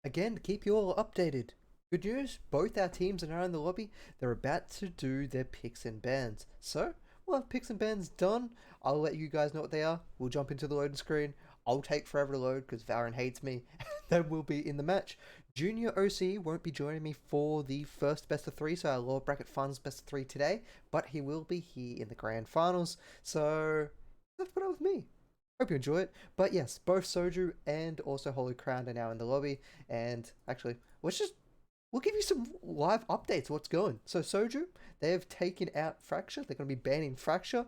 Again, to keep you all updated. Good news, both our teams are now in the lobby. They're about to do their picks and bans. So, we'll have picks and bans done. I'll let you guys know what they are. We'll jump into the loading screen. I'll take forever to load because Valorant hates me. Then we'll be in the match. Junior OCE won't be joining me for the first best of three, so our lower bracket funds best of three today, but he will be here in the grand finals. So, let's put up with me. Hope you enjoy it. But yes, both Soju and also Holy Crown are now in the lobby. And actually, we'll give you some live updates of what's going. So Soju, they have taken out Fracture. They're going to be banning Fracture.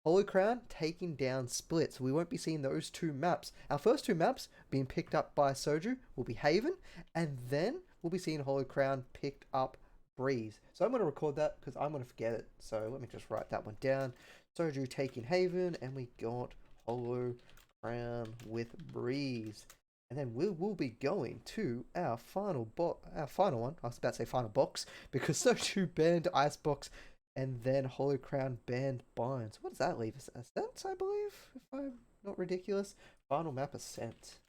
Holy Crown taking down Split. So we won't be seeing those two maps. Our first two maps being picked up by Soju will be Haven. And then we'll be seeing Holy Crown picked up Breeze. So I'm going to record that because I'm going to forget it. So let me just write that one down. Soju taking Haven. And we got Hollow Crown with Breeze. And then we will be going to our final one. I was about to say final box because Soju banned Icebox and then Hollow Crown banned Binds. What does that leave us? Ascent, I believe, if I'm not ridiculous. Final map Ascent.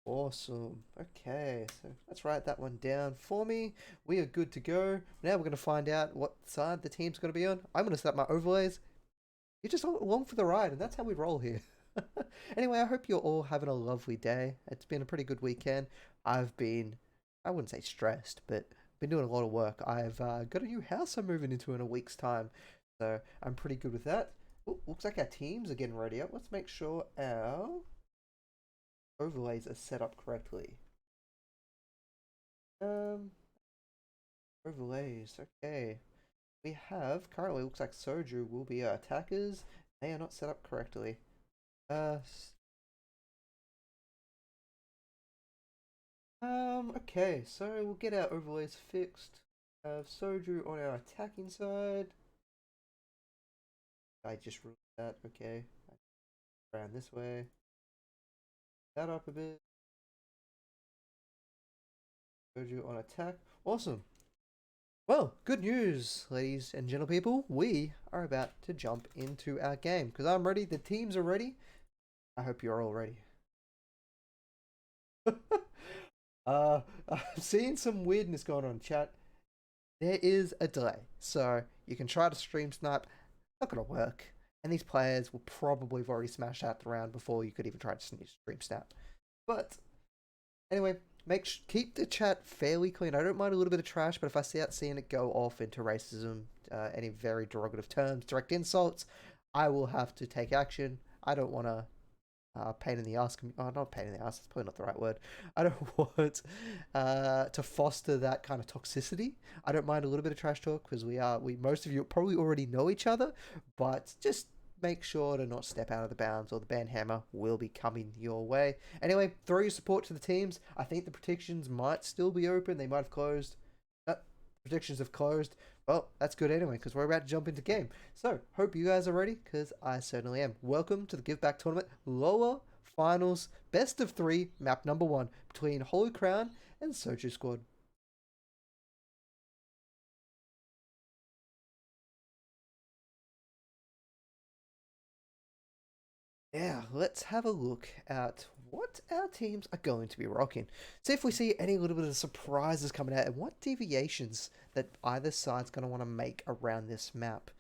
Awesome. Okay, so let's write that one down for me. We are good to go. Now we're going to find out what side the team's going to be on. I'm going to set up my overlays. You're just along for the ride, and that's how we roll here. Anyway, I hope you're all having a lovely day. It's been a pretty good weekend. I've been, I wouldn't say stressed, but been doing a lot of work. I've got a new house I'm moving into in a week's time, so I'm pretty good with that. Ooh, looks like our teams are getting ready up. Let's make sure our overlays are set up correctly. Um, Overlays, okay. We have, currently looks like Soju will be our attackers. They are not set up correctly. Uh, okay, so we'll get our overlays fixed. Soju on our attacking side. I just ruled that, okay. Around this way. That up a bit. Soju on attack. Awesome. Well, good news, ladies and gentle people. We are about to jump into our game because I'm ready. The teams are ready. I hope you're all ready. I'm seeing some weirdness going on in chat. There is a delay, so you can try to stream snipe. Not gonna work, and these players will probably have already smashed out the round before you could even try to stream snap. But anyway, keep the chat fairly clean. I don't mind a little bit of trash, but if I see out seeing it go off into racism, any very derogative terms, direct insults, I will have to take action. I don't want to pain in the ass. Oh, not pain in the ass. That's probably not the right word. I don't want to foster that kind of toxicity. I don't mind a little bit of trash talk because we most of you probably already know each other, but just make sure to not step out of the bounds or the ban hammer will be coming your way. Anyway, throw your support to the teams. I think the predictions might still be open. They might have closed. Predictions have closed. Well, that's good anyway, because we're about to jump into game. So, hope you guys are ready, because I certainly am. Welcome to the Give Back Tournament Lower Finals Best of 3 map number 1 between Holy Crown and Soju Squad. Yeah, let's have a look at what our teams are going to be rocking. See if we see any little bit of surprises coming out and what deviations that either side's going to want to make around this map.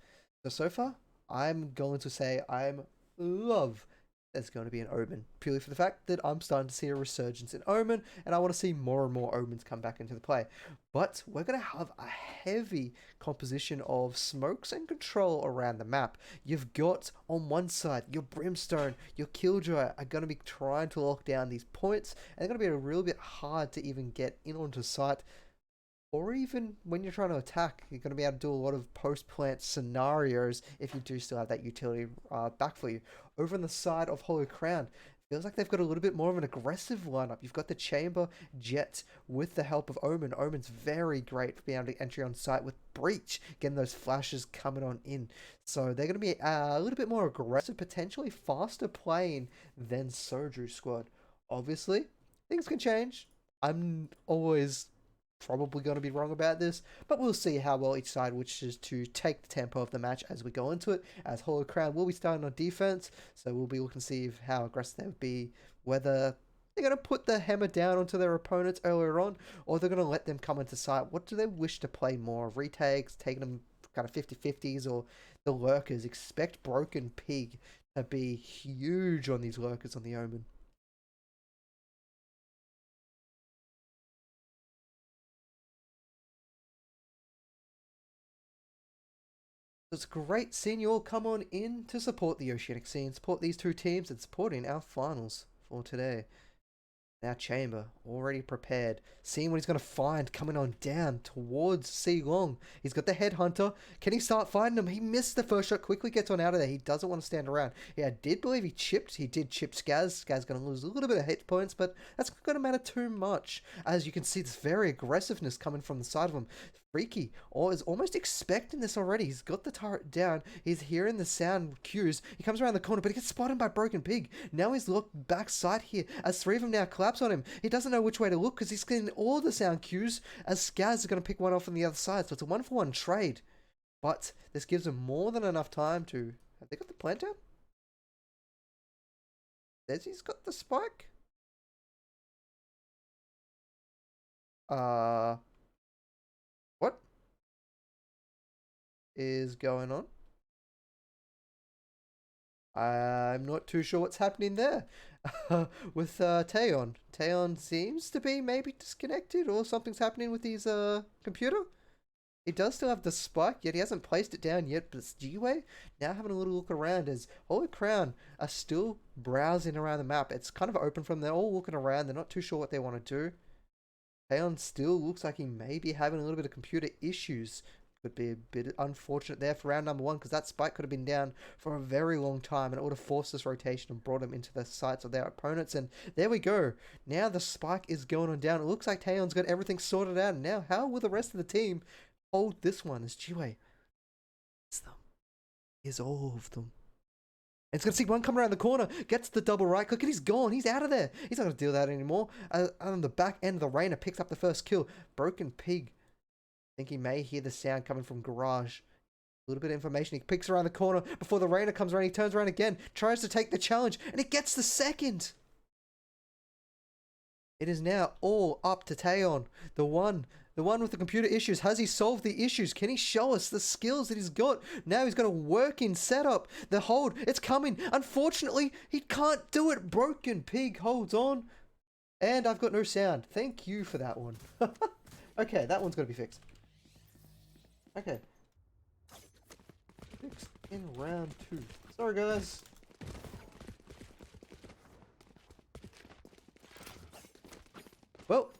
So far, I'm going to say I'm love there's going to be an Omen, purely for the fact that I'm starting to see a resurgence in Omen, and I want to see more and more Omens come back into the play. But we're going to have a heavy composition of smokes and control around the map. You've got, on one side, your Brimstone, your Killjoy are going to be trying to lock down these points, and they're going to be a little bit hard to even get in onto site, or even when you're trying to attack, you're going to be able to do a lot of post-plant scenarios if you do still have that utility back for you. Over on the side of Holy Crown, feels like they've got a little bit more of an aggressive lineup. You've got the Chamber Jet with the help of Omen. Omen's very great for being able to entry on site with Breach, getting those flashes coming on in. So they're going to be a little bit more aggressive, potentially faster playing than Soju Squad. Obviously, things can change. I'm always probably going to be wrong about this, but we'll see how well each side wishes to take the tempo of the match as we go into it. As Hollow Crown will be starting on defense, so we'll be looking to see how aggressive they would be, whether they're going to put the hammer down onto their opponents earlier on, or they're going to let them come into sight. What do they wish to play more? Retakes, taking them kind of 50-50s, or the lurkers? Expect Broken Pig to be huge on these lurkers on the Omen. It's great seeing you all come on in to support the Oceanic scene, support these two teams, and supporting our finals for today. Our Chamber, already prepared, seeing what he's going to find coming on down towards C Long. He's got the Headhunter. Can he start fighting him? He missed the first shot, quickly gets on out of there. He doesn't want to stand around. Yeah, I did believe he did chip Skaz. Skaz going to lose a little bit of hit points, but that's not going to matter too much. As you can see, this very aggressiveness coming from the side of him. Freaky, or is almost expecting this already. He's got the turret down. He's hearing the sound cues. He comes around the corner, but he gets spotted by Broken Pig. Now he's looked back sight here as three of them now collapse on him. He doesn't know which way to look because he's getting all the sound cues as Skaz is going to pick one off on the other side. So it's a 1-for-1 trade. But this gives him more than enough time to... Have they got the plant down? Says he's got the spike? What is going on? I'm not too sure what's happening there with Taeyon. Taeyon seems to be maybe disconnected or something's happening with his computer. He does still have the spike, yet he hasn't placed it down yet, but it's G-Way now having a little look around as Holy Crown are still browsing around the map. It's kind of open from them. They're all looking around. They're not too sure what they want to do. Taeyon still looks like he may be having a little bit of computer issues. Could be a bit unfortunate there for round number 1 because that spike could have been down for a very long time and it would have forced this rotation and brought them into the sights of their opponents. And there we go. Now the spike is going on down. It looks like Taeyon's got everything sorted out. And now how will the rest of the team hold this one as Jiwei? It's them. Is all of them. It's going to see one come around the corner, gets the double right click, and he's gone. He's out of there. He's not going to deal with that anymore. On the back end, the Rainer picks up the first kill. Broken Pig. I think he may hear the sound coming from Garage. A little bit of information. He picks around the corner before the Rainer comes around. He turns around again, tries to take the challenge, and he gets the second. It is now all up to Taeyeon, the one with the computer issues. Has he solved the issues? Can he show us the skills that he's got? Now he's got a working setup. The hold, it's coming. Unfortunately, he can't do it. Broken Pig holds on. And I've got no sound. Thank you for that one. Okay, that one's got to be fixed. Okay. Fixed in round 2. Sorry, guys. Well,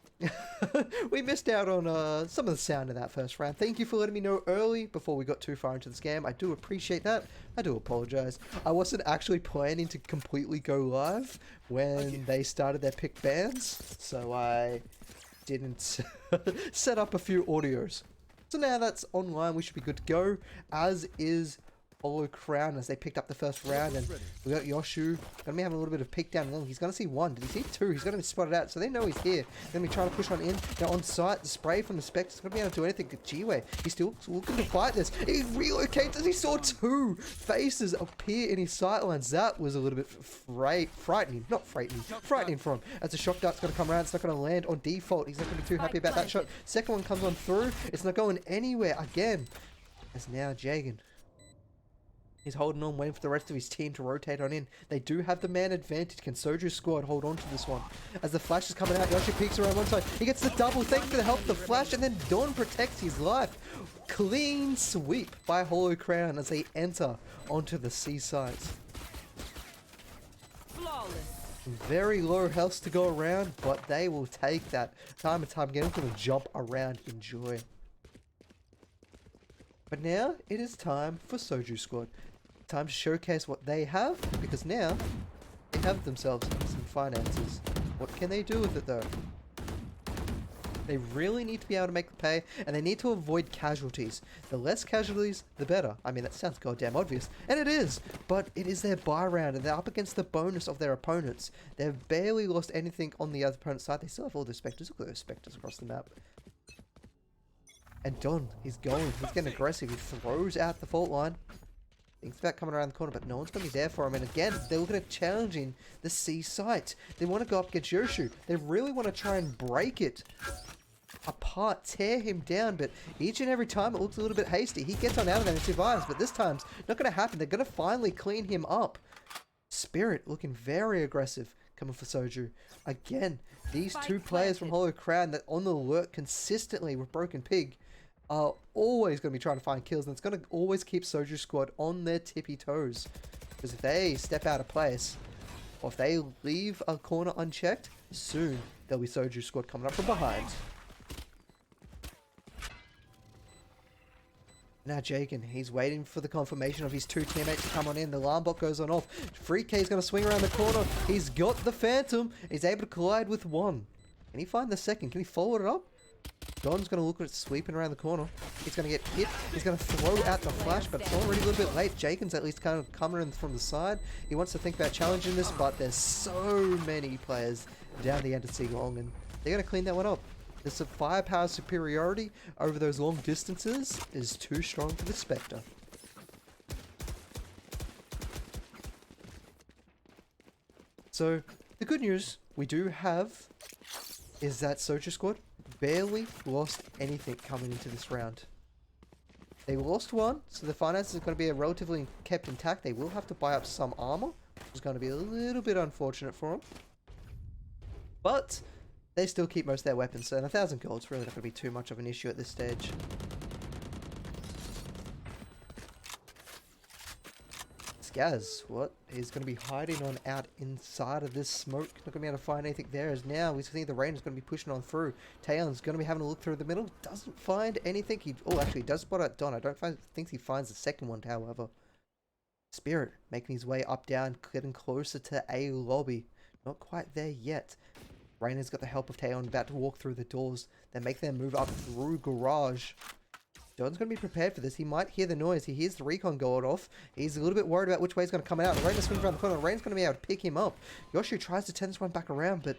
we missed out on some of the sound of that first round. Thank you for letting me know early before we got too far into this game. I do appreciate that. I do apologize. I wasn't actually planning to completely go live when they started their pick bans, so I didn't set up a few audios. So now that's online, we should be good to go, as is Hollow Crown as they picked up the first round, and we got Yoshu gonna be having a little bit of peek down low. He's gonna see one. Did he see two? He's gonna be spotted out, so they know he's here. They're gonna be trying to push on in. Now on site, the spray from the Spectre's gonna be able to do anything. G-Way, he's still looking to fight this. He relocates as he saw two faces appear in his sightlines. That was a little bit frightening. Not frightening. Frightening for him. As the shock dart's gonna come around, it's not gonna land on default. He's not gonna be too happy about that shot. Second one comes on through. It's not going anywhere again. As now Jagan, he's holding on, waiting for the rest of his team to rotate on in. They do have the man advantage. Can Soju's squad hold on to this one? As the flash is coming out, Yoshi peeks around one side. He gets the double, thanks for the help of the flash, and then Dawn protects his life. Clean sweep by Hollow Crown as they enter onto the seaside. Flawless. Very low health to go around, but they will take that time and time again. Going to jump around, enjoy. But now it is time for Soju squad. Time to showcase what they have, because now they have themselves some finances. What can they do with it though? They really need to be able to make the pay, and they need to avoid casualties. The less casualties, the better. I mean, that sounds goddamn obvious, and it is, but it is their buy round, and they're up against the bonus of their opponents. They've barely lost anything on the other opponent's side. They still have all their Spectres. Look at those Spectres across the map. And Don, he's getting aggressive. He throws out the fault line. Thinks about coming around the corner, but no one's going to be there for him. And again, they're looking at challenging the C site. They want to go up against Yoshu. They really want to try and break it apart, tear him down, but each and every time it looks a little bit hasty. He gets on out of there and survives, but this time's not going to happen. They're going to finally clean him up. Spirit looking very aggressive, coming for Soju. Again, these two players from Hollow Crown that on the alert consistently with Broken Pig are always going to be trying to find kills, and it's going to always keep Soju squad on their tippy toes. Because if they step out of place, or if they leave a corner unchecked, soon there'll be Soju squad coming up from behind. Now Jagan, he's waiting for the confirmation of his two teammates to come on in. The alarm bot goes on off. Free K is going to swing around the corner. He's got the Phantom. He's able to collide with one. Can he find the second? Can he follow it up? Don's going to look at it sweeping around the corner. He's going to get hit. He's going to throw out the flash, but it's already a little bit late. Jagan's at least kind of coming in from the side. He wants to think about challenging this, but there's so many players down the end of C long, and they're going to clean that one up. The firepower superiority over those long distances is too strong for the Spectre. So, the good news we do have is that Soju squad barely lost anything coming into this round. They lost one, so the finances are going to be relatively kept intact. They will have to buy up some armor, which is going to be a little bit unfortunate for them. But they still keep most of their weapons, so 1,000 gold's really not going to be too much of an issue at this stage. Skaz, what? He's going to be hiding on out inside of this smoke. Not going to be able to find anything there, as now we see the rain is going to be pushing on through. Taeyeon's going to be having a look through the middle. Doesn't find anything. Actually, he does spot out Don. I don't think he finds the second one, however. Spirit making his way up, down, getting closer to a lobby. Not quite there yet. Rainer's got the help of Taeyeon, about to walk through the doors. They make their move up through garage. Don's going to be prepared for this. He might hear the noise. He hears the recon going off. He's a little bit worried about which way he's going to come out. The Rainer swings around the corner. Rainer's going to be able to pick him up. Yoshu tries to turn this one back around, but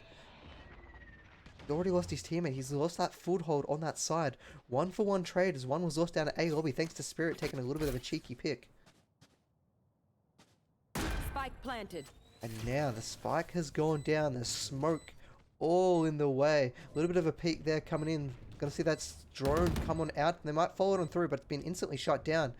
he's already lost his teammate. He's lost that foothold on that side. 1-for-1 trade as one was lost down at A lobby thanks to Spirit taking a little bit of a cheeky pick. Spike planted. And now the spike has gone down. There's smoke all in the way. A little bit of a peek there coming in. Gonna see that drone come on out. They might follow it on through, but it's been instantly shot down.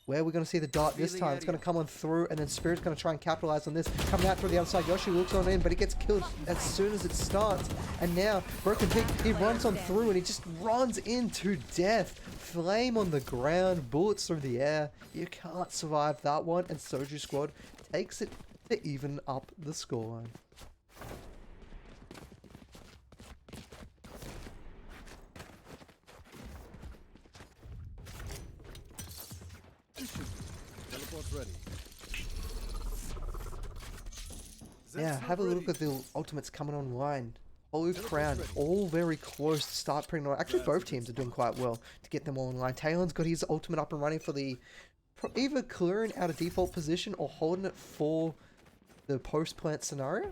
Where are we going to see the dart this time? It's going to come on through, and then Spirit's going to try and capitalize on this. Coming out through the other side, Yoshi looks on in, but he gets killed as soon as it starts. And now, Broken Pig, he runs on through, and he just runs into death. Flame on the ground, bullets through the air. You can't survive that one, and Soju Squad takes it to even up the scoreline. Ready. Yeah, have a look at the ultimates coming online. Hollow Crown, all very close to start putting on. Actually, both teams are doing quite well to get them all online. Talon's got his ultimate up and running for the either clearing out of default position or holding it for the post-plant scenario.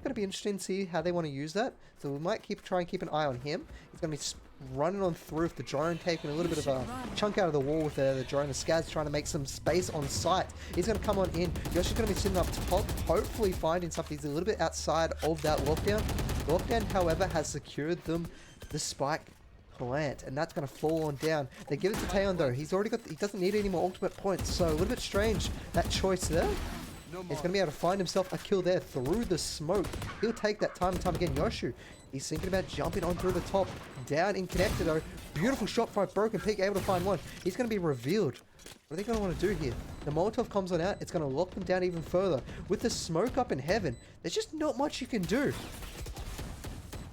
Going to be interesting to see how they want to use that. So we might try and keep an eye on him. He's going to be running on through with the drone, taking a little bit of a chunk out of the wall with the drone. The Scad's trying to make some space on site. He's going to come on in. Yoshi's going to be sitting up top, hopefully finding something. He's a little bit outside of that lockdown. Lockdown, however, has secured them the spike plant, and that's going to fall on down. They give it to Taeyeon though. He doesn't need any more ultimate points, so a little bit strange, that choice there. He's going to be able to find himself a kill there through the smoke. He'll take that time and time again. Yoshu, he's thinking about jumping on through the top. Down in connected though. Beautiful shot by Broken Pig, able to find one. He's going to be revealed. What are they going to want to do here? The Molotov comes on out. It's going to lock them down even further. With the smoke up in heaven, there's just not much you can do.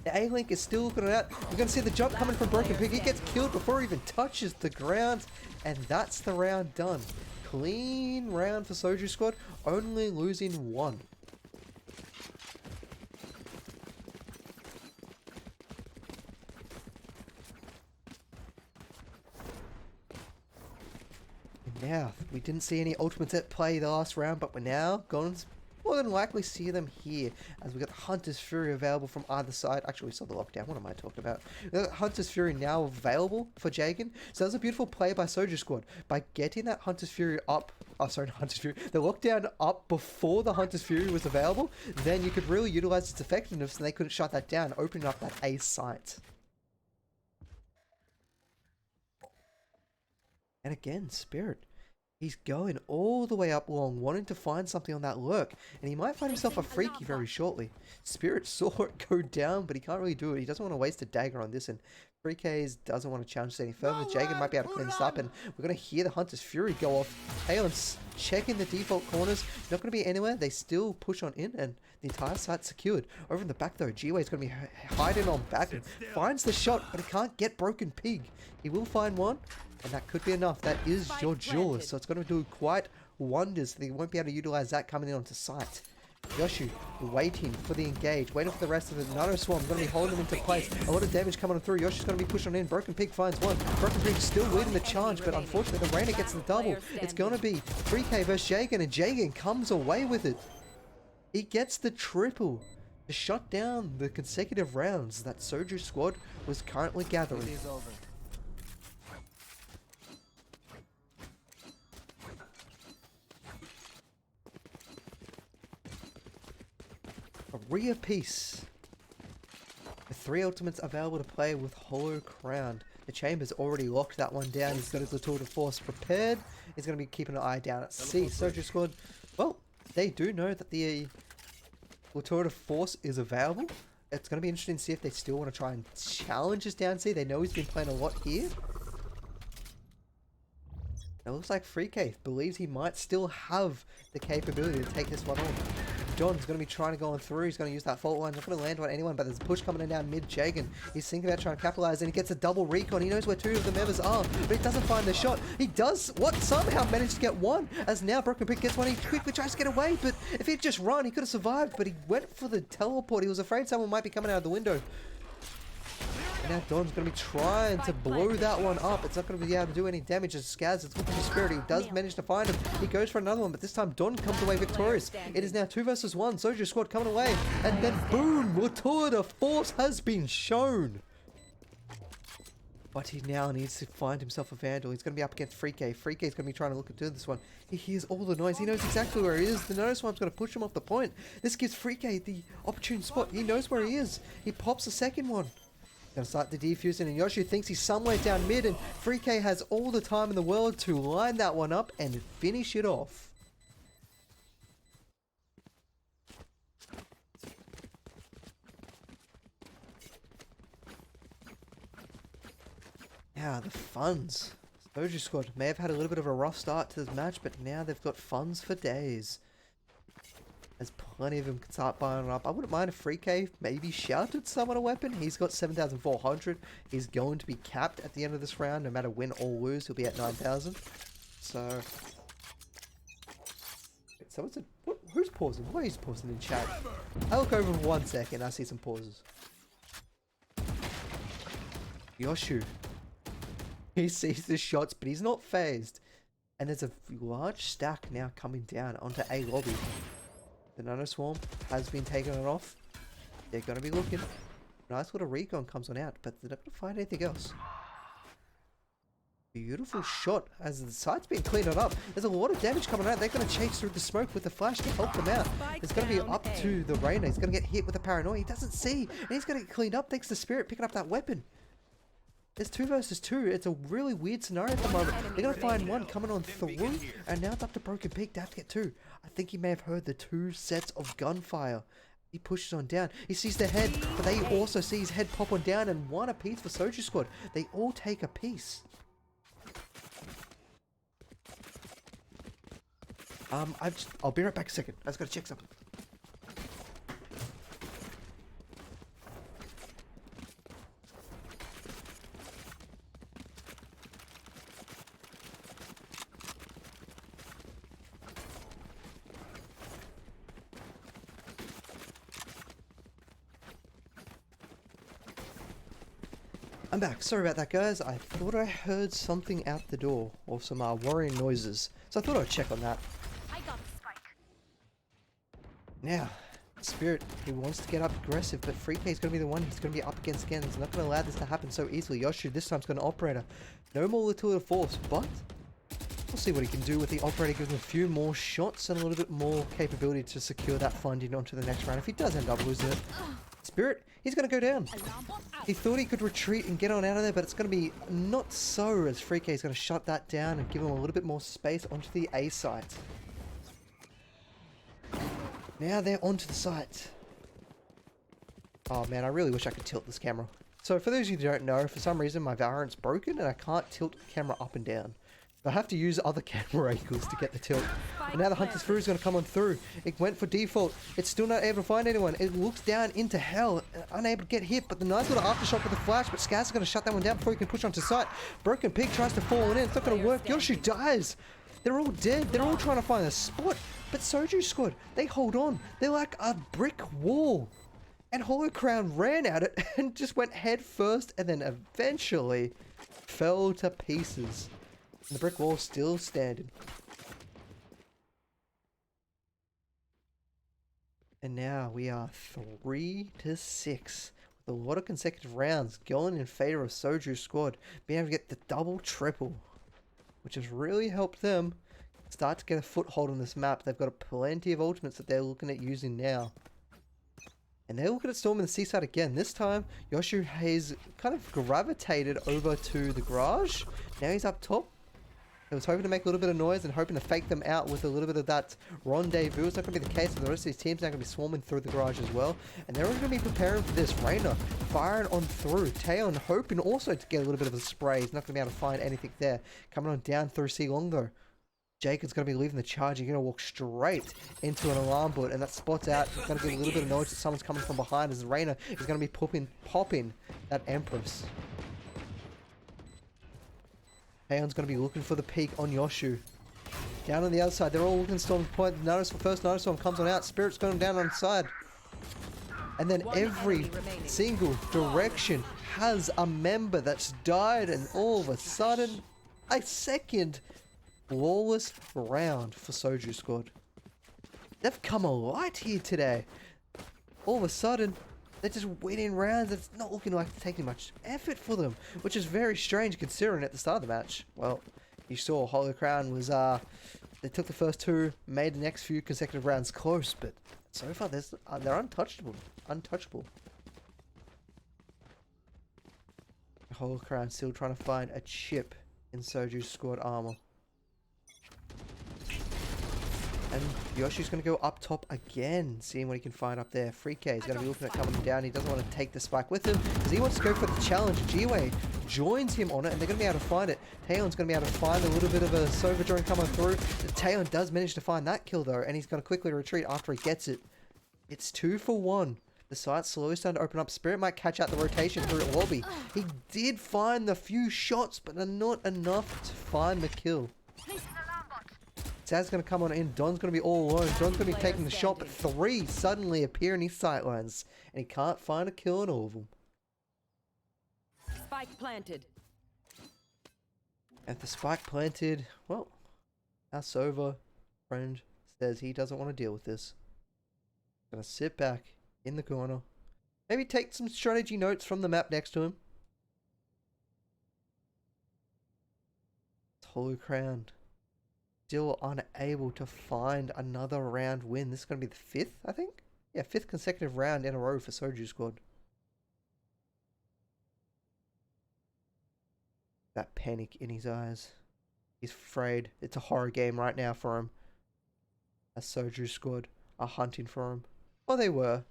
The A-Link is still looking out. You're going to see the jump coming from Broken Pig. He gets killed before he even touches the ground. And that's the round done. Clean round for Soju Squad, only losing one. And now, we didn't see any ultimates at play the last round, but we're now going to more than likely see them here, as we got Hunter's Fury available from either side. Actually, we saw the lockdown. What am I talking about? We got Hunter's Fury now available for Jagan. So that was a beautiful play by Soju Squad. By getting that Hunter's Fury up, Hunter's Fury, the lockdown up before the Hunter's Fury was available, then you could really utilize its effectiveness, and they couldn't shut that down, opening up that A site. And again, Spirit. He's going all the way up long, wanting to find something on that lurk, and he might find himself a freaky very shortly. Spirit saw it go down, but he can't really do it. He doesn't want to waste a dagger on this, and 3Ks doesn't want to challenge this any further. Jagan might be able to clean this up, and we're going to hear the Hunter's Fury go off. Taeyeon's checking the default corners. Not going to be anywhere. They still push on in, and the entire site's secured. Over in the back, though, G-Way's going to be hiding on back, and finds the shot, but he can't get Broken Pig. He will find one. And that could be enough. That is your Jewelers, so it's going to do quite wonders. They won't be able to utilize that coming in onto site. Yoshu waiting for the engage, waiting for the rest of the Nano Swarm. Going to be holding them into place. A lot of damage coming on through. Yoshi's going to be pushing on in. Broken Pig finds one. Broken Pig still leading the charge, but unfortunately the Rainer gets the double. It's going to be 3K versus Jagan, and Jagan comes away with it. He gets the triple to shut down the consecutive rounds that Soju Squad was currently gathering. A rare piece. The 3 ultimates available to play with Hollow Crown. The Chamber's already locked that one down. He's got his Tour de Force prepared. He's going to be keeping an eye down at C. Soju Squad, well, they do know that the Tour de Force is available. It's going to be interesting to see if they still want to try and challenge us down C. They know he's been playing a lot here. It looks like 3K believes he might still have the capability to take this one on. Don's going to be trying to go on through. He's going to use that fault line. Not going to land on anyone, but there's a push coming in down mid. Jagan. He's thinking about trying to capitalize, and he gets a double recon. He knows where 2 of the members are, but he doesn't find the shot. He does what? Somehow managed to get one, as now Broken Pig gets one. He quickly tries to get away, but if he'd just run, he could have survived, but he went for the teleport. He was afraid someone might be coming out of the window. And now Don's going to be trying to blow that one up. It's not going to be able to do any damage as Skaz. It's looking for Spirit. He does manage to find him. He goes for another one, but this time Don comes away victorious. It is now 2 versus 1. Soju Squad coming away. And then boom! Tour de Force has been shown. But he now needs to find himself a Vandal. He's going to be up against Freak-A. Freak-A's going to be trying to look into this one. He hears all the noise. He knows exactly where he is. The Nano Swarm's going to push him off the point. This gives Freak-A the opportune spot. He knows where he is. He pops the second one. Going to start the defusing, and Yoshu thinks he's somewhere down mid, and Freak-A has all the time in the world to line that one up and finish it off. Now, the funds. Soju Squad may have had a little bit of a rough start to this match, but now they've got funds for days. There's plenty of them can start buying it up. I wouldn't mind if Freak-A maybe shouted someone a weapon. He's got 7,400. He's going to be capped at the end of this round. No matter win or lose, he'll be at 9,000. So... who's pausing? Why is pausing in chat? I look over for 1 second. I see some pauses. Yoshu. He sees the shots, but he's not phased. And there's a large stack now coming down onto A lobby. The Nano Swarm has been taken off. They're going to be looking. Nice little recon comes on out, but they're not going to find anything else. Beautiful shot as the site's being cleaned up. There's a lot of damage coming out. They're going to chase through the smoke with the flash to help them out. It's going to be up to the Reyna. He's going to get hit with the paranoia. He doesn't see. And he's going to get cleaned up thanks to Spirit picking up that weapon. It's 2 versus 2. It's a really weird scenario at the moment. They're going to find one coming on through, and now it's up to Broken Pig to have to get 2. I think he may have heard the 2 sets of gunfire. He pushes on down. He sees the head, but they also see his head pop on down, and 1 apiece for Soju Squad. They all take a piece. I'll be right back a second. I just got to check something. I'm back. Sorry about that, guys. I thought I heard something out the door, or some worrying noises. So I thought I'd check on that. I got the spike. Now, Spirit, he wants to get up aggressive, but Freak-A is going to be the one he's going to be up against again. He's not going to allow this to happen so easily. Yoshu this time is going to Operator. No more Little Force, but we'll see what he can do with the Operator. Gives him a few more shots and a little bit more capability to secure that funding onto the next round if he does end up losing it. Spirit, he's going to go down. He thought he could retreat and get on out of there, but it's going to be not so, as Freak-A is going to shut that down and give him a little bit more space onto the A site. Now they're onto the site. Oh man, I really wish I could tilt this camera. So for those of you who don't know, for some reason my Valorant's broken and I can't tilt the camera up and down. I have to use other camera angles to get the tilt. And now the Hunter's Fury is going to come on through. It went for default. It's still not able to find anyone. It looks down into hell, unable to get hit, but the nice little aftershock with the flash, but Skaz is going to shut that one down before he can push onto site. Broken Pig tries to fall in. It's not going to work. Yoshu dies. They're all dead. They're all trying to find a spot. But Soju Squad, they hold on. They're like a brick wall. And Hollow Crown ran at it and just went head first and then eventually fell to pieces. And the brick wall's still standing. And now we are 3-6 with a lot of consecutive rounds going in favor of Soju Squad, being able to get the double triple, which has really helped them start to get a foothold on this map. They've got plenty of ultimates that they're looking at using now. And they're looking at storming the seaside again. This time, Yoshu has kind of gravitated over to the garage. Now he's up top. He was hoping to make a little bit of noise and hoping to fake them out with a little bit of that rendezvous. It's not going to be the case. The rest of these teams are going to be swarming through the garage as well. And they're going to be preparing for this. Reyna firing on through. Taeyeon hoping also to get a little bit of a spray. He's not going to be able to find anything there. Coming on down through C Long though. Jacob's going to be leaving the charge. He's going to walk straight into an alarm bullet. And that spot's out. It's going to give a little bit of noise that someone's coming from behind as Reyna is going to be popping that Empress. Taeyeon's going to be looking for the peak on Yoshu. Down on the other side, they're all looking storm point. First Nano Storm comes on out. Spirit's going down on the side. And then every single direction has a member that's died, and all of a sudden, a second flawless round for Soju Squad. They've come alight here today. All of a sudden, They're just winning rounds. It's not looking like it's taking much effort for them, which is very strange considering at the start of the match. Well, you saw Holy Crown was, they took the first two, made the next few consecutive rounds close, but so far they're untouchable. Untouchable. Holy Crown still trying to find a chip in Soju's squad armor. And Yoshi's going to go up top again, seeing what he can find up there. Freak is going to be looking at coming down. He doesn't want to take the spike with him because he wants to go for the challenge. G-Way joins him on it, and they're going to be able to find it. Talon's going to be able to find a little bit of a Sova drone coming through. Talon does manage to find that kill, though, and he's going to quickly retreat after he gets it. It's 2 for 1. The site's slowly starting to open up. Spirit might catch out the rotation through lobby. He did find the few shots, but not enough to find the kill. Zaz's going to come on in. Don's going to be all alone. Don's going to be taking the shot, but 3 suddenly appear in his sightlines. And he can't find a kill in all of them. Spike planted. At the spike planted, well, our Sova friend says he doesn't want to deal with this. Gonna sit back in the corner. Maybe take some strategy notes from the map next to him. Holy Crown. Still unable to find another round win. This is going to be the 5th, I think? Yeah, 5th consecutive round in a row for Soju squad. That panic in his eyes. He's afraid. It's a horror game right now for him. As Soju squad are hunting for him. Well, they were.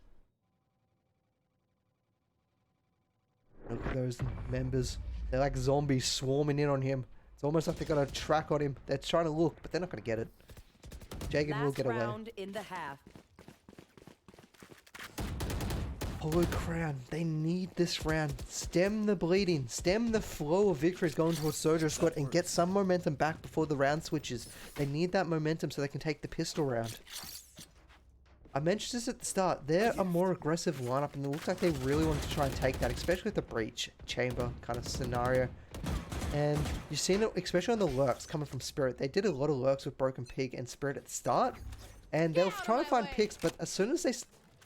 Look at those members. They're like zombies swarming in on him. It's almost like they've got a track on him. They're trying to look, but they're not going to get it. Jagan will get away. Round in the half. Holy Crown, they need this round. Stem the bleeding. Stem the flow of victories going towards Sojo squad and get some momentum back before the round switches. They need that momentum so they can take the pistol round. I mentioned this at the start. They're a more aggressive lineup, and it looks like they really want to try and take that, especially with the breach chamber kind of scenario. And you've seen it, especially on the lurks coming from Spirit. They did a lot of lurks with Broken Pig and Spirit at the start, and they'll try and find picks, but as soon as they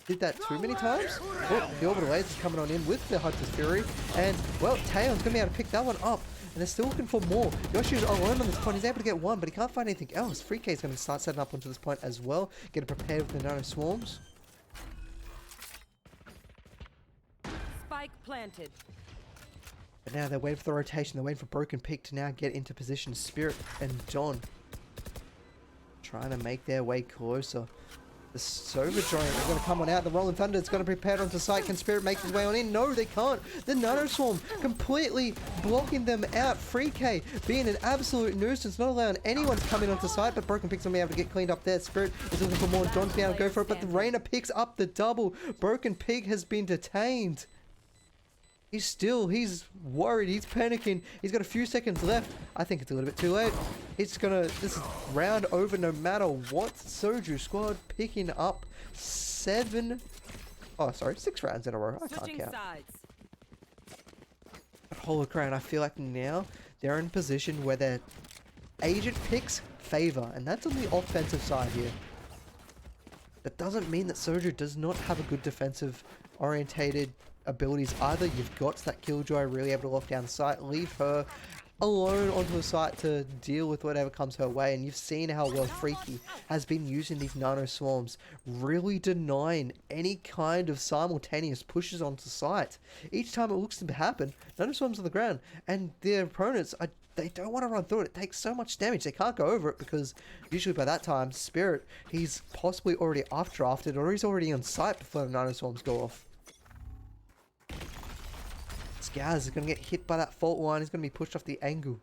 did that too many times, well, the Orbital Laser's coming on in with the Hunter's Fury, and, well, Taeyeon's going to be able to pick that one up. And they're still looking for more. Yoshi's alone on this point. He's able to get one, but he can't find anything else. Freak is going to start setting up onto this point as well. Getting prepared with the Nano Swarms. Spike planted. But now they're waiting for the rotation. They're waiting for Broken Pig to now get into position. Spirit and Don trying to make their way closer. The Sova drone is going to come on out. The Rolling Thunder is going to prepare onto site. Can Spirit make his way on in? No, they can't. The Nano Swarm completely blocking them out. Free K being an absolute nuisance, not allowing anyone to come in onto site, but Broken Pig's going to be able to get cleaned up there. Spirit is looking for more. Don's be able to go for it, but the Rainer picks up the double. Broken Pig has been detained. He's worried, he's panicking. He's got a few seconds left. I think it's a little bit too late. This is round over no matter what. Soju squad picking up 6 rounds in a row. I can't count. But Holy Crown, I feel like now they're in a position where their agent picks favor, and that's on the offensive side here. That doesn't mean that Soju does not have a good defensive orientated abilities either. You've got that Killjoy really able to lock down the site, leave her alone onto the site to deal with whatever comes her way, and you've seen how well Freaky has been using these Nano Swarms, really denying any kind of simultaneous pushes onto site. Each time it looks to happen, Nano Swarms on the ground, and their opponents they don't want to run through it. It takes so much damage. They can't go over it because usually by that time, Spirit, he's possibly already off-drafted or he's already on site before the Nano Swarms go off. Skaz is going to get hit by that fault line. He's going to be pushed off the angle.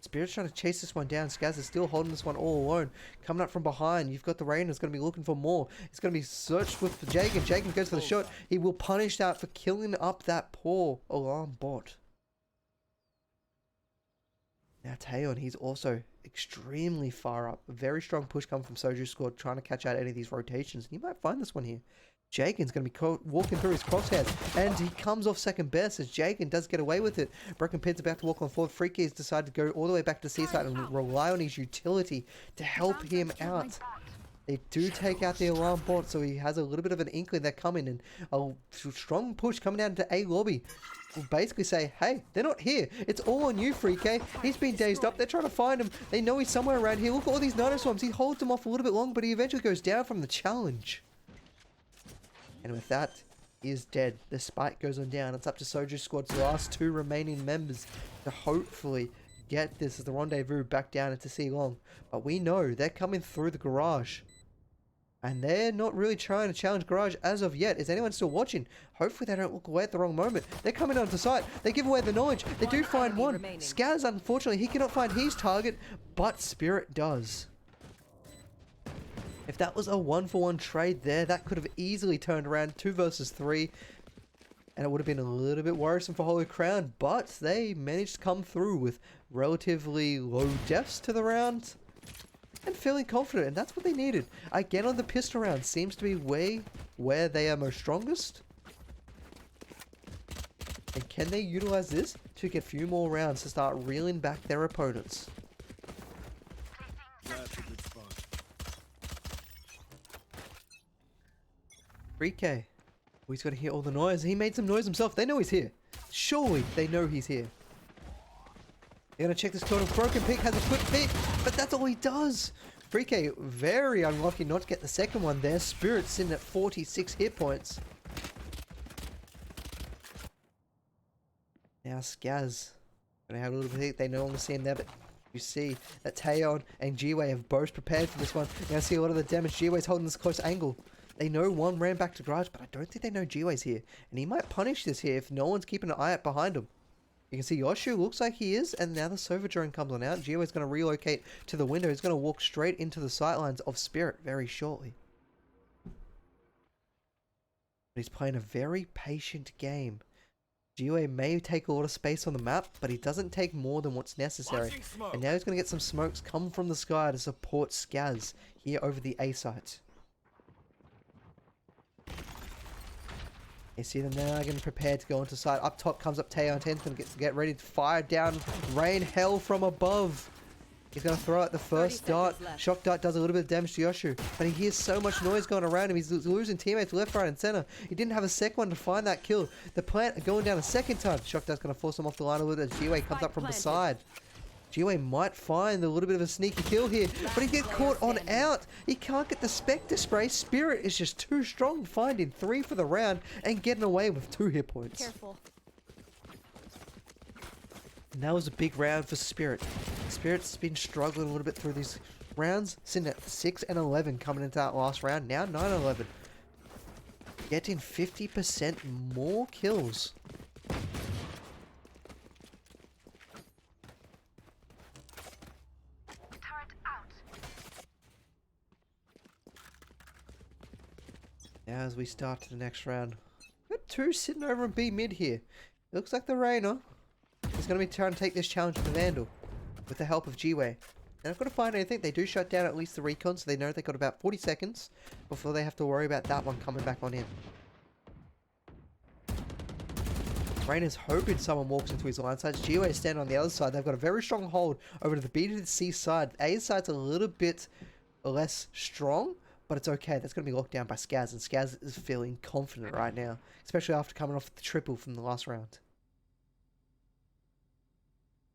Spirit's trying to chase this one down. Skaz is still holding this one all alone. Coming up from behind, you've got the Rainer's going to be looking for more. He's going to be searched with Jagan. Jagan goes for the shot. He will punish that for killing up that poor alarm bot. Now Taeyeon, he's also extremely far up. A very strong push coming from Soju squad, trying to catch out any of these rotations. And you might find this one here. Jagan's going to be walking through his crosshairs, and he comes off second best as Jagan does get away with it. Broken Pin's about to walk on forward. Freaky has decided to go all the way back to seaside and rely on his utility to help him out. They do take out the alarm bot, so he has a little bit of an inkling they're coming, and a strong push coming down to A lobby will basically say, hey, they're not here. It's all on you, Freak. He's been dazed up. They're trying to find him. They know he's somewhere around here. Look at all these nano swarms. He holds them off a little bit long, but he eventually goes down from the challenge. And with that, he is dead. The spike goes on down. It's up to Soju Squad's last 2 remaining members to hopefully get this as the rendezvous back down into C Long. But we know they're coming through the garage. And they're not really trying to challenge garage as of yet. Is anyone still watching? Hopefully they don't look away at the wrong moment. They're coming onto site. They give away the knowledge. They do find one. Remaining. Skaz, unfortunately, he cannot find his target, but Spirit does. If that was a 1-for-1 trade there, that could have easily turned around 2 versus 3. And it would have been a little bit worrisome for Holy Crown, but they managed to come through with relatively low deaths to the round. And feeling confident, and that's what they needed. Again on the pistol round, seems to be where they are most strongest. And can they utilize this to get a few more rounds to start reeling back their opponents? That's a good spot. 3K. Oh, he's got to hear all the noise. He made some noise himself. They know he's here. Surely they know he's here. They're going to check this total. Broken Pick has a quick pick, but that's all he does. 3K very unlucky not to get the second one there. Spirit's sitting at 46 hit points. Now Skaz going to have a little bit. They no longer see him there, but you see that Taeyeon and G-Wei have both prepared for this one. You're going to see a lot of the damage. G-Wei's holding this close angle. They know one ran back to garage, but I don't think they know G-Wei's here. And he might punish this here if no one's keeping an eye out behind him. You can see Yoshu looks like he is, and now the Sova drone comes on out. Gio is going to relocate to the window. He's going to walk straight into the sightlines of Spirit very shortly. But he's playing a very patient game. Gio may take a lot of space on the map, but he doesn't take more than what's necessary. And now he's going to get some smokes come from the sky to support Skaz here over the A site. You see them now getting prepared to go into site. Up top comes up Taeyeon 10. Going to get ready to fire down. Rain hell from above. He's going to throw out the first dart. Shock dart does a little bit of damage to Yoshu. But he hears so much noise going around him. He's losing teammates left, right, and center. He didn't have a second one to find that kill. The plant going down a second time. Shock dart's going to force him off the line a little bit. G-Wei comes up from the side. G-Wei might find a little bit of a sneaky kill here, but he gets caught on out. He can't get the Spectre spray. Spirit is just too strong, finding 3 for the round and getting away with 2 hit points. Careful. And that was a big round for Spirit. Spirit's been struggling a little bit through these rounds, sitting at 6 and 11 coming into that last round. Now 9 and 11. Getting 50% more kills. Now as we start to the next round, we've got 2 sitting over in B mid here. It looks like the Reyna is going to be trying to take this challenge to the Vandal with the help of G-Wei. And I've got to find anything. They do shut down at least the recon, so they know they've got about 40 seconds before they have to worry about that one coming back on in. Reyna's hoping someone walks into his line sides. G-Wei is standing on the other side. They've got a very strong hold over to the B to the C side. A side's a little bit less strong, but it's okay. That's going to be locked down by Skaz, and Skaz is feeling confident right now, especially after coming off the triple from the last round.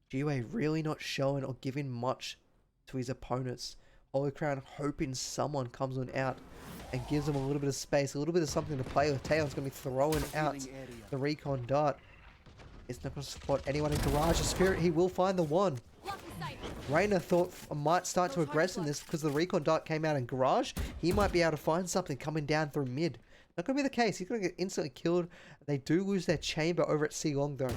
G-Wei really not showing or giving much to his opponents. Holy Crown hoping someone comes on out and gives them a little bit of space, a little bit of something to play with. Taeyeon's going to be throwing out the recon dart. It's not going to support anyone in garage. The Spirit, he will find the one. Reyna thought might start to aggress in this because the recon dart came out in garage. He might be able to find something coming down through mid. Not going to be the case. He's going to get instantly killed. They do lose their chamber over at C Long though.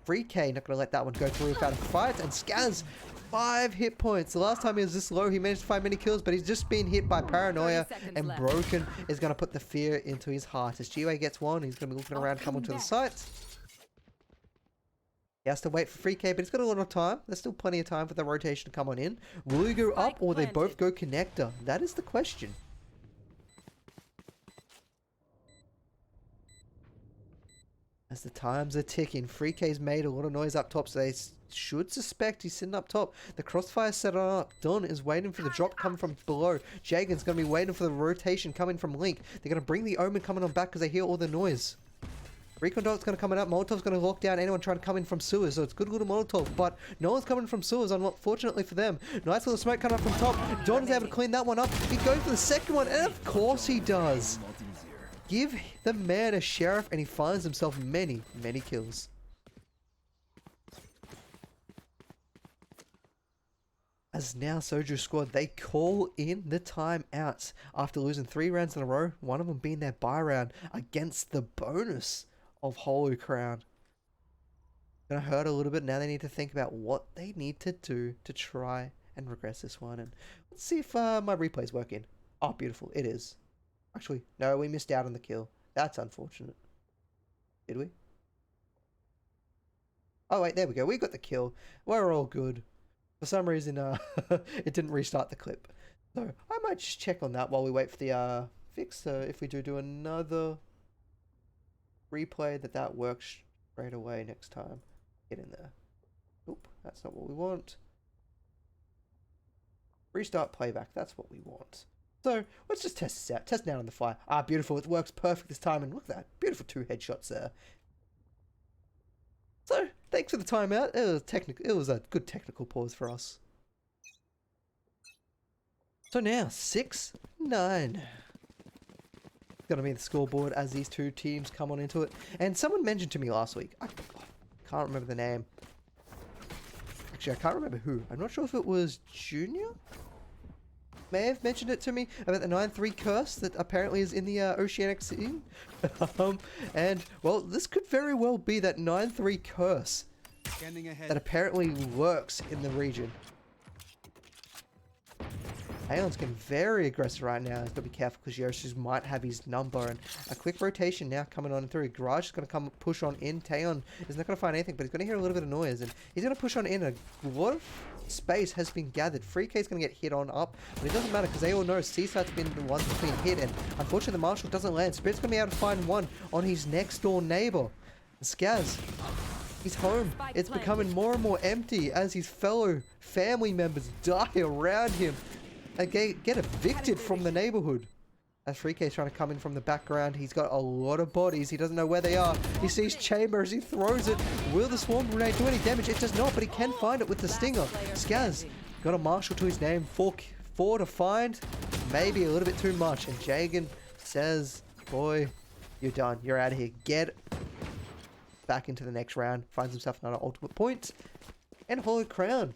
3K not going to let that one go through without a fight. And Skaz, 5 hit points. The last time he was this low, he managed to find many kills, but he's just been hit by Paranoia, and Broken is going to put the fear into his heart. As G-Wei gets one, he's going to be looking around, coming to the site. He has to wait for 3K, but he's got a lot of time. There's still plenty of time for the rotation to come on in. Will he go up, or they both go connector? That is the question. As the times are ticking, FreeK's made a lot of noise up top, so they should suspect he's sitting up top. The crossfire set up. Don is waiting for the drop coming from below. Jagan's going to be waiting for the rotation coming from Link. They're going to bring the Omen coming on back because they hear all the noise. Recon Dot's going to come in up. Molotov's going to lock down anyone trying to come in from sewers. So it's good little Molotov, but no one's coming from sewers, unfortunately for them. Nice little smoke coming up from top. Don is able to clean that one up. He goes for the second one, and of course he does. Give the man a sheriff, and he finds himself many, many kills. As now Soju squad, they call in the timeouts after losing 3 rounds in a row, one of them being their bye round against the bonus of Hollow Crown. Gonna hurt a little bit. Now they need to think about what they need to do to try and regress this one. And let's see if my replay's working. Oh, beautiful. It is. Actually, no, we missed out on the kill. That's unfortunate. Did we? Oh, wait, there we go. We got the kill. We're all good. For some reason, it didn't restart the clip. So I might just check on that while we wait for the fix. If we do another replay, that works straight away next time. Get in there. Oop, that's not what we want. Restart playback. That's what we want. So let's just test this out. Test now on the fly. Ah, beautiful. It works perfect this time. And look at that. Beautiful 2 headshots there. So thanks for the timeout. It was a good technical pause for us. So now 6-9. Gonna be the scoreboard as these 2 teams come on into it. And someone mentioned to me last week. I can't remember the name. Actually, I can't remember who. I'm not sure if it was Junior. May have mentioned it to me about the 9-3 curse that apparently is in the Oceanic scene. And, well, this could very well be that 9-3 curse that apparently works in the region. Aeon's getting very aggressive right now. He's got to be careful because Yoshi's might have his number. And a quick rotation now coming on through. Garage is going to come push on in. Taeyeon is not going to find anything, but he's going to hear a little bit of noise. And he's going to push on in. A lot of space has been gathered. FreeK is going to get hit on up, but it doesn't matter because they all know C-Site's been the one that's been hit. And unfortunately, the Marshal doesn't land. Spirit's going to be able to find one on his next door neighbor. Skaz. He's home. It's becoming more and more empty as his fellow family members die around him. And get evicted from the neighborhood. As FreeK is trying to come in from the background, he's got a lot of bodies. He doesn't know where they are. He sees Chamber as he throws it. Will the swarm grenade do any damage? It does not, but he can find it with the stinger. Skaz got a Marshal to his name. Four to find. Maybe a little bit too much. And Jagan says, boy, you're done. You're out of here. Get back into the next round. Finds himself another ultimate point. And Hollow Crown.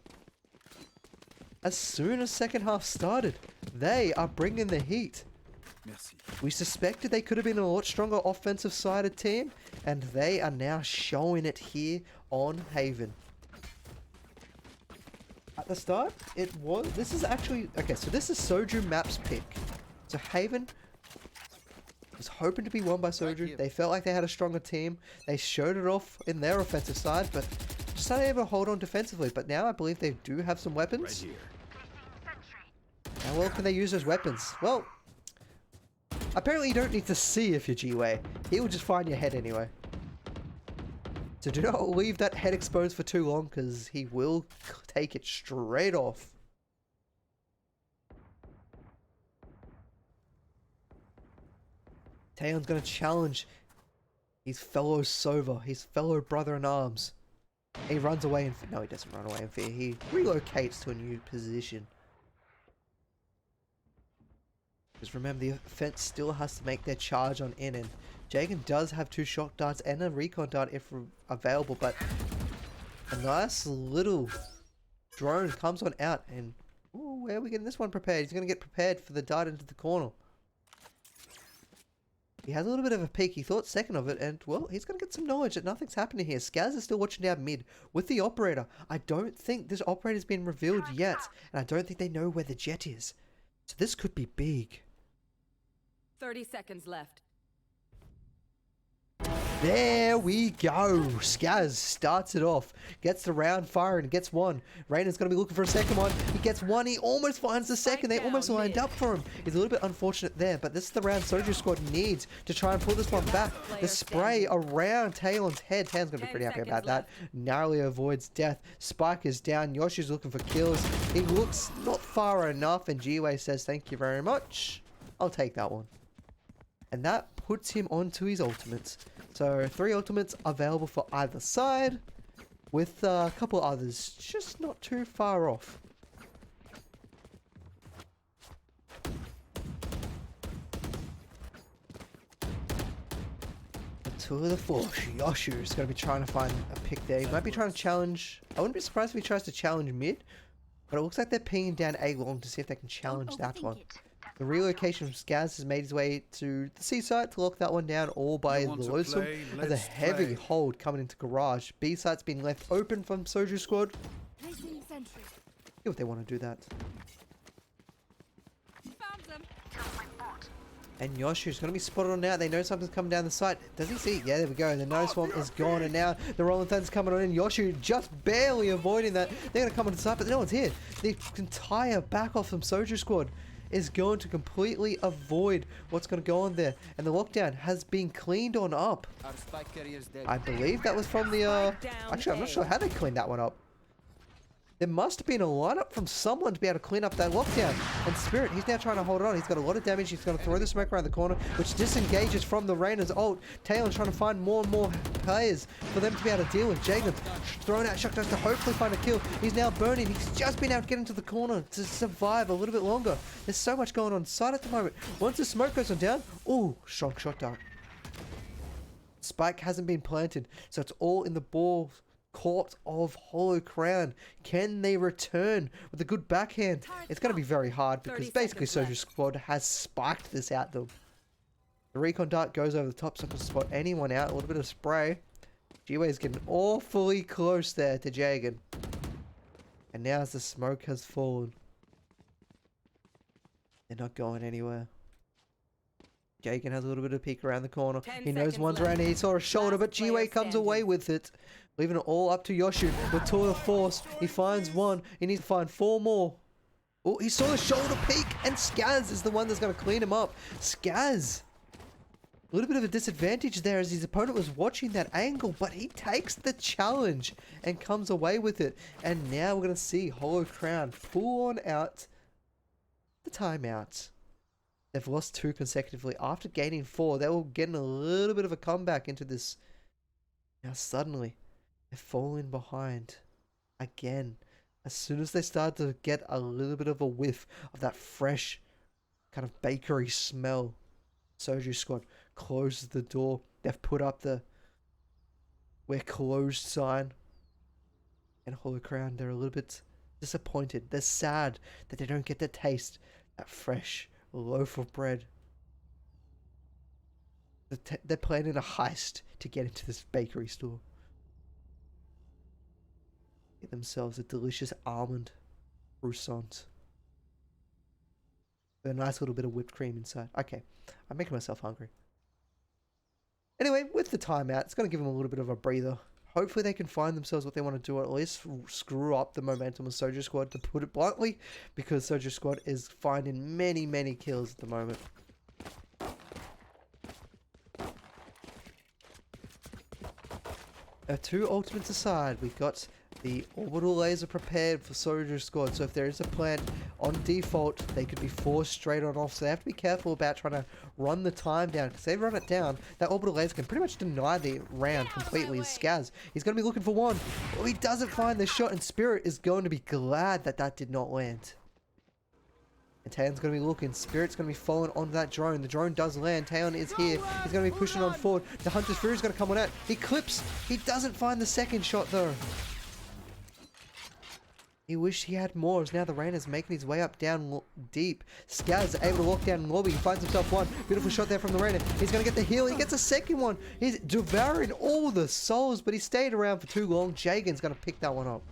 As soon as second half started, they are bringing the heat. Merci. We suspected they could have been a lot stronger offensive sided team, and they are now showing it here on Haven. At the start, this is actually, okay, so this is Soju Map's pick. So Haven was hoping to be won by Soju. They felt like they had a stronger team. They showed it off in their offensive side, but just unable to hold on defensively. But now I believe they do have some weapons. Right here. How well can they use those weapons? Well, apparently you don't need to see if you're G-Way. He will just find your head anyway. So do not leave that head exposed for too long because he will take it straight off. Taeyeon's going to challenge his fellow Sova, his fellow brother-in-arms. He runs away in fear. No, he doesn't run away in fear. He relocates to a new position. Because remember, the offense still has to make their charge on in. And Jagan does have 2 shock darts and a recon dart if available. But a nice little drone comes on out. And ooh, where are we getting this one prepared? He's going to get prepared for the dart into the corner. He has a little bit of a peek. He thought second of it, and, well, he's going to get some knowledge that nothing's happening here. Skaz is still watching down mid with the operator. I don't think this operator's been revealed yet, and I don't think they know where the jet is. So this could be big. 30 seconds left. There we go. Skaz starts it off. Gets the round firing and gets one. Rayner's going to be looking for a second one. He gets one. He almost finds the second. They almost lined up for him. He's a little bit unfortunate there, but this is the round Soju Squad needs to try and pull this one back. The spray around Talon's head. Talon's going to be pretty happy about that. Narrowly avoids death. Spike is down. Yoshi's looking for kills. He looks not far enough, and Jiwei says, thank you very much. I'll take that one. And that puts him onto his ultimates. So 3 ultimates available for either side, with a couple others just not too far off. The 2 of the 4. Yoshu is going to be trying to find a pick there. He might be trying to challenge. I wouldn't be surprised if he tries to challenge mid, but it looks like they're pinging down A long to see if they can challenge that one. The relocation from Skaz has made his way to the C site to lock that one down all by Lonesome. Has a heavy hold coming into garage. B site's been left open from Soju Squad. See what they want to do that. And Yoshu's going to be spotted on now. They know something's coming down the site. Does he see? Yeah, there we go. The nose swamp is gone, and now the Rolling Thunder coming on in. Yoshu just barely avoiding that. They're going to come onto the site, but no one's here. The entire back off from Soju Squad is going to completely avoid what's going to go on there. And the lockdown has been cleaned on up. I believe that was from the, actually, I'm not sure how they cleaned that one up. There must have been a lineup from someone to be able to clean up that lockdown. And Spirit, he's now trying to hold it on. He's got a lot of damage. He's going to throw the smoke around the corner, which disengages from the Rainer's ult. Talon's trying to find more and more players for them to be able to deal with. Jagan's throwing out shotguns to hopefully find a kill. He's now burning. He's just been able to get into the corner to survive a little bit longer. There's so much going on side at the moment. Once the smoke goes on down, ooh, strong shot down. Spike hasn't been planted, so it's all in the ball court of Hollow Crown. Can they return with a good backhand? It's going to be very hard because basically Soju Squad has spiked this out them. The recon dart goes over the top so I can spot anyone out. A little bit of spray. G-Way is getting awfully close there to Jagan. And now as the smoke has fallen, they're not going anywhere. Jagan has a little bit of peek around the corner. He knows one's around here. He saw a shoulder, but G-Way comes away with it. Leaving it all up to Yoshu with Tour de Force. He finds one. He needs to find 4 more. Oh, he saw the shoulder peek, and Skaz is the one that's going to clean him up. Skaz. A little bit of a disadvantage there as his opponent was watching that angle, but he takes the challenge and comes away with it. And now we're going to see Hollow Crown pull on out the timeout. They've lost 2 consecutively. After gaining 4, they were getting a little bit of a comeback into this. Now suddenly, they're falling behind again. As soon as they start to get a little bit of a whiff of that fresh kind of bakery smell, Soju Squad closes the door. They've put up the "we're closed" sign. And Hollow Crown, they're a little bit disappointed. They're sad that they don't get to taste that fresh loaf of bread. They're planning a heist to get into this bakery store. Get themselves a delicious almond croissant with a nice little bit of whipped cream inside. Okay, I'm making myself hungry. Anyway, with the timeout, it's going to give them a little bit of a breather. Hopefully they can find themselves what they want to do, or at least screw up the momentum of Soju Squad, to put it bluntly, because Soju Squad is finding many, many kills at the moment. Our 2 ultimates aside, we've got the orbital laser prepared for Soju Squad, so if there is a plant on default, they could be forced straight on off, so they have to be careful about trying to run the time down, because if they run it down, that orbital laser can pretty much deny the round completely. Skaz, he's going to be looking for one. Well, he doesn't find the shot, and Spirit is going to be glad that that did not land. And Talon's going to be looking. Spirit's going to be following on that drone. The drone does land. Talon is here. He's going to be pushing on forward. The Hunter's Fury is going to come on out. He clips. He doesn't find the second shot, though. He wished he had more, as now the Rainer's making his way up down deep. Skaz able to walk down in lobby. He finds himself one. Beautiful shot there from the Rainer. He's going to get the heal. He gets a second one. He's devouring all the souls, but he stayed around for too long. Jagan's going to pick that one up.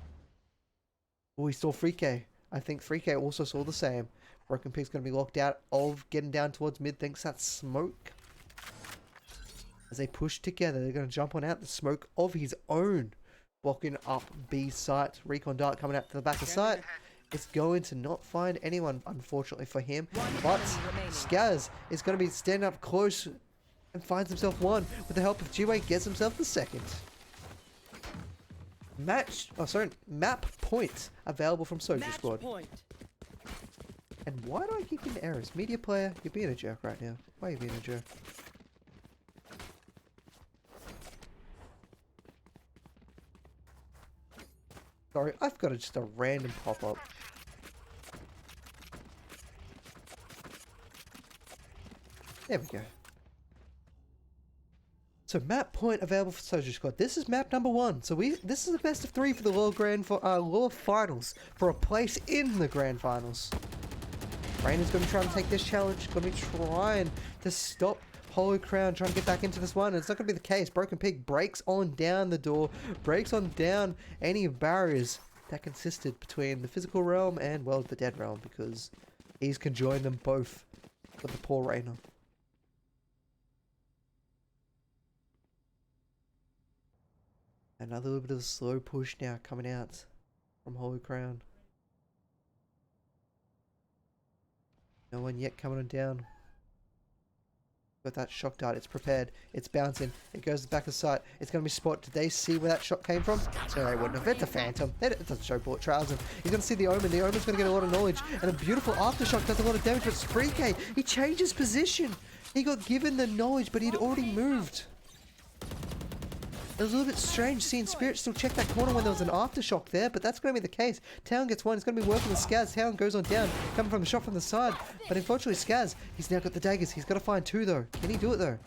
Oh, he saw Freak-A. I think Freak-A also saw the same. Broken Pig's going to be locked out of getting down towards mid. Thinks that's smoke. As they push together, they're going to jump on out the smoke of his own. Blocking up B site. Recon Dart coming out to the back of site. It's going to not find anyone, unfortunately for him. But Skaz is going to be standing up close and finds himself one. With the help of G-Way, gets himself the second. Map point available from Soldier Squad. Point. And why do I keep getting errors? Media player, you're being a jerk right now. Why are you being a jerk? Sorry, I've got just a random pop-up. There we go. So map point available for Soldier Squad. This is map number 1. So this is the best of 3 for the Law Finals for a place in the Grand Finals. Rain is going to try and take this challenge. Going to be trying to stop Hollow Crown trying to get back into this one. And it's not going to be the case. Broken Pig breaks on down the door. Breaks on down any barriers that consisted between the physical realm and, well, the dead realm. Because he's conjoined them both for the poor Rainer. Another little bit of a slow push now coming out from Holy Crown. No one yet coming on down. Got that shock dart. It's prepared. It's bouncing. It goes to the back of the site. It's going to be spot. Did they see where that shot came from? So they wouldn't have. It's a phantom. It doesn't show bullet trails. And he's going to see the Omen. The Omen's going to get a lot of knowledge. And a beautiful aftershock does a lot of damage. But Spree-K, he changed his position. He got given the knowledge, but he'd already moved. It was a little bit strange seeing Spirit still check that corner when there was an aftershock there, but that's going to be the case. Town gets one. He's going to be working with Skaz. Town goes on down, coming from the shot from the side. But unfortunately, Skaz, he's now got the daggers. He's got to find 2, though. Can he do it, though?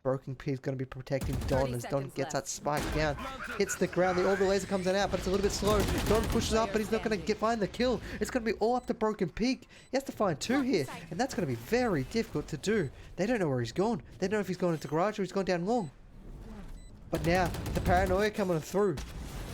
Broken Pig's going to be protecting Don as Don gets that spike down. Hits the ground. The orbital laser comes on out, but it's a little bit slow. Don pushes up, but he's not going to find the kill. It's going to be all up to Broken Pig. He has to find 2 here, and that's going to be very difficult to do. They don't know where he's gone. They don't know if he's gone into garage or he's gone down long. But now, the paranoia coming through.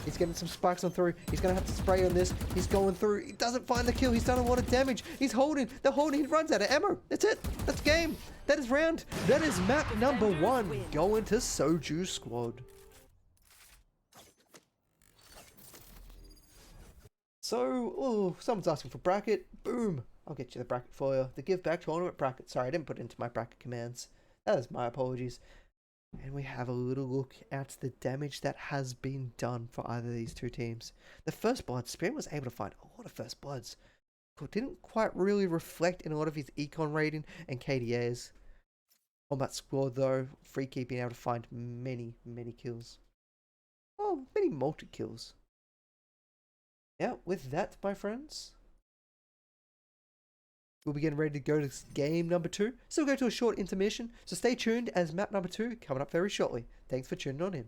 He's getting some spikes on through. He's going to have to spray on this. He's going through. He doesn't find the kill. He's done a lot of damage. He's holding. They're holding. He runs out of ammo. That's it. That's game. That is round. That is map number 1 going to Soju Squad. So, someone's asking for bracket. Boom. I'll get you the bracket for you. The give back tournament bracket. Sorry, I didn't put it into my bracket commands. That is my apologies. And we have a little look at the damage that has been done for either of these 2 teams. The First Blood, Spirit was able to find a lot of First Bloods. It didn't quite really reflect in a lot of his econ rating and KDAs. Combat Squad, though, Freaky being able to find many, many kills. Oh, many multi-kills. Yeah, with that, my friends, we'll be getting ready to go to game number 2. So we'll go to a short intermission. So stay tuned as map number 2 coming up very shortly. Thanks for tuning on in.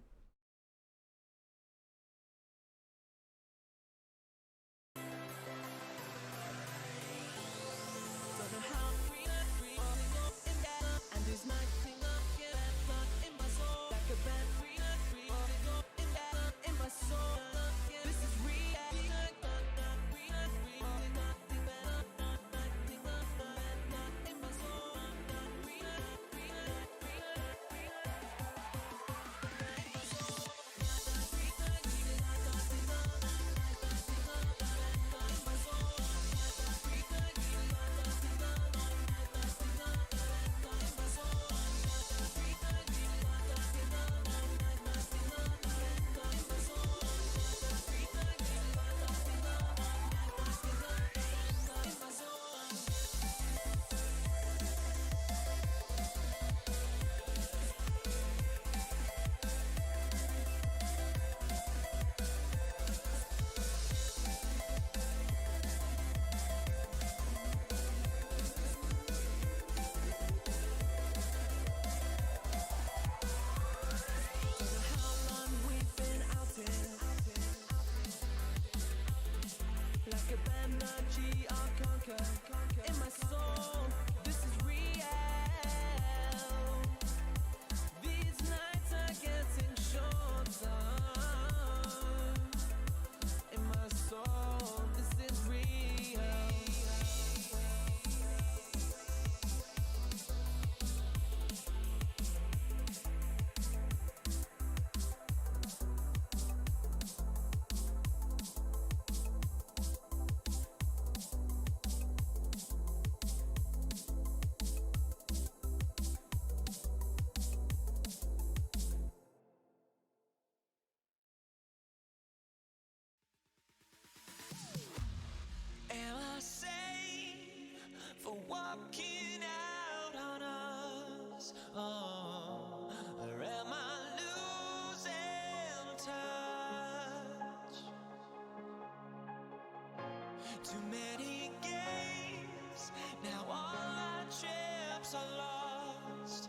Too many games, now all our chips are lost.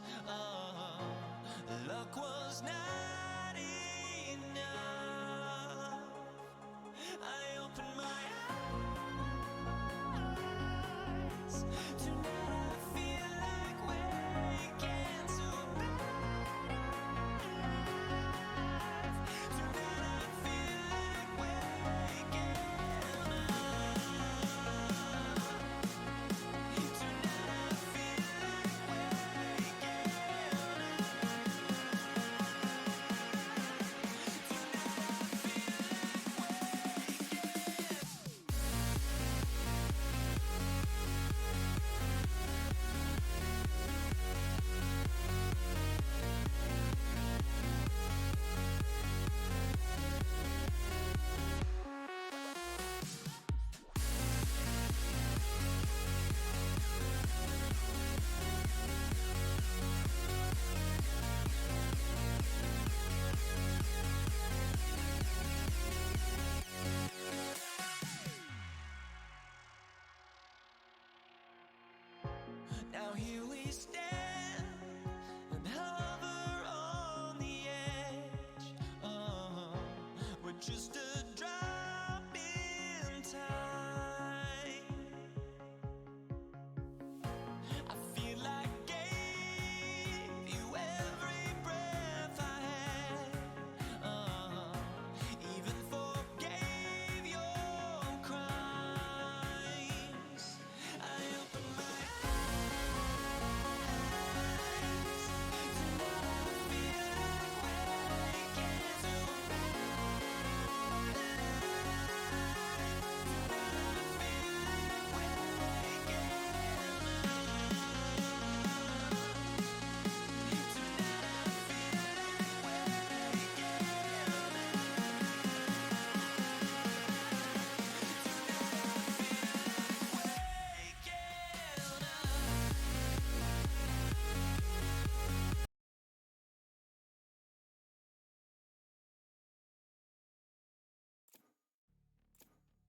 Luck was not enough. I opened my eyes. Tonight I feel like waking to a better life. Tonight I feel like waking up. Tonight I feel like waking Now here we stand and hover on the edge. We're just a drop in time. I feel like gave you every breath I had. Even forgave your crimes. I opened my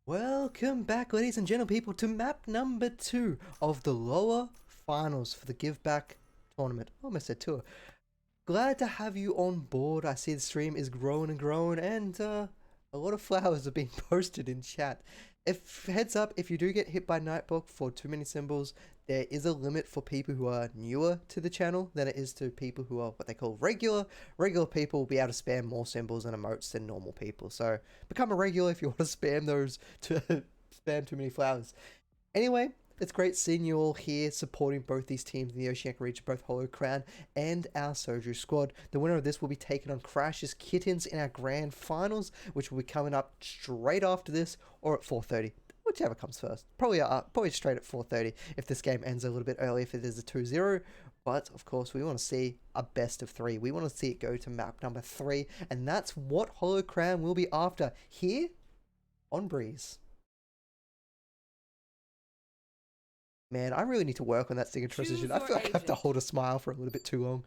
Welcome back, ladies and gentle people, to map number 2 of the lower finals for the Give Back tournament. Almost said tour. Glad to have you on board. I see the stream is growing and growing, and a lot of flowers are being posted in chat. If heads up, if you do get hit by Nightbook for too many symbols, there is a limit for people who are newer to the channel than it is to people who are what they call regular. Regular people will be able to spam more symbols and emotes than normal people. So become a regular if you want to spam those to spam too many flowers. Anyway, it's great seeing you all here supporting both these teams in the Oceanic region, both Hollow Crown and our Soju squad. The winner of this will be taking on Crash's Kittens in our grand finals, which will be coming up straight after this or at 4:30. Whichever comes first. Probably straight at 4:30 if this game ends a little bit early, if it is a 2-0. But of course, we want to see a best of 3. We want to see it go to map number 3, and that's what Hollow Crown will be after here on Breeze. Man, I really need to work on that signature transition. I feel like I have to hold a smile for a little bit too long.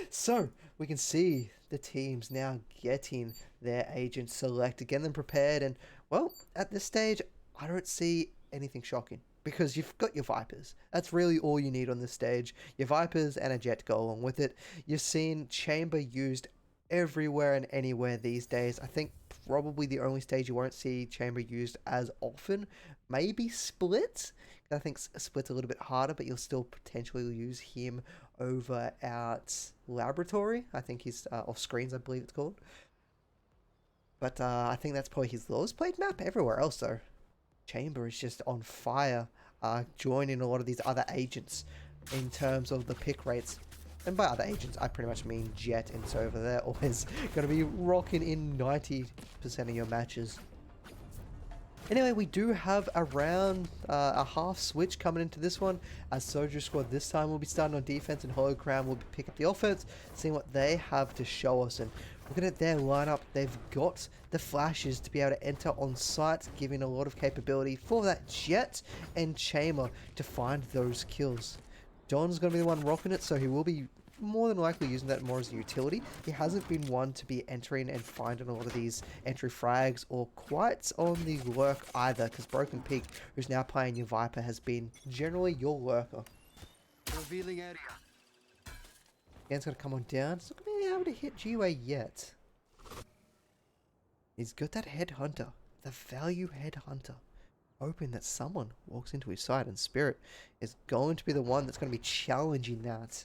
So, we can see the teams now getting their agents selected, getting them prepared, and, well, at this stage, I don't see anything shocking. Because you've got your Vipers. That's really all you need on this stage. Your Vipers and a Jet to go along with it. You've seen Chamber used everywhere and anywhere these days. I think probably the only stage you won't see Chamber used as often, maybe Split. I think Split's a little bit harder, but you'll still potentially use him over at Laboratory. I think he's off screens, I believe it's called. But I think that's probably his lowest played map. Everywhere else, though, Chamber is just on fire, joining a lot of these other agents in terms of the pick rates. And by other agents, I pretty much mean Jet and Sova. They're always going to be rocking in 90% of your matches. Anyway, we do have around a half switch coming into this one, as Soju Squad this time will be starting on defense and Hollow Crown will pick up the offense, seeing what they have to show us. And looking at their lineup, they've got the flashes to be able to enter on site, giving a lot of capability for that Jet and Chamber to find those kills. Don's going to be the one rocking it, so he will be more than likely using that more as a utility. He hasn't been one to be entering and finding a lot of these entry frags or quite on the lurk either, because Broken Pig, who's now playing your Viper, has been generally your lurker. Revealing area. Dan's going to come on down. He's not going to be able to hit G-Way yet. He's got that Headhunter, the value Headhunter, hoping that someone walks into his side, and Spirit is going to be the one that's going to be challenging that.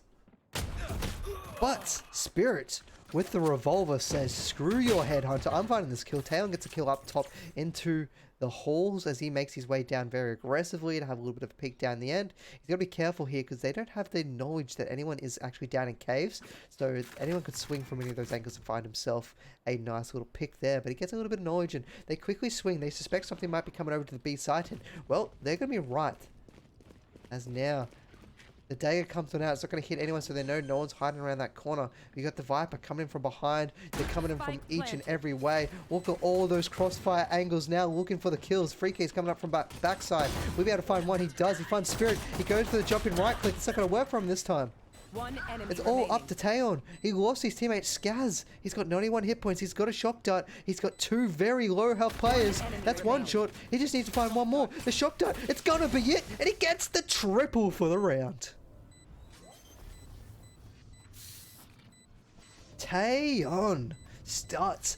But Spirit, with the revolver, says, screw your Headhunter, I'm finding this kill. Taeyeon gets a kill up top into the halls as he makes his way down very aggressively to have a little bit of a peek down the end. He's got to be careful here because they don't have the knowledge that anyone is actually down in caves. So anyone could swing from any of those angles and find himself a nice little pick there. But he gets a little bit of knowledge and they quickly swing. They suspect something might be coming over to the B site. And, well, they're going to be right. As now the dagger comes on out. It's not going to hit anyone, so they know no one's hiding around that corner. You got the Viper coming in from behind. They're coming in from each and every way. Look at all those crossfire angles now, looking for the kills. Freekey's coming up from backside. We'll be able to find one. He does. He finds Spirit. He goes for the jump in right click. It's not going to work for him this time. One enemy It's all up to Taeyeon. He lost his teammate Skaz. He's got 91 hit points. He's got a shock dart. He's got two very low health players. That's one shot. He just needs to find one more. The shock dart. It's going to be it. And he gets the triple for the round. Taeyeon starts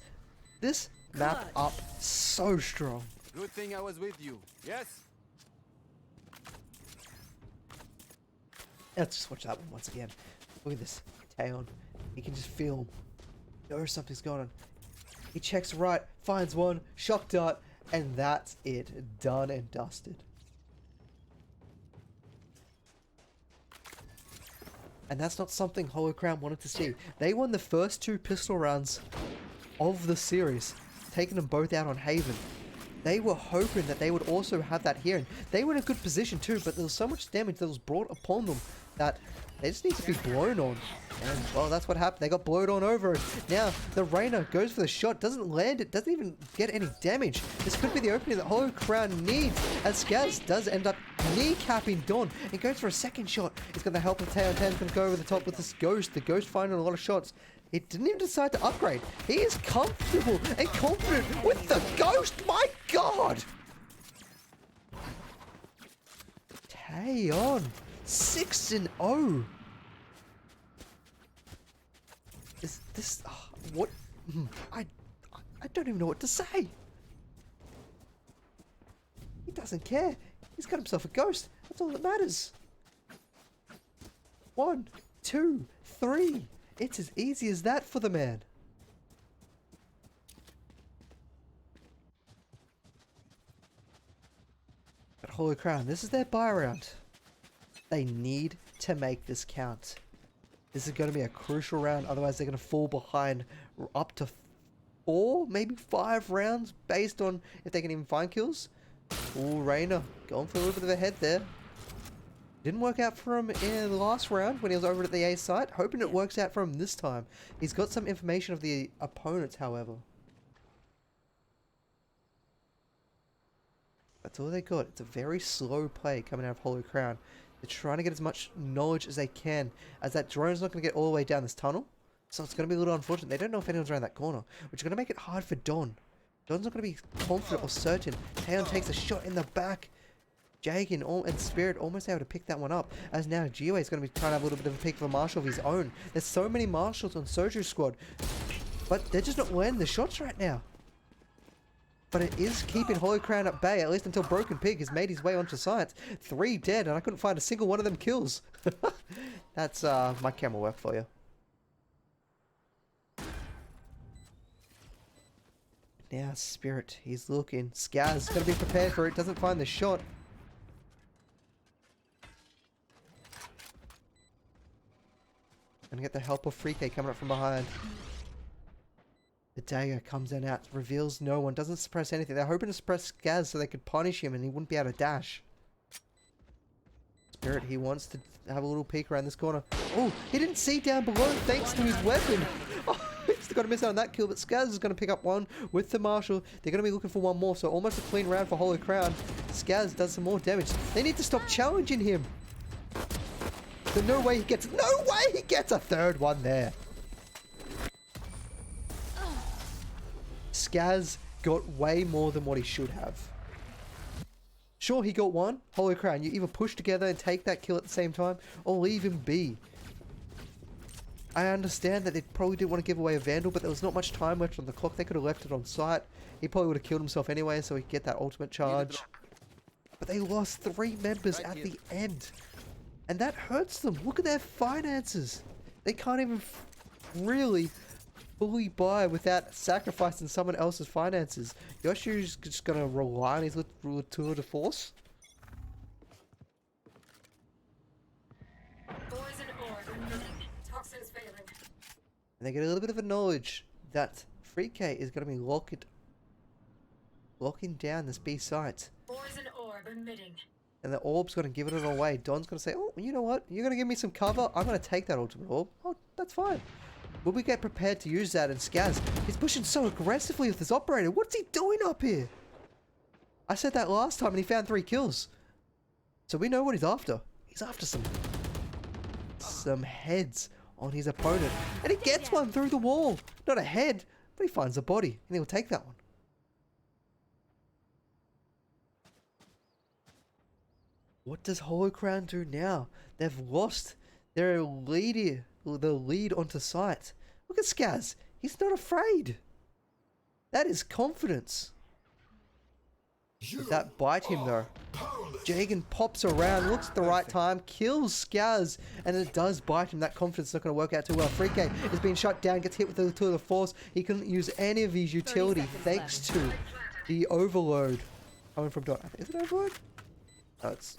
this map up so strong. Good thing I was with you. Yes? Let's just watch that one once again. Look at this. Taeyeon. He can just feel him. Knows something's going on. He checks right, finds one, shock dart, and that's it. Done and dusted. And that's not something Hollow Crown wanted to see. They won the first two pistol rounds of the series, taking them both out on Haven. They were hoping that they would also have that here. And they were in a good position too, but there was so much damage that was brought upon them that they just need to be blown on. And, well, that's what happened. They got blown on over. Now, the Reyna goes for the shot, doesn't land it, doesn't even get any damage. This could be the opening that Hollow Crown needs, as Skaz does end up kneecapping Dawn and goes for a second shot. He's got the help of Taeyeon. Taeyeon's going to go over the top with this Ghost. The Ghost finding a lot of shots. It didn't even decide to upgrade. He is comfortable and confident with the Ghost. My God! Taeyeon, 6-0. Is this what? I don't even know what to say. He doesn't care. He's got himself a Ghost. That's all that matters. 1, 2, 3. It's as easy as that for the man. But Hollow Crown, this is their buy round. They need to make this count. This is going to be a crucial round, otherwise they're going to fall behind up to 4, maybe 5 rounds based on if they can even find kills. Ooh, Reyna going for a little bit of a head there. Didn't work out for him in the last round when he was over at the A site. Hoping it works out for him this time. He's got some information of the opponents, however. That's all they got. It's a very slow play coming out of Hollow Crown. They're trying to get as much knowledge as they can, as that drone's not going to get all the way down this tunnel. So it's going to be a little unfortunate. They don't know if anyone's around that corner, which is going to make it hard for Dawn. Dawn's not going to be confident or certain. Taeyeon takes a shot in the back. Jake and Spirit almost able to pick that one up, as now Gio is going to be trying to have a little bit of a pick of a Marshal of his own. There's so many Marshals on Soju squad, but they're just not landing the shots right now. But it is keeping Hollow Crown at bay, at least until Broken Pig has made his way onto science. 3 dead, and I couldn't find a single one of them kills. That's my camera work for you. Now Spirit, he's looking. Skaz going to be prepared for it, doesn't find the shot. Gonna get the help of Freekey coming up from behind. The dagger comes in out, reveals no one, doesn't suppress anything. They're hoping to suppress Skaz so they could punish him and he wouldn't be able to dash. Spirit, he wants to have a little peek around this corner. Oh, he didn't see down below thanks to his weapon. Oh, he's got to miss out on that kill, but Skaz is going to pick up one with the Marshal. They're going to be looking for one more, so almost a clean round for Hollow Crown. Skaz does some more damage. They need to stop challenging him. There's no way he gets a third one there. Skaz got way more than what he should have. Sure, he got one. Hollow Crown, you either push together and take that kill at the same time, or leave him be. I understand that they probably didn't want to give away a Vandal, but there was not much time left on the clock. They could have left it on site. He probably would have killed himself anyway, so he could get that ultimate charge. But they lost 3 members at the end. And that hurts them. Look at their finances. They can't even really fully buy without sacrificing someone else's finances. Yoshi's just going to rely on his little tour de force. And they get a little bit of a knowledge that FreeK is going to be locking down this B site. And the orb's going to give it away. Don's going to say, oh, you know what? You're going to give me some cover. I'm going to take that ultimate orb. Oh, that's fine. Will we get prepared to use that? And Skaz, he's pushing so aggressively with his operator. What's he doing up here? I said that last time and he found 3 kills. So we know what he's after. He's after some heads on his opponent. And he gets one through the wall. Not a head, but he finds a body. And he'll take that one. What does Hollow Crown do now? They've lost their lead onto site. Look at Skaz. He's not afraid. That is confidence. Does that bite him though? Jagan pops around, looks at the right time, kills Skaz, and it does bite him. That confidence is not going to work out too well. FreeK is being shut down, gets hit with the tour de force. He couldn't use any of his utility thanks to the overload coming from Dot. Is it overload? No, it's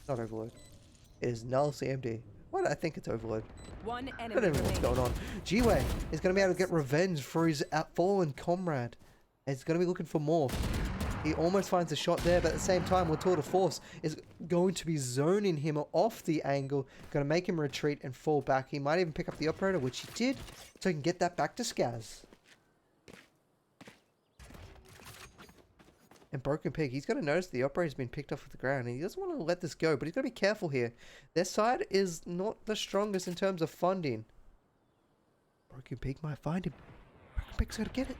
not overload. It is null CMD. Why do I think it's overload? One I enemy don't know what's going on. G-Way is going to be able to get revenge for his fallen comrade. He's going to be looking for more. He almost finds a shot there, but at the same time, Tour de Force is going to be zoning him off the angle, going to make him retreat and fall back. He might even pick up the operator, which he did, so he can get that back to Skaz. And Broken Pig, he's going to notice the operator's been picked off the ground, and he doesn't want to let this go, but he's got to be careful here. Their side is not the strongest in terms of funding. Broken Pig might find him. Broken Pig's going to get it.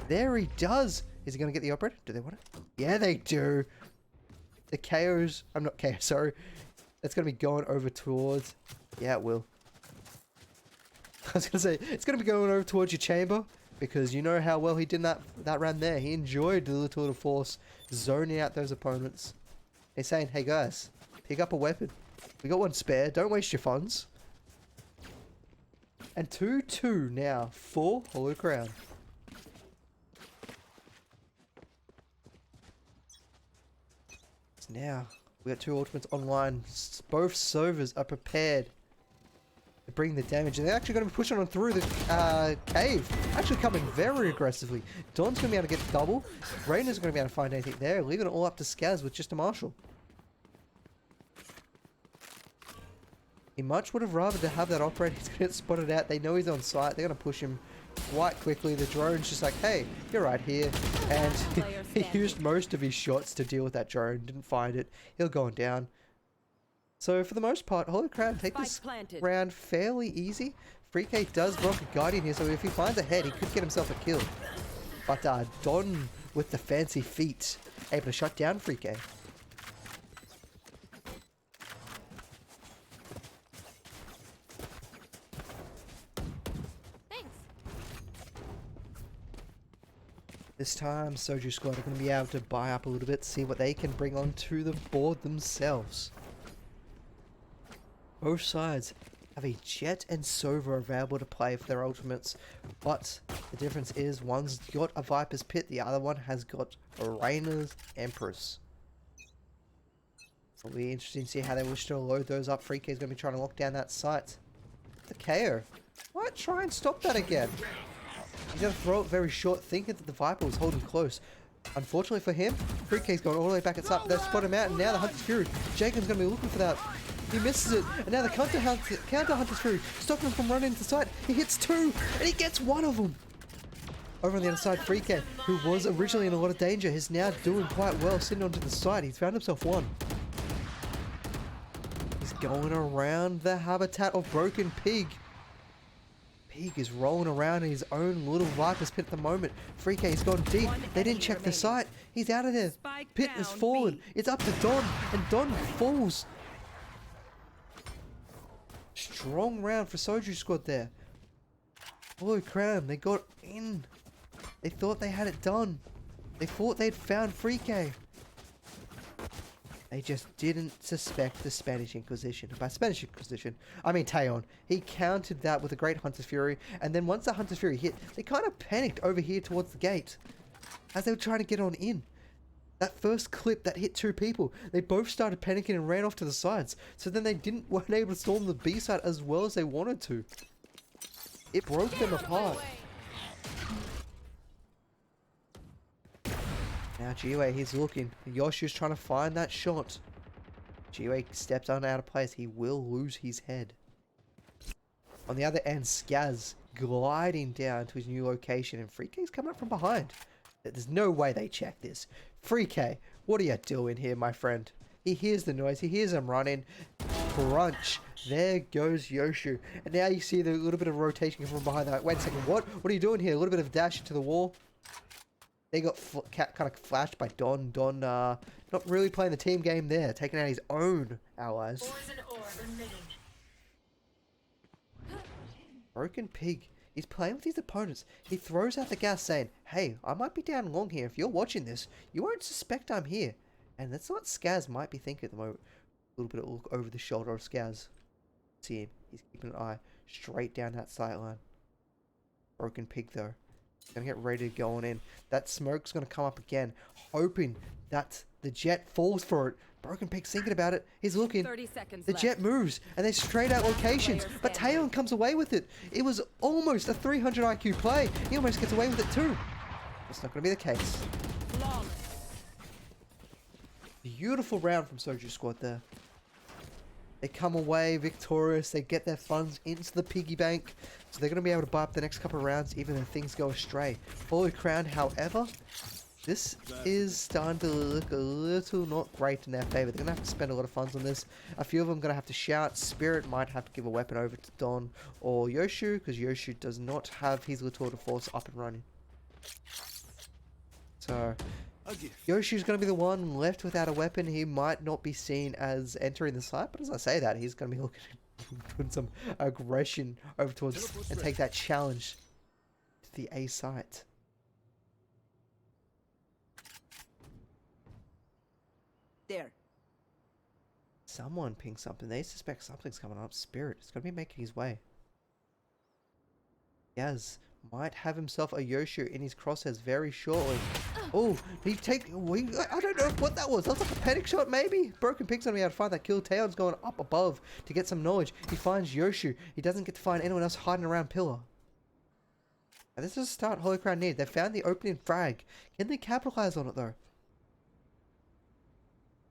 There he does. Is he going to get the operator? Do they want it? Yeah, they do. The KOs... I'm not KO, sorry. It's going to be going over towards... Yeah, it will. I was going to say, it's going to be going over towards your chamber. Because you know how well he did that round there. He enjoyed the little tour de force. Zoning out those opponents. He's saying, hey guys, pick up a weapon. We got one spare. Don't waste your funds. And 2-2 now for Hollow Crown. Now, we got 2 ultimates online. Both servers are prepared to bring the damage. And they're actually going to be pushing on through the cave. Actually coming very aggressively. Don's going to be able to get double. Rainer's going to be able to find anything there. Leaving it all up to Skaz with just a Marshal. He much would have rather to have that operator. He's going to get spotted out. They know he's on site. They're going to push him quite quickly. The drone's just like, hey, you're right here. And he used most of his shots to deal with that drone. Didn't find it. He'll go on down. So for the most part, Hollow Crown take this round fairly easy. FreeK does rock a Guardian here, so if he finds a head, he could get himself a kill. But Don with the fancy feet, able to shut down FreeK. This time, Soju Squad are going to be able to buy up a little bit, see what they can bring onto the board themselves. Both sides have a Jet and Sova available to play for their ultimates, but the difference is one's got a Viper's Pit, the other one has got a Rainer's Empress. It'll be interesting to see how they wish to load those up. FreeK is going to be trying to lock down that site. The KO. Why try and stop that again? He's going to throw it very short, thinking that the Viper was holding close. Unfortunately for him, FreeK's going all the way back at site. They spot him out, and now the Hunter's Fury. Jacob's going to be looking for that. He misses it, and now the counter Hunter's Fury, stopping him from running into sight. He hits 2, and he gets 1 of them. Over on the other side, FreeK, who was originally in a lot of danger, is now doing quite well, sitting onto the side. He's found himself 1. going around the habitat of Broken Pig. Pig is rolling around in his own little Viper's pit at the moment. Freek's gone deep. They didn't check the site. He's out of there. Spike Pit has down, fallen. B. It's up to Don, and Don falls. Strong round for Soju Squad there. Hollow Crown, they got in. They thought they had it done. They thought they'd found Freak. They just didn't suspect the Spanish Inquisition. By Spanish Inquisition, I mean Taeon. He countered that with a great Hunter's Fury, and then once the Hunter's Fury hit, they kind of panicked over here towards the gate as they were trying to get on in. That first clip that hit 2 people, they both started panicking and ran off to the sides. So then they weren't able to storm the B side as well as they wanted to. It broke them apart. Now Jiwei, he's looking. Yoshu's trying to find that shot. Jiwei steps on out of place. He will lose his head. On the other end, Skaz gliding down to his new location, and Freek's coming up from behind. There's no way they check this. Freak, what are you doing here, my friend? He hears the noise. He hears them running. Crunch. There goes Yoshu. And now you see the little bit of rotation from behind that. Wait a second. What are you doing here? A little bit of dash into the wall. They got kind of flashed by Don. Don, not really playing the team game there. Taking out his own allies. Broken Pig. He's playing with his opponents. He throws out the gas saying, hey, I might be down long here. If you're watching this, you won't suspect I'm here. And that's what Skaz might be thinking at the moment. A little bit of look over the shoulder of Skaz. See him. He's keeping an eye straight down that sight line. Broken Pig, though. Gonna get ready to go on in. That smoke's gonna come up again, hoping that the jet falls for it. Broken Pig's thinking about it. He's looking. 30 seconds The left. jet moves, and they straight out locations. But Taeyeon comes away with it. It was almost a 300 IQ play. He almost gets away with it too. That's not gonna be the case. Flawless. Beautiful round from Soju Squad there. They come away victorious. They get their funds into the piggy bank. So they're going to be able to buy up the next couple of rounds even though things go astray. Holy Crown, however, this is starting to look a little not great in their favor. They're going to have to spend a lot of funds on this. A few of them are going to have to shout. Spirit might have to give a weapon over to Don or Yoshu because Yoshu does not have his Latour de Force up and running. So Yoshu's going to be the one left without a weapon. He might not be seen as entering the site, but as I say that, he's going to be looking at putting some aggression over towards and take that challenge to the A site. There. Someone pinged something. They suspect something's coming up. Spirit is going to be making his way. Yaz might have himself a Yoshu in his crosshairs very shortly. Oh, I don't know what that was. That was like a panic shot, maybe. Broken Pig's gonna be able to find that kill. Taeyeon's going up above to get some knowledge. He finds Yoshu. He doesn't get to find anyone else hiding around Pillar. And this is a start Holy Crown need. They found the opening frag. Can they capitalize on it though?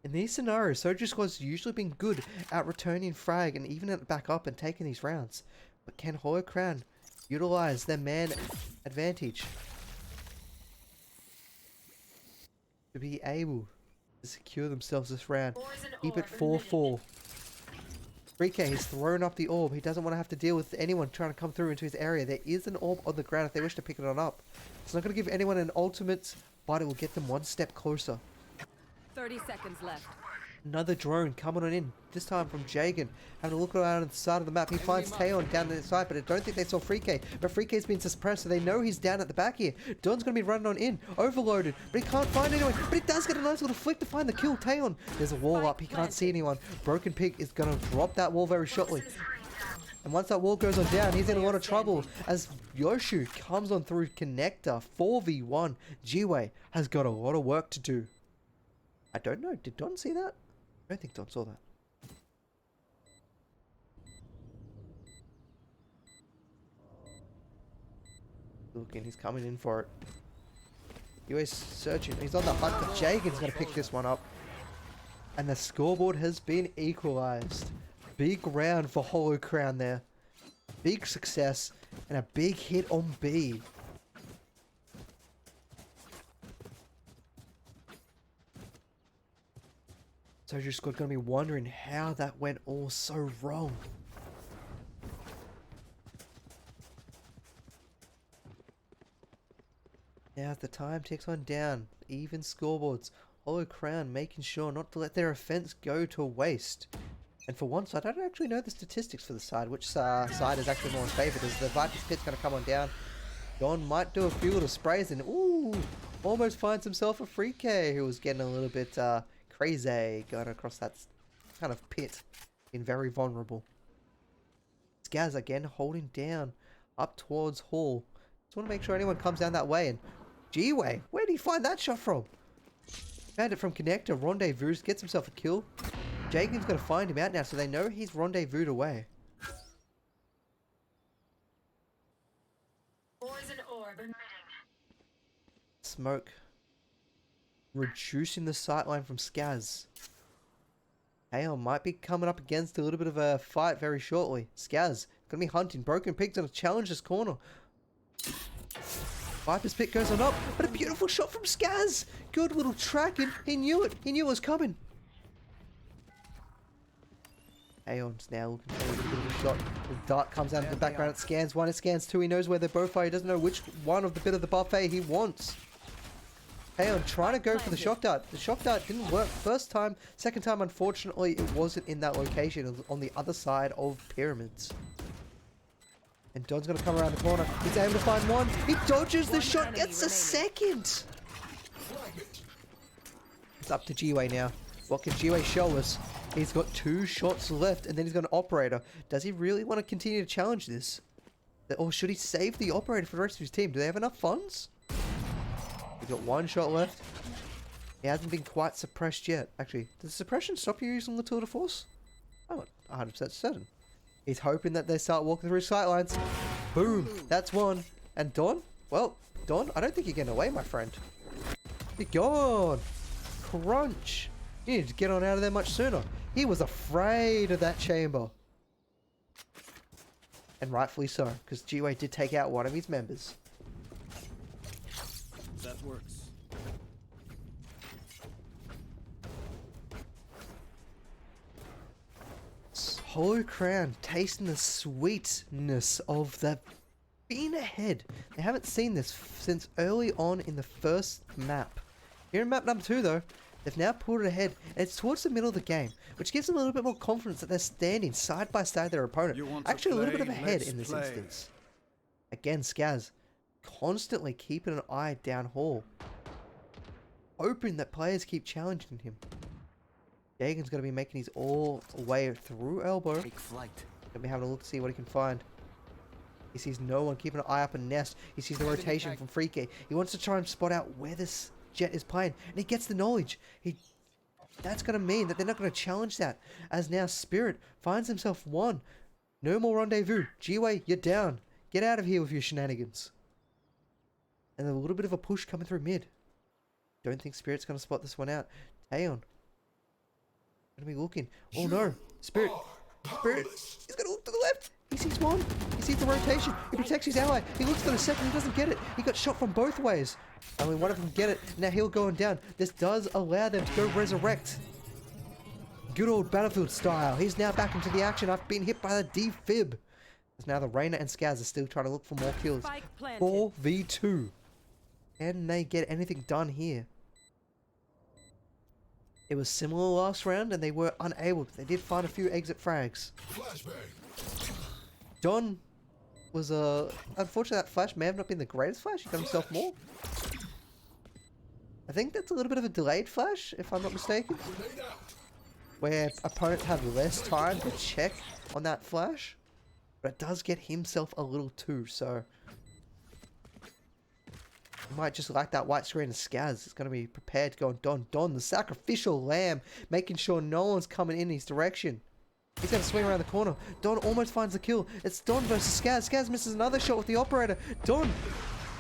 In these scenarios, Soju Squad's usually been good at returning frag and even at back up and taking these rounds. But can Holy Crown utilize their man advantage to be able to secure themselves this round? Keep it 4-4. 3K has thrown up the orb. He doesn't want to have to deal with anyone trying to come through into his area. There is an orb on the ground if they wish to pick it on up. It's not going to give anyone an ultimate, but it will get them one step closer. 30 seconds left. Another drone coming on in, this time from Jagan. Having a look around on the side of the map. He finds Taeyeon down the side, but I don't think they saw Freak. But Freak's been suppressed, so they know he's down at the back here. Don's going to be running on in, overloaded, but he can't find anyone. But he does get a nice little flick to find the kill. Taeyeon, there's a wall up. He can't see anyone. Broken Pig is going to drop that wall very shortly. And once that wall goes on down, he's in a lot of trouble as Yoshu comes on through connector. 4v1. Jiwei has got a lot of work to do. I don't know. Did Don see that? I don't think Don saw that. Looking, he's coming in for it. Yue's searching. He's on the hunt, but Jagan's going to pick this one up. And the scoreboard has been equalized. Big round for Hollow Crown there. Big success and a big hit on B. Social Squad gonna be wondering how that went all so wrong. Now as the time ticks on down, even scoreboards, Hollow Crown making sure not to let their offense go to waste. And for once, I don't actually know the statistics for the side, which side is actually more in favour. As the Viper's Pit's going to come on down. Don might do a few little sprays and ooh, almost finds himself a free K who was getting a little bit crazy going across that kind of pit. Being very vulnerable. Skaz again holding down up towards Hall. Just want to make sure anyone comes down that way. And G-Way, where did he find that shot from? Found it from Connector. Rendezvous gets himself a kill. Jagan's going to find him out now, so they know he's rendezvoused away. Poison orb emitting. Smoke. Reducing the sightline from Skaz. Aeon might be coming up against a little bit of a fight very shortly. Skaz going to be hunting. Broken Pig's going to challenge this corner. Viper's Pit goes on up, but a beautiful shot from Skaz. Good little tracking. He knew it. He knew it was coming. Aeon's now looking for a little bit of a shot. The dart comes out of the background. It scans one, it scans two. He knows where they both are. He doesn't know which one of the bit of the buffet he wants. Aeon trying to go for the shock dart. The shock dart didn't work first time. Second time, unfortunately, it wasn't in that location. It was on the other side of pyramids. And Don's going to come around the corner. He's able to find one. He dodges the shot, gets a second. It's up to G-Way now. What can G-Way show us? He's got 2 shots left, and then he's got an operator. Does he really want to continue to challenge this? Or should he save the operator for the rest of his team? Do they have enough funds? He's got 1 shot left. He hasn't been quite suppressed yet. Actually, does suppression stop you using the tour de force? I'm not 100% certain. He's hoping that they start walking through sight lines. Boom! That's one. And Don? Well, Don, I don't think you're getting away, my friend. You're gone! Crunch! You need to get on out of there much sooner. He was afraid of that chamber. And rightfully so, because G-Way did take out one of his members. That works. Hollow Crown tasting the sweetness of the being ahead. They haven't seen this since early on in the first map. Here in map number 2 though, they've now pulled it ahead, and it's towards the middle of the game, which gives them a little bit more confidence that they're standing side by side with their opponent. Actually, a little bit of ahead in this instance. Again, Skaz constantly keeping an eye down Hall, hoping that players keep challenging him. Jagan's going to be making his all way through elbow. Take flight. Going to be having a look to see what he can find. He sees no one, keeping an eye up in Nest. He sees the rotation from Freaky. He wants to try and spot out where this Jet is playing, and he gets the knowledge. That's going to mean that they're not going to challenge that, as now Spirit finds himself one. No more rendezvous. G-Way, you're down. Get out of here with your shenanigans. And a little bit of a push coming through mid. Don't think Spirit's going to spot this one out. Aeon going to be looking. Oh no, Spirit, he's going to look to the left. He sees one. He sees the rotation. He protects his ally. He looks for the second. He doesn't get it. He got shot from both ways. Only one of them get it. Now he'll go down. This does allow them to go resurrect. Good old Battlefield style. He's now back into the action. I've been hit by the defib. Now the Reyna and Skaz are still trying to look for more kills. 4v2. Can they get anything done here? It was similar last round and they were unable. They did find a few exit frags. Don was unfortunately that flash may have not been the greatest flash. He got himself more. I think that's a little bit of a delayed flash, if I'm not mistaken. Where opponents have less time to check on that flash. But it does get himself a little too, so... He might just like that white screen of Skaz. It's going to be prepared to go on Don. Don, the sacrificial lamb, making sure no one's coming in his direction. He's going to swing around the corner. Don almost finds the kill. It's Don versus Skaz. Skaz misses another shot with the operator. Don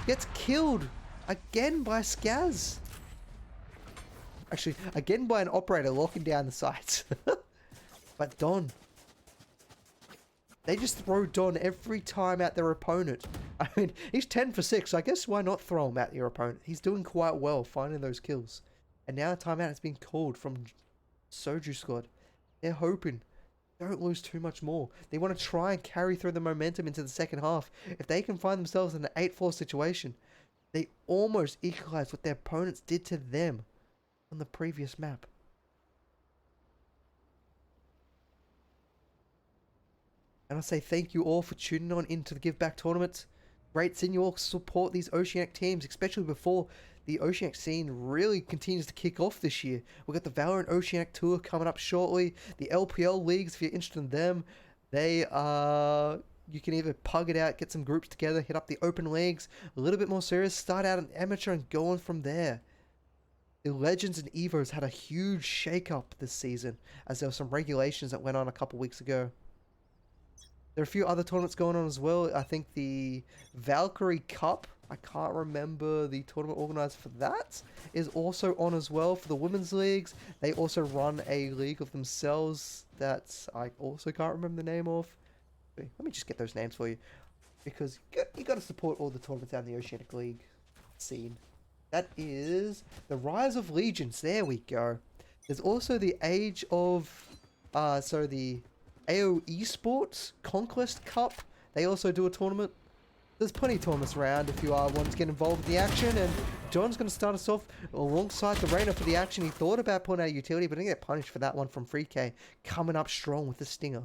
gets killed again by Skaz. Actually, again by an operator locking down the sights. But Don... They just throw Don every time at their opponent. I mean, he's 10 for 6, so I guess why not throw him at your opponent? He's doing quite well finding those kills. And now a timeout has been called from Soju squad. They're hoping. Don't lose too much more. They want to try and carry through the momentum into the second half. If they can find themselves in an 8-4 situation, they almost equalize what their opponents did to them on the previous map. And I say thank you all for tuning on into the Give Back tournament. Great seeing you all support these Oceanic teams, especially before the Oceanic scene really continues to kick off this year. We've got the Valorant Oceanic Tour coming up shortly. The LPL leagues, if you're interested in them, they are... You can either pug it out, get some groups together, hit up the open leagues, a little bit more serious, start out an amateur and go on from there. The Legends and Evos had a huge shake-up this season, as there were some regulations that went on a couple weeks ago. There are a few other tournaments going on as well. I think the Valkyrie Cup, I can't remember the tournament organizer for that, is also on as well for the women's leagues. They also run a league of themselves that I also can't remember the name of. Let me just get those names for you, because you got to support all the tournaments out in the Oceanic League scene. That is the Rise of Legions. There we go. There's also the Age of, the AO Esports Conquest Cup. They also do a tournament. There's plenty of tournaments around if you want to get involved in the action. And John's going to start us off alongside the Reyna for the action. He thought about putting out a utility, but didn't get punished for that one from FreeK. Coming up strong with the Stinger.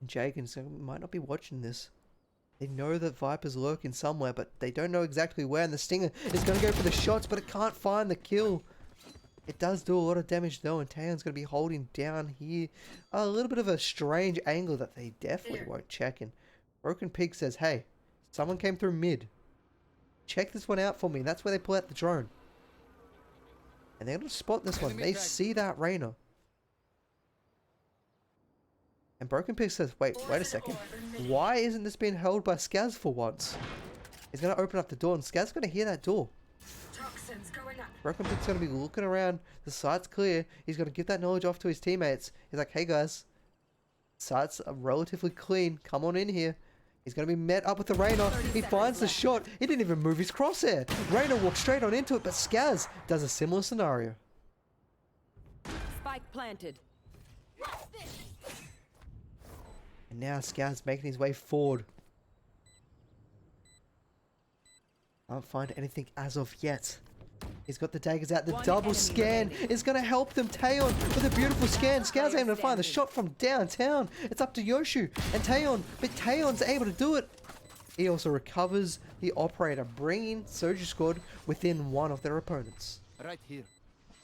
And Jagans might not be watching this. They know that Viper's lurking somewhere, but they don't know exactly where. And the Stinger is going to go for the shots, but it can't find the kill. It does do a lot of damage though, and Taeyeon's going to be holding down here. A little bit of a strange angle that they definitely won't check. And Broken Pig says, hey, someone came through mid. Check this one out for me. And that's where they pull out the drone. And they're going to spot this one. They see that Reyna. And Broken Pig says, wait a second. Why isn't this being held by Skaz for once? He's going to open up the door, and Skaz's going to hear that door. Broken Pig's going to be looking around. The site's clear. He's going to give that knowledge off to his teammates. He's like, hey guys, site's relatively clean. Come on in here. He's going to be met up with the Reyna. He finds the shot. He didn't even move his crosshair. Reyna walks straight on into it, but Skaz does a similar scenario. Spike planted. And now Skaz making his way forward. Can't find anything as of yet. He's got the daggers out. The double scan is going to help them. Taeyeon with a beautiful scan. Skaz able to find the shot from downtown. It's up to Yoshu and Taeyeon, but Taeyeon's able to do it. He also recovers the operator, bringing Soju Squad within one of their opponents. Right here.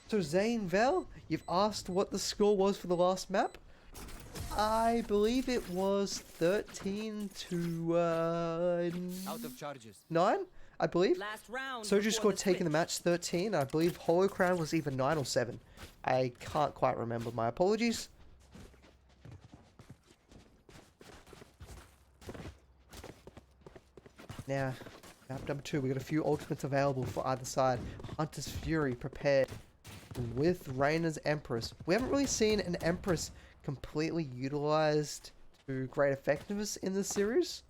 So Zane Val, you've asked what the score was for the last map. I believe it was 13 to Out of charges. 9. I believe. Last round. Soju scored taking the match 13. I believe Hollow Crown was either 9 or 7. I can't quite remember. My apologies. Now, map number 2. We got a few ultimates available for either side. Hunter's Fury prepared with Reyna's Empress. We haven't really seen an Empress completely utilized to great effectiveness in this series.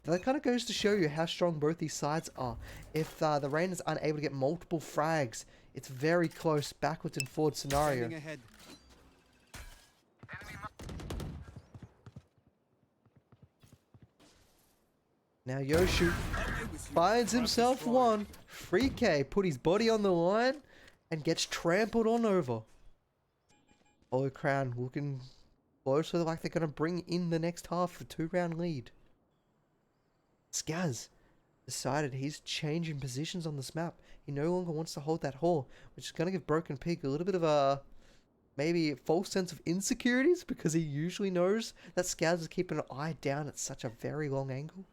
That kind of goes to show you how strong both these sides are. If the Reyna is unable to get multiple frags, it's very close backwards and forward scenario. Ahead. Now Yoshu finds himself one. FreeK put his body on the line and gets trampled on over. Hollow Crown looking closer like they're going to bring in the next half, the 2-round lead. Skaz decided he's changing positions on this map. He no longer wants to hold that hole, which is going to give Broken Pig a little bit of a maybe false sense of insecurities, because he usually knows that Skaz is keeping an eye down at such a very long angle.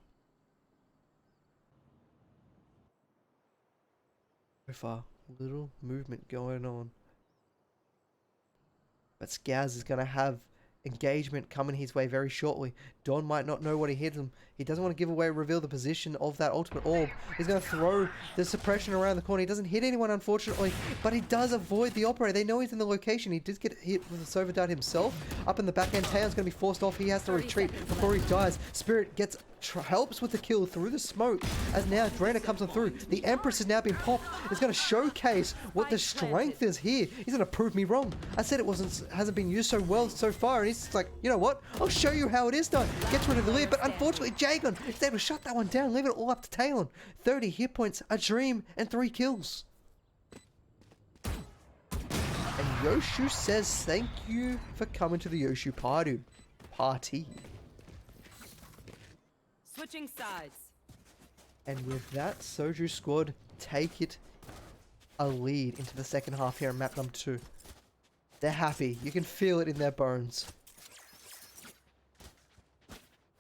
So far, little movement going on. But Skaz is going to have engagement coming his way very shortly. Don might not know what he hit him. He doesn't want to give away, reveal the position of that ultimate orb. He's going to throw the suppression around the corner. He doesn't hit anyone, unfortunately, but he does avoid the operator. They know he's in the location. He did get hit with the Sova Dart himself. Up in the back end, Taeyeon's going to be forced off. He has to retreat before he dies. Spirit gets helps with the kill through the smoke. As now Drainer comes on through. The Empress has now been popped. It's going to showcase what the strength is here. He's going to prove me wrong. I said it hasn't been used so well so far, and he's like, you know what? I'll show you how it is done. Gets rid of the lead, but unfortunately, Jagon is able to shut that one down, leaving it all up to Talon. 30 hit points, a dream, and 3 kills. And Yoshu says thank you for coming to the Yoshu party. Switching sides. And with that, Soju squad take it a lead into the second half here on map number 2. They're happy. You can feel it in their bones.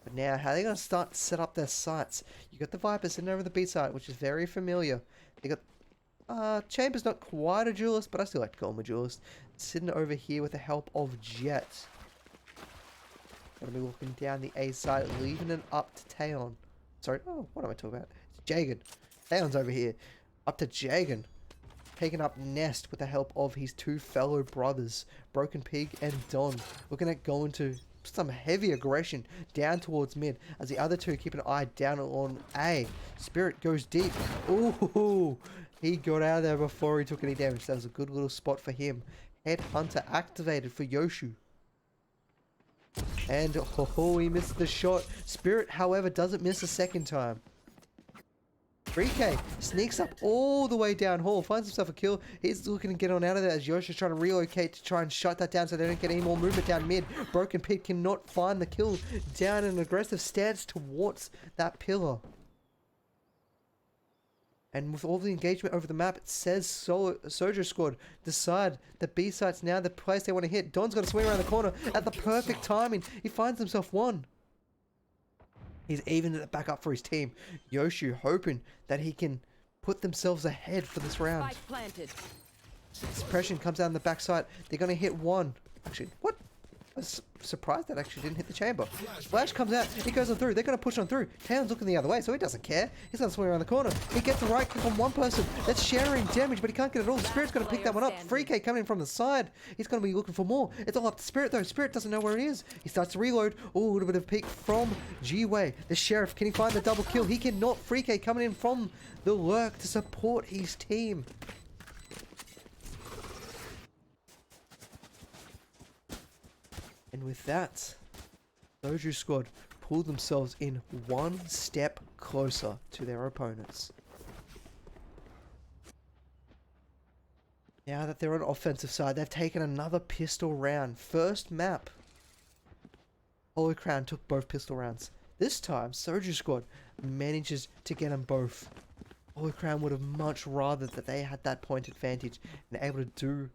But now, how are they going to start to set up their sights? You got the Viper sitting over the B side, which is very familiar. They got Chamber's not quite a duelist, but I still like to call him a duelist. Sitting over here with the help of Jet. Gonna be looking down the A side, leaving it up to Taeon. Sorry, oh, what am I talking about? It's Jagan. Taeon's over here. Up to Jagan. Taking up Nest with the help of his 2 fellow brothers, Broken Pig and Don. Looking at going to some heavy aggression down towards mid, as the other 2 keep an eye down on A. Spirit goes deep. Ooh, he got out of there before he took any damage. That was a good little spot for him. Headhunter activated for Yoshu. And oh, he missed the shot. Spirit, however, doesn't miss a second time. 3K sneaks up all the way down hall, finds himself a kill. He's looking to get on out of there as Yoshi's trying to relocate to try and shut that down so they don't get any more movement down mid. Broken Pig cannot find the kill down in an aggressive stance towards that pillar. And with all the engagement over the map, it says Soju squad decide the B site's now the place they want to hit. Don's got to swing around the corner at the perfect timing. He finds himself one. He's evened it back up for his team. Yoshu hoping that he can put themselves ahead for this round. Spike planted. Suppression comes down the backside. They're going to hit one. Actually, what? I was surprised that actually didn't hit the chamber. Flash comes out. He goes on through. They're going to push on through. Taeyeon's looking the other way, so he doesn't care. He's going to swing around the corner. He gets the right click on one person. That's sharing damage, but he can't get it all. Spirit's going to pick that one up. 3K coming in from the side. He's going to be looking for more. It's all up to Spirit, though. Spirit doesn't know where he is. He starts to reload. Oh, a little bit of peek from G-Way. The Sheriff, can he find the double kill? He cannot. 3K coming in from the lurk to support his team. And with that, Soju squad pulled themselves in one step closer to their opponents. Now that they're on offensive side, they've taken another pistol round. First map, Holy Crown took both pistol rounds. This time, Soju squad manages to get them both. Holy Crown would have much rather that they had that point advantage and able to do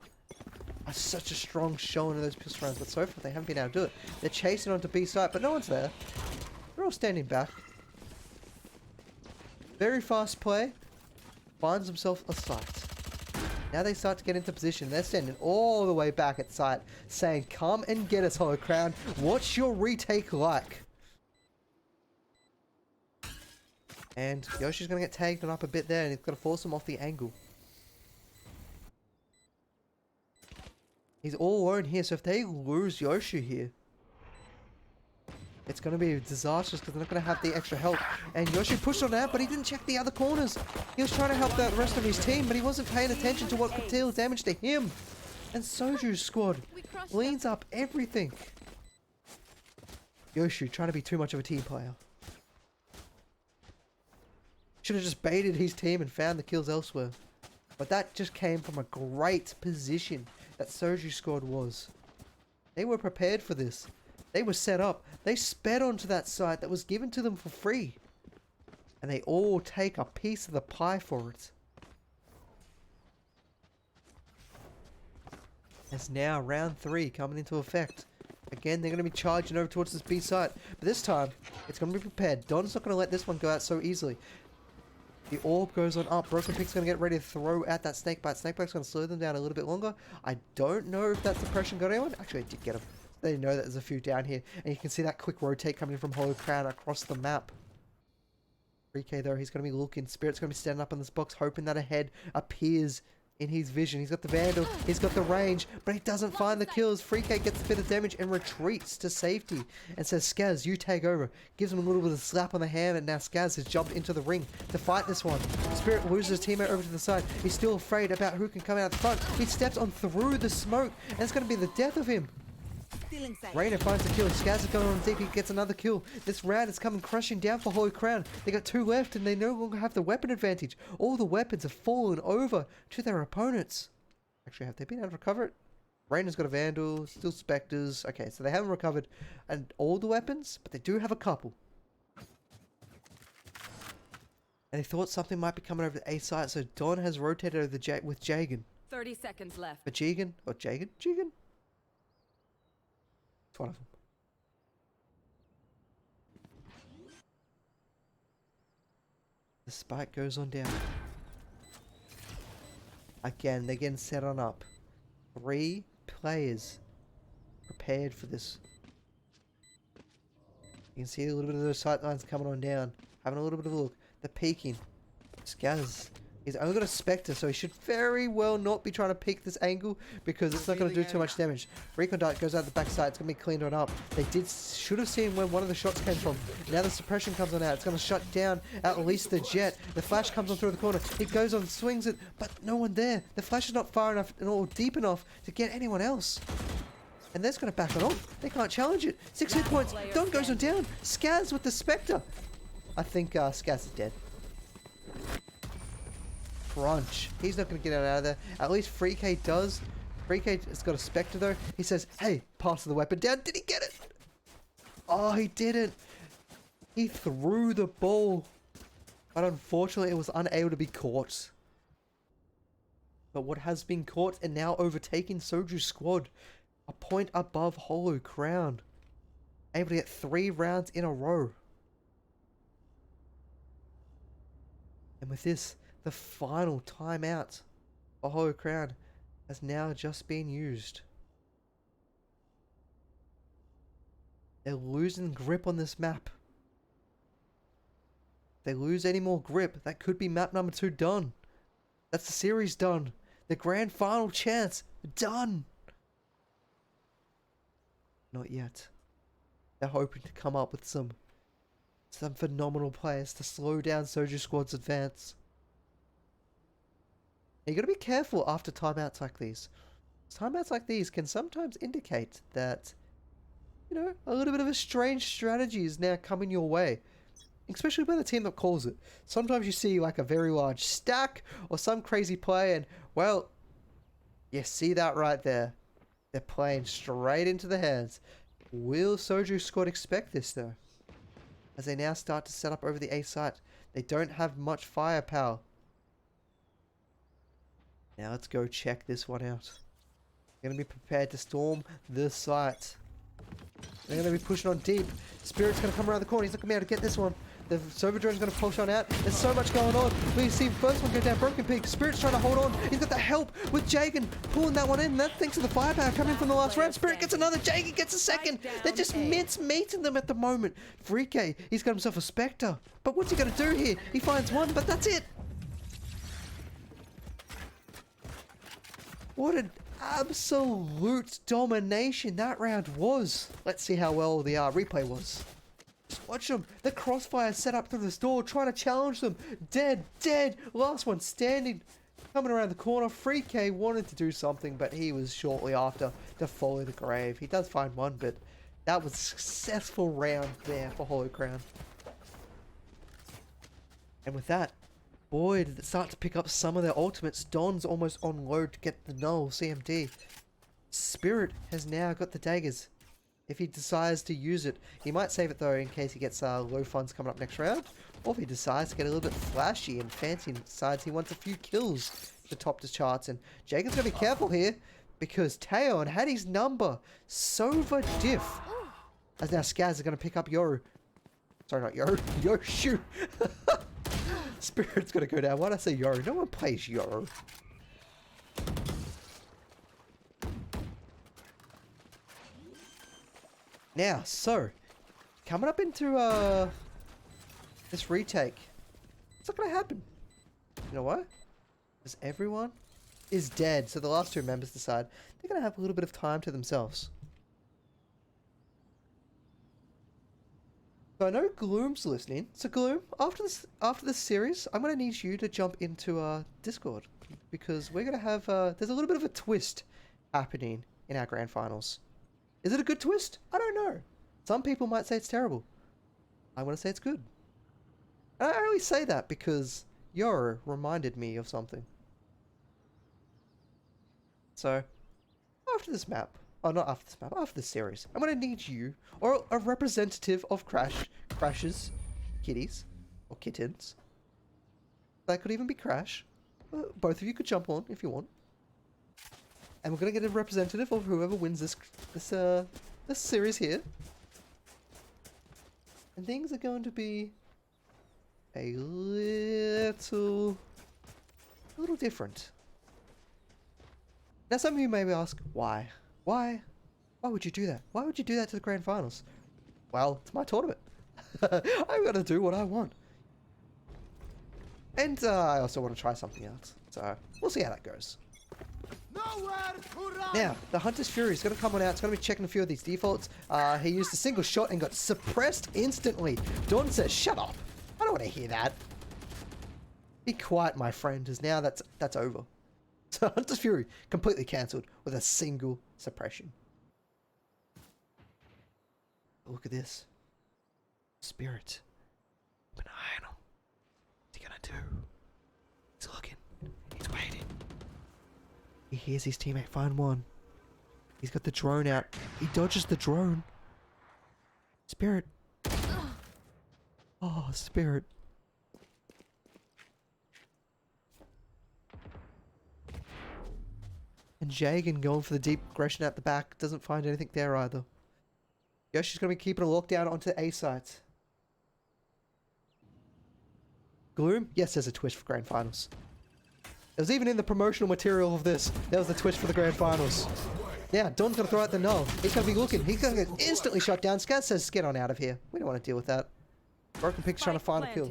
such a strong showing of those pistol rounds, but so far they haven't been able to do it. They're chasing onto B site, but no one's there. They're all standing back. Very fast play. Finds himself a site. Now they start to get into position. They're standing all the way back at site, saying, "Come and get us, Hollow Crown. What's your retake like?" And Yoshi's going to get tagged up a bit there, and he's going to force him off the angle. He's all alone here, so if they lose Yoshu here, it's going to be disastrous because they're not going to have the extra help. And Yoshu pushed on out, but he didn't check the other corners. He was trying to help the rest of his team, but he wasn't paying attention to what could deal damage to him. And Soju's squad leans up everything. Yoshu trying to be too much of a team player. Should have just baited his team and found the kills elsewhere. But that just came from a great position that Soju squad was. They were prepared for this. They were set up. They sped onto that site that was given to them for free. And they all take a piece of the pie for it. As now round 3 coming into effect. Again, they're going to be charging over towards this B site. But this time, it's going to be prepared. Don's not going to let this one go out so easily. The orb goes on up. Broken Pig's going to get ready to throw out that Snakebite. Snakebite's going to slow them down a little bit longer. I don't know if that suppression got anyone. Actually, I did get him. They know that there's a few down here. And you can see that quick rotate coming from Hollow Crown across the map. 3K though, he's going to be looking. Spirit's going to be standing up in this box, hoping that a head appears in his vision. He's got the Vandal, he's got the range, but he doesn't find the kills. Freak8 gets a bit of damage and retreats to safety and says, Skaz, you take over. Gives him a little bit of a slap on the hand, and now Skaz has jumped into the ring to fight this one. Spirit loses his teammate over to the side. He's still afraid about who can come out the front. He steps on through the smoke, and it's going to be the death of him. Rainer finds the kill. Skaz is going on deep. He gets another kill. This round is coming crashing down for Holy Crown. They got 2 left and they no longer have the weapon advantage. All the weapons have fallen over to their opponents. Actually, have they been able to recover it? Rainer's got a Vandal, still Spectres. Okay, so they haven't recovered and all the weapons, but they do have a couple. And they thought something might be coming over the A side, so Don has rotated over the with Jagan. 30 seconds left. But Jagan, or Jagan? Jagan? It's one of them. The spike goes on down. Again, they're getting set on up. 3 players prepared for this. You can see a little bit of those sight lines coming on down. Having a little bit of a look. They're peeking. Skaz. He's only got a Spectre, so he should very well not be trying to peek this angle because it's not going to do too much damage. Recon Dart goes out the backside. It's going to be cleaned on up. They should have seen where one of the shots came from. Now the suppression comes on out. It's going to shut down at least the jet. The flash comes on through the corner. He goes on, swings it, but no one there. The flash is not far enough or deep enough to get anyone else. And they're just going to back it off. They can't challenge it. 6 hit points. Don goes on down. Skaz with the Spectre. I think Skaz is dead. Crunch. He's not going to get out of there. At least Freak8 does. Freak8 has got a Spectre though. He says, hey, pass the weapon down. Did he get it? Oh, he didn't. He threw the ball. But unfortunately, it was unable to be caught. But what has been caught and now overtaking Soju's squad. A point above Hollow Crown. Able to get 3 rounds in a row. And with this, the final timeout for Hollow Crown has now just been used. They're losing grip on this map. If they lose any more grip, that could be map number 2 done. That's the series done. The grand final chance done. Not yet. They're hoping to come up with some phenomenal players to slow down Soju Squad's advance. You gotta be careful after timeouts like these. Timeouts like these can sometimes indicate that, you know, a little bit of a strange strategy is now coming your way. Especially by the team that calls it. Sometimes you see like a very large stack or some crazy play and, well, you see that right there. They're playing straight into the hands. Will Soju Squad expect this though? As they now start to set up over the A site. They don't have much firepower. Now let's go check this one out. They're going to be prepared to storm the site. They're going to be pushing on deep. Spirit's going to come around the corner. He's not going to be able to get this one. The server drone's going to push on out. There's so much going on. We see first one go down. Broken Peak. Spirit's trying to hold on. He's got the help with Jagan pulling that one in. That's thanks to the firepower coming from the last round. Spirit gets another. Jagan gets a second. They're just mince-meating them at the moment. Freak8, he's got himself a Spectre. But what's he going to do here? He finds one, but that's it. What an absolute domination that round was. Let's see how well the replay was. Just watch them. The crossfire set up through this door, trying to challenge them. Dead, dead. Last one standing, coming around the corner. Freak8 wanted to do something, but he was shortly after to follow the grave. He does find one, but that was a successful round there for Hollow Crown. And with that, boy, did it start to pick up some of their ultimates. Don's almost on load to get the null CMD. Spirit has now got the daggers. If he decides to use it, he might save it though in case he gets low funds coming up next round. Or if he decides to get a little bit flashy and fancy and decides he wants a few kills to top the charts. And Jacob's got to be careful here because Taeyeon had his number. Sova diff. As now Skaz is going to pick up Yoru. Sorry, not Yoru. Yoshu. Spirit's gonna go down. Why'd I say Yoru? No one plays Yoru. Now, so coming up into this retake, it's not gonna happen. You know what? Because everyone is dead, so the last two members decide they're going to have a little bit of time to themselves. So I know Gloom's listening. So Gloom, after this series, I'm going to need you to jump into Discord, because we're going to have there's a little bit of a twist happening in our grand finals. Is it a good twist? I don't know. Some people might say it's terrible. I want to say it's good. And I only say that because Yoro reminded me of something. So, after this map, oh, not after this map, after this series, I'm going to need you, or a representative of Crash's kitties, or kittens. That could even be Crash. Both of you could jump on if you want. And we're going to get a representative of whoever wins this series here. And things are going to be a little different. Now some of you may ask, why? Why would you do that? Why would you do that to the grand finals? Well, it's my tournament. I've got to do what I want. And I also want to try something else. So we'll see how that goes. Now, the Hunter's Fury is going to come on out. It's going to be checking a few of these defaults. He used a single shot and got suppressed instantly. Dawn says, shut up. I don't want to hear that. Be quiet, my friend, as now that's over. So Hunter's Fury completely cancelled with a single suppression. Look at this. Spirit. Keep an eye on him. What's he gonna do? He's looking. He's waiting. He hears his teammate find one. He's got the drone out. He dodges the drone. Spirit. Oh, Spirit. And Jagan going for the deep aggression at the back. Doesn't find anything there either. Yoshi's going to be keeping a lockdown onto A sites. Gloom? Yes, there's a twist for grand finals. It was even in the promotional material of this. There was the twist for the grand finals. Yeah, Dawn's going to throw out the null. He's going to be looking. He's going to get instantly shot down. Scaz says, get on out of here. We don't want to deal with that. Broken Pig's trying to find a kill.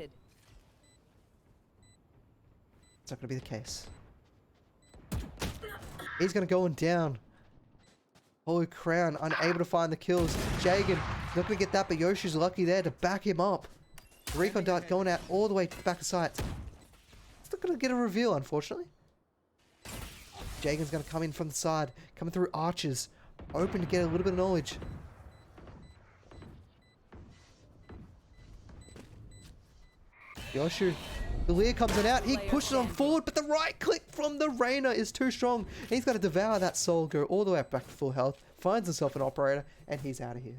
It's not going to be the case. He's going to go on down. Holy Crown, unable to find the kills. Jagan, not going to get that, but Yoshi's lucky there to back him up. The recon dart going out all the way to the back of sight. It's not going to get a reveal, unfortunately. Jagan's going to come in from the side, coming through arches, open to get a little bit of knowledge. Yoshi, the Lear comes on out, he pushes on forward, but the right click from the Reyna is too strong. He's got to devour that soul, go all the way back to full health, finds himself an operator, and he's out of here.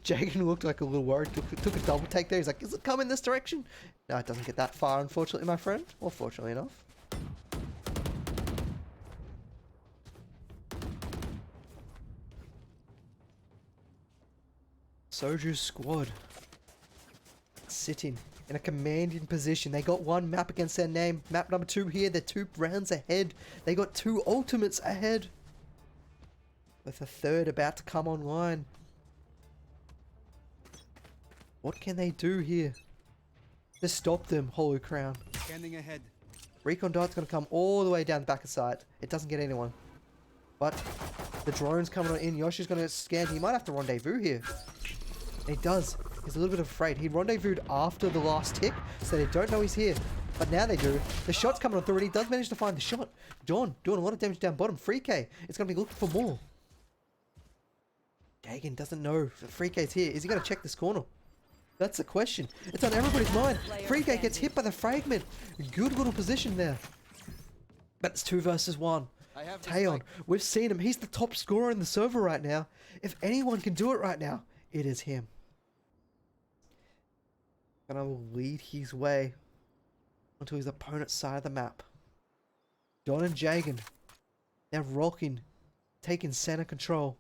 Jagan looked like a little worried, took a double take there. He's like, is it coming this direction? No, it doesn't get that far, unfortunately, my friend. Or fortunately enough. Soju's squad sitting in a commanding position. They got one map against their name. Map number 2 here. They're 2 rounds ahead. They got 2 ultimates ahead. With a third about to come online. What can they do here to stop them, Holy Crown? Scanning ahead. Recon Dart's going to come all the way down the back of sight. It doesn't get anyone. But the drone's coming on in. Yoshi's going to scan. He might have to rendezvous here. And he does. He's a little bit afraid. He rendezvoused after the last tick, so they don't know he's here. But now they do. The shot's coming on through, and he does manage to find the shot. Dawn doing a lot of damage down bottom. Free K is going to be looking for more. Jagan doesn't know if Free K's here. Is he going to check this corner? That's the question. It's on everybody's mind. Free K gets hit by the fragment. Good little position there. But it's 2 versus 1. Taeon, we've seen him. He's the top scorer in the server right now. If anyone can do it right now, it is him. Gonna lead his way onto his opponent's side of the map. Dawn and Jagan, they're rocking, taking center control.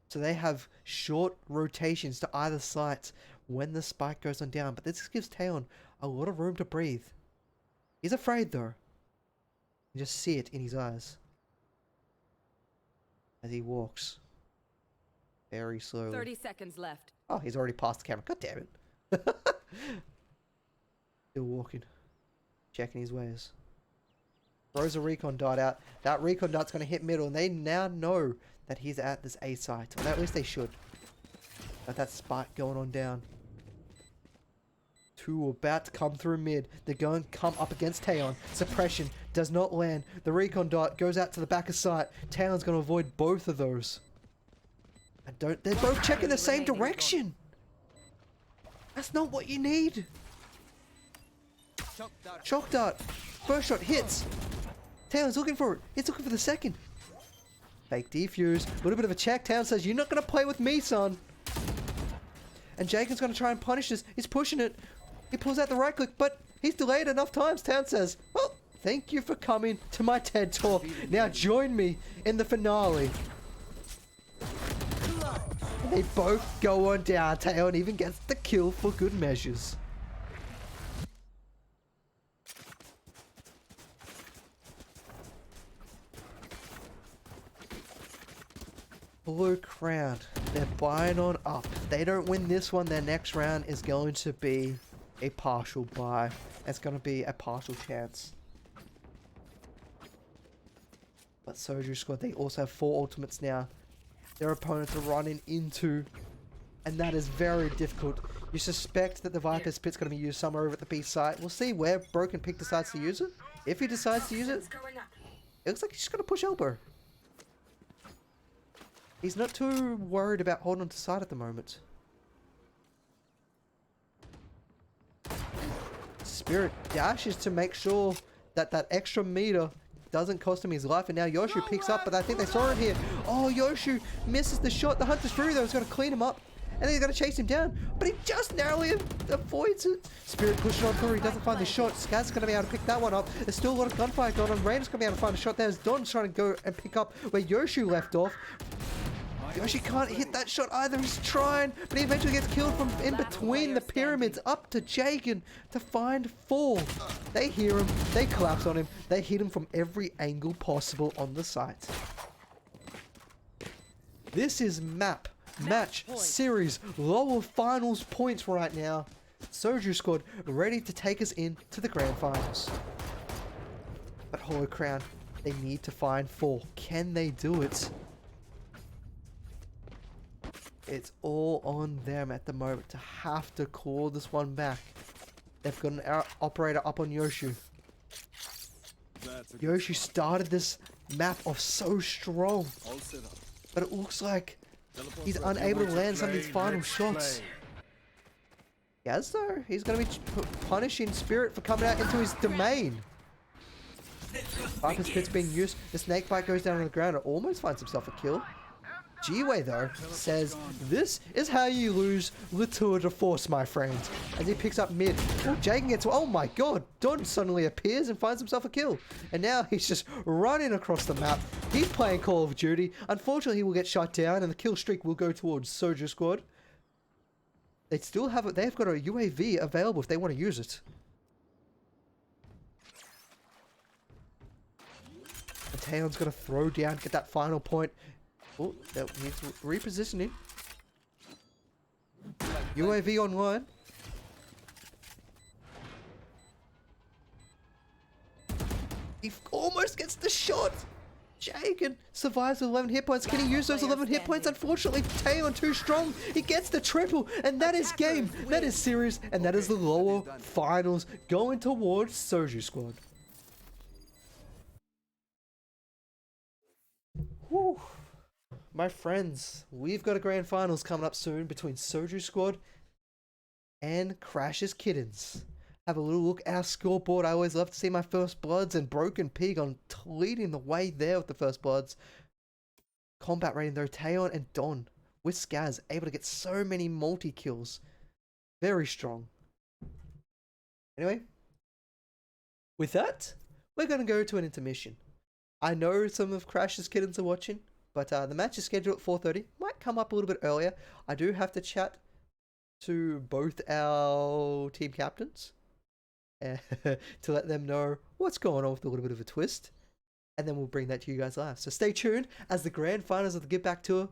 So they have short rotations to either side when the spike goes on down. But this gives Taeon a lot of room to breathe. He's afraid though. You just see it in his eyes. As he walks. Very slowly. 30 seconds left. Oh, he's already past the camera. God damn it. Still walking. Checking his ways. Throws a recon dart out. That recon dart's going to hit middle. And they now know that he's at this A site. Or at least they should. Got that spike going on down. Two about to come through mid. They're going to come up against Taeyeon. Suppression does not land. The recon dart goes out to the back of sight. Taeyeon's going to avoid both of those. And they're both checking the same direction. That's not what you need. Shock dart. First shot hits. Taeyeon's looking for it. He's looking for the second. Fake defuse. A little bit of a check. Taeyeon says, you're not going to play with me, son. And Jaken's going to try and punish this. He's pushing it. He pulls out the right click, but he's delayed enough times. Taeyeon says, well, thank you for coming to my TED Talk. Now join me in the finale. And they both go on down. Taeyeon even gets the kill for good measures. Blue crown. They're buying on up. They don't win this one, their next round is going to be a partial buy. It's going to be a partial chance. But Soju squad, they also have 4 ultimates now. Their opponents are running into, and that is very difficult. You suspect that the Viper's Pit's going to be used somewhere over at the B site. We'll see where Broken Pig decides to use it. If he decides to use it, it looks like he's just going to push elbow. He's not too worried about holding on to side at the moment. Spirit dashes to make sure that that extra meter doesn't cost him his life. And now Yoshu picks up, but I think they saw him here. Oh, Yoshu misses the shot. The Hunter's Fury, though, is going to clean him up. And then he's going to chase him down. But he just narrowly avoids it. Spirit pushing on through. He doesn't find the shot. Skaz's going to be able to pick that one up. There's still a lot of gunfire going on. Rainer's going to be able to find a shot. There's Don's trying to go and pick up where Yoshu left off. Yoshi can't hit that shot either. He's trying, but he eventually gets killed from in between the pyramids up to Jagan to find 4. They hear him. They collapse on him. They hit him from every angle possible on the site. This is match, series, lower finals points right now. Soju squad ready to take us into the grand finals. But Hollow Crown, they need to find 4. Can they do it? It's all on them at the moment to have to call this one back. They've got an operator up on Yoshu. Yoshu started this map off so strong. But it looks like he's unable to land some of these final shots. Yes, though. He's going to be punishing Spirit for coming out into his domain. Viper's Pit's being used. The snake bite goes down on the ground and almost finds himself a kill. G-Way, though, says, this is how you lose Le Tour de Force, my friend. As he picks up mid. Oh, Jagan gets... Oh my god! Don suddenly appears and finds himself a kill. And now he's just running across the map. He's playing Call of Duty. Unfortunately, he will get shot down and the kill streak will go towards Soju Squad. They still have it. They've got a UAV available if they want to use it. And Taeyeon's going to throw down, get that final point. Oh, that needs repositioning. UAV online. He almost gets the shot. Jagan survives with 11 hit points. Can he use those 11 hit points? Unfortunately, Taeyeon too strong. He gets the triple, and that is game. That is series, and that is the lower finals going towards Soju Squad. Whew. My friends, we've got a grand finals coming up soon between Soju Squad and Crash's Kittens. Have a little look at our scoreboard. I always love to see my First Bloods and Broken Pig on leading the way there with the First Bloods. Combat rating though, Taeyeon and Don with Skaz able to get so many multi-kills. Very strong. Anyway, with that, we're going to go to an intermission. I know some of Crash's Kittens are watching. But the match is scheduled at 4:30. Might come up a little bit earlier. I do have to chat to both our team captains to let them know what's going on with a little bit of a twist. And then we'll bring that to you guys live. So stay tuned as the grand finals of the Give Back Tour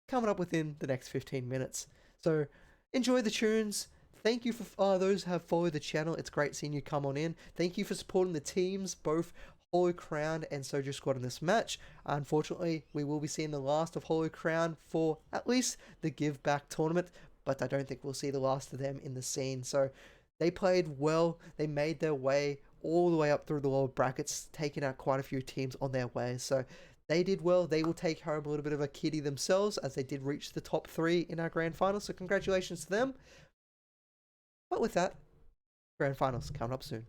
coming up within the next 15 minutes. So enjoy the tunes. thank you for those who have followed the channel. It's great seeing you come on in. Thank you for supporting the teams, both Hollow Crown and Soldier Squad in this match. Unfortunately, we will be seeing the last of Hollow Crown for at least the Give Back tournament, but I don't think we'll see the last of them in the scene. So they played well. They made their way all the way up through the lower brackets, taking out quite a few teams on their way. So they did well. They will take home a little bit of a kitty themselves, as they did reach the top 3 in our grand final. So congratulations to them. But with that, grand finals coming up soon.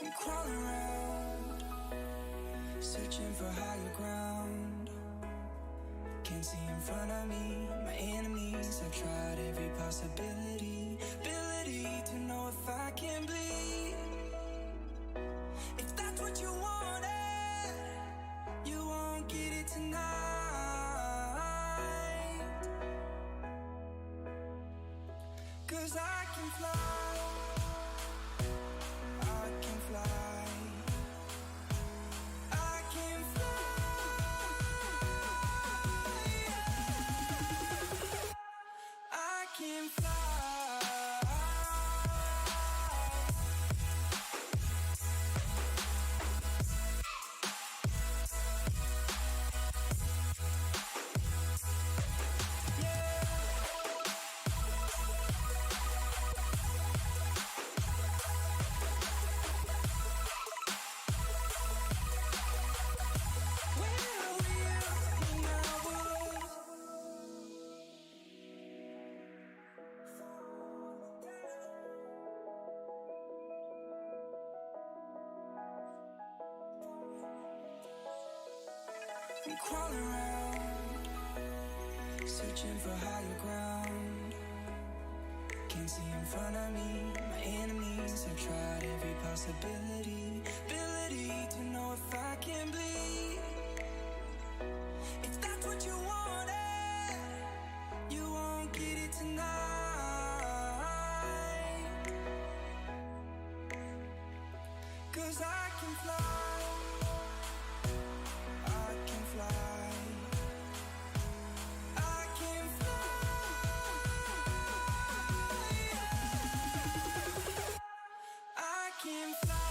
I'm crawling around, searching for higher ground. Can't see in front of me, my enemies. I've tried every possibility, ability to know if I can bleed. If that's what you wanted, you won't get it tonight. 'Cause I can fly, I can fly, I can fly, I can fly. I'm crawling around, searching for higher ground. Can't see in front of me, my enemies. I've tried every possibility, ability to know if I can bleed. If that's what you wanted, you won't get it tonight. 'Cause I can fly, I can fly, I can fly, I can fly.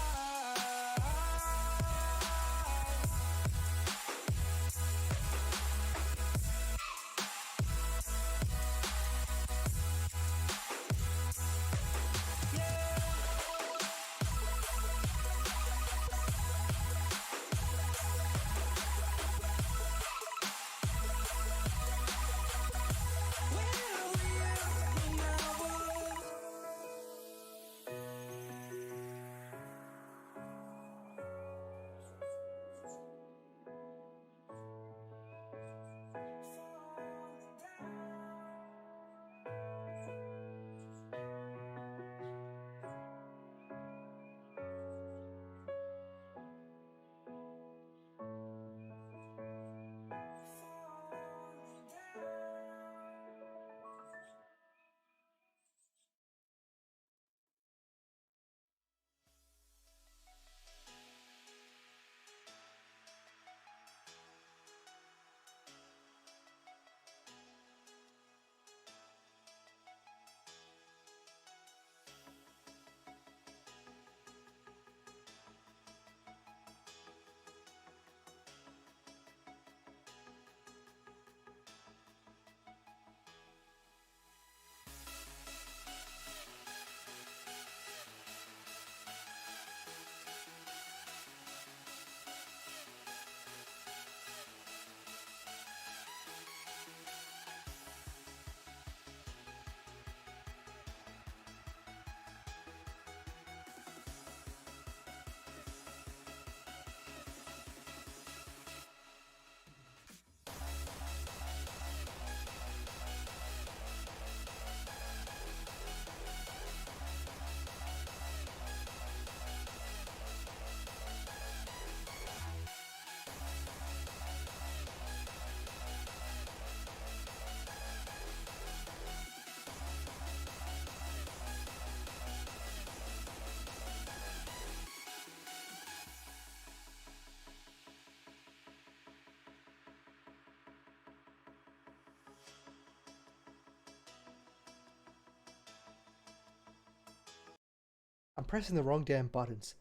I'm pressing the wrong damn buttons.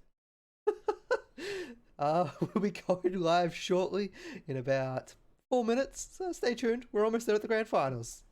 We'll be going live shortly in about 4 minutes, so stay tuned. We're almost there at the grand finals.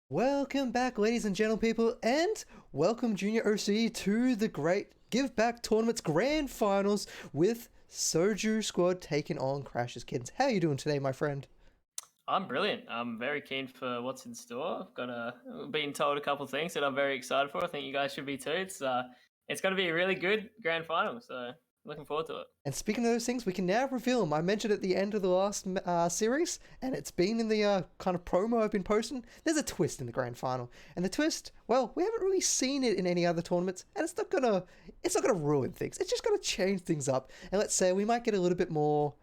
Welcome back, ladies and gentle people, and welcome Junior OCE to the great Give Back Tournament's grand finals with Soju Squad taking on Crash's Kittens. How are you doing today, my friend? I'm brilliant. I'm very keen for what's in store. I've got been told a couple of things that I'm very excited for. I think you guys should be too. It's going to be a really good grand final, so looking forward to it. And speaking of those things, we can now reveal them. I mentioned at the end of the last series, and it's been in the kind of promo I've been posting. There's a twist in the grand final, and the twist, well, we haven't really seen it in any other tournaments, and it's not gonna ruin things. It's just gonna change things up, and let's say we might get a little bit more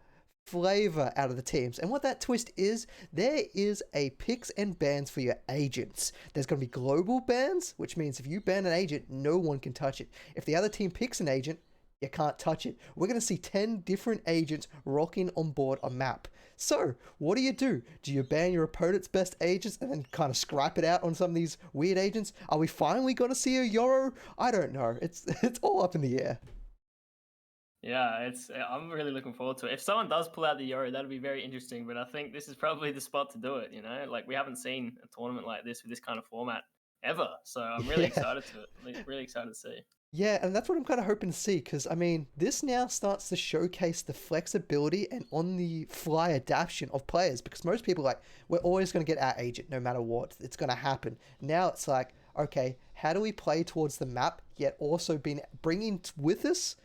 flavor out of the teams. And what that twist is, there is a picks and bans for your agents. There's going to be global bans, which means if you ban an agent, no one can touch it. If the other team picks an agent, you can't touch it. We're going to see 10 different agents rocking on board a map. So, what do? Do you ban your opponent's best agents and then kind of scrap it out on some of these weird agents? Are we finally going to see a Yoro? I don't know. It's all up in the air. Yeah, I'm really looking forward to it. If someone does pull out the Euro, that'd be very interesting. But I think this is probably the spot to do it. You know, like we haven't seen a tournament like this with this kind of format ever. So I'm really excited really excited to see. Yeah, and that's what I'm kind of hoping to see because, I mean, this now starts to showcase the flexibility and on the fly adaptation of players because most people, like, we're always going to get our agent no matter what. It's going to happen. Now it's like, okay, how do we play towards the map yet also bringing with us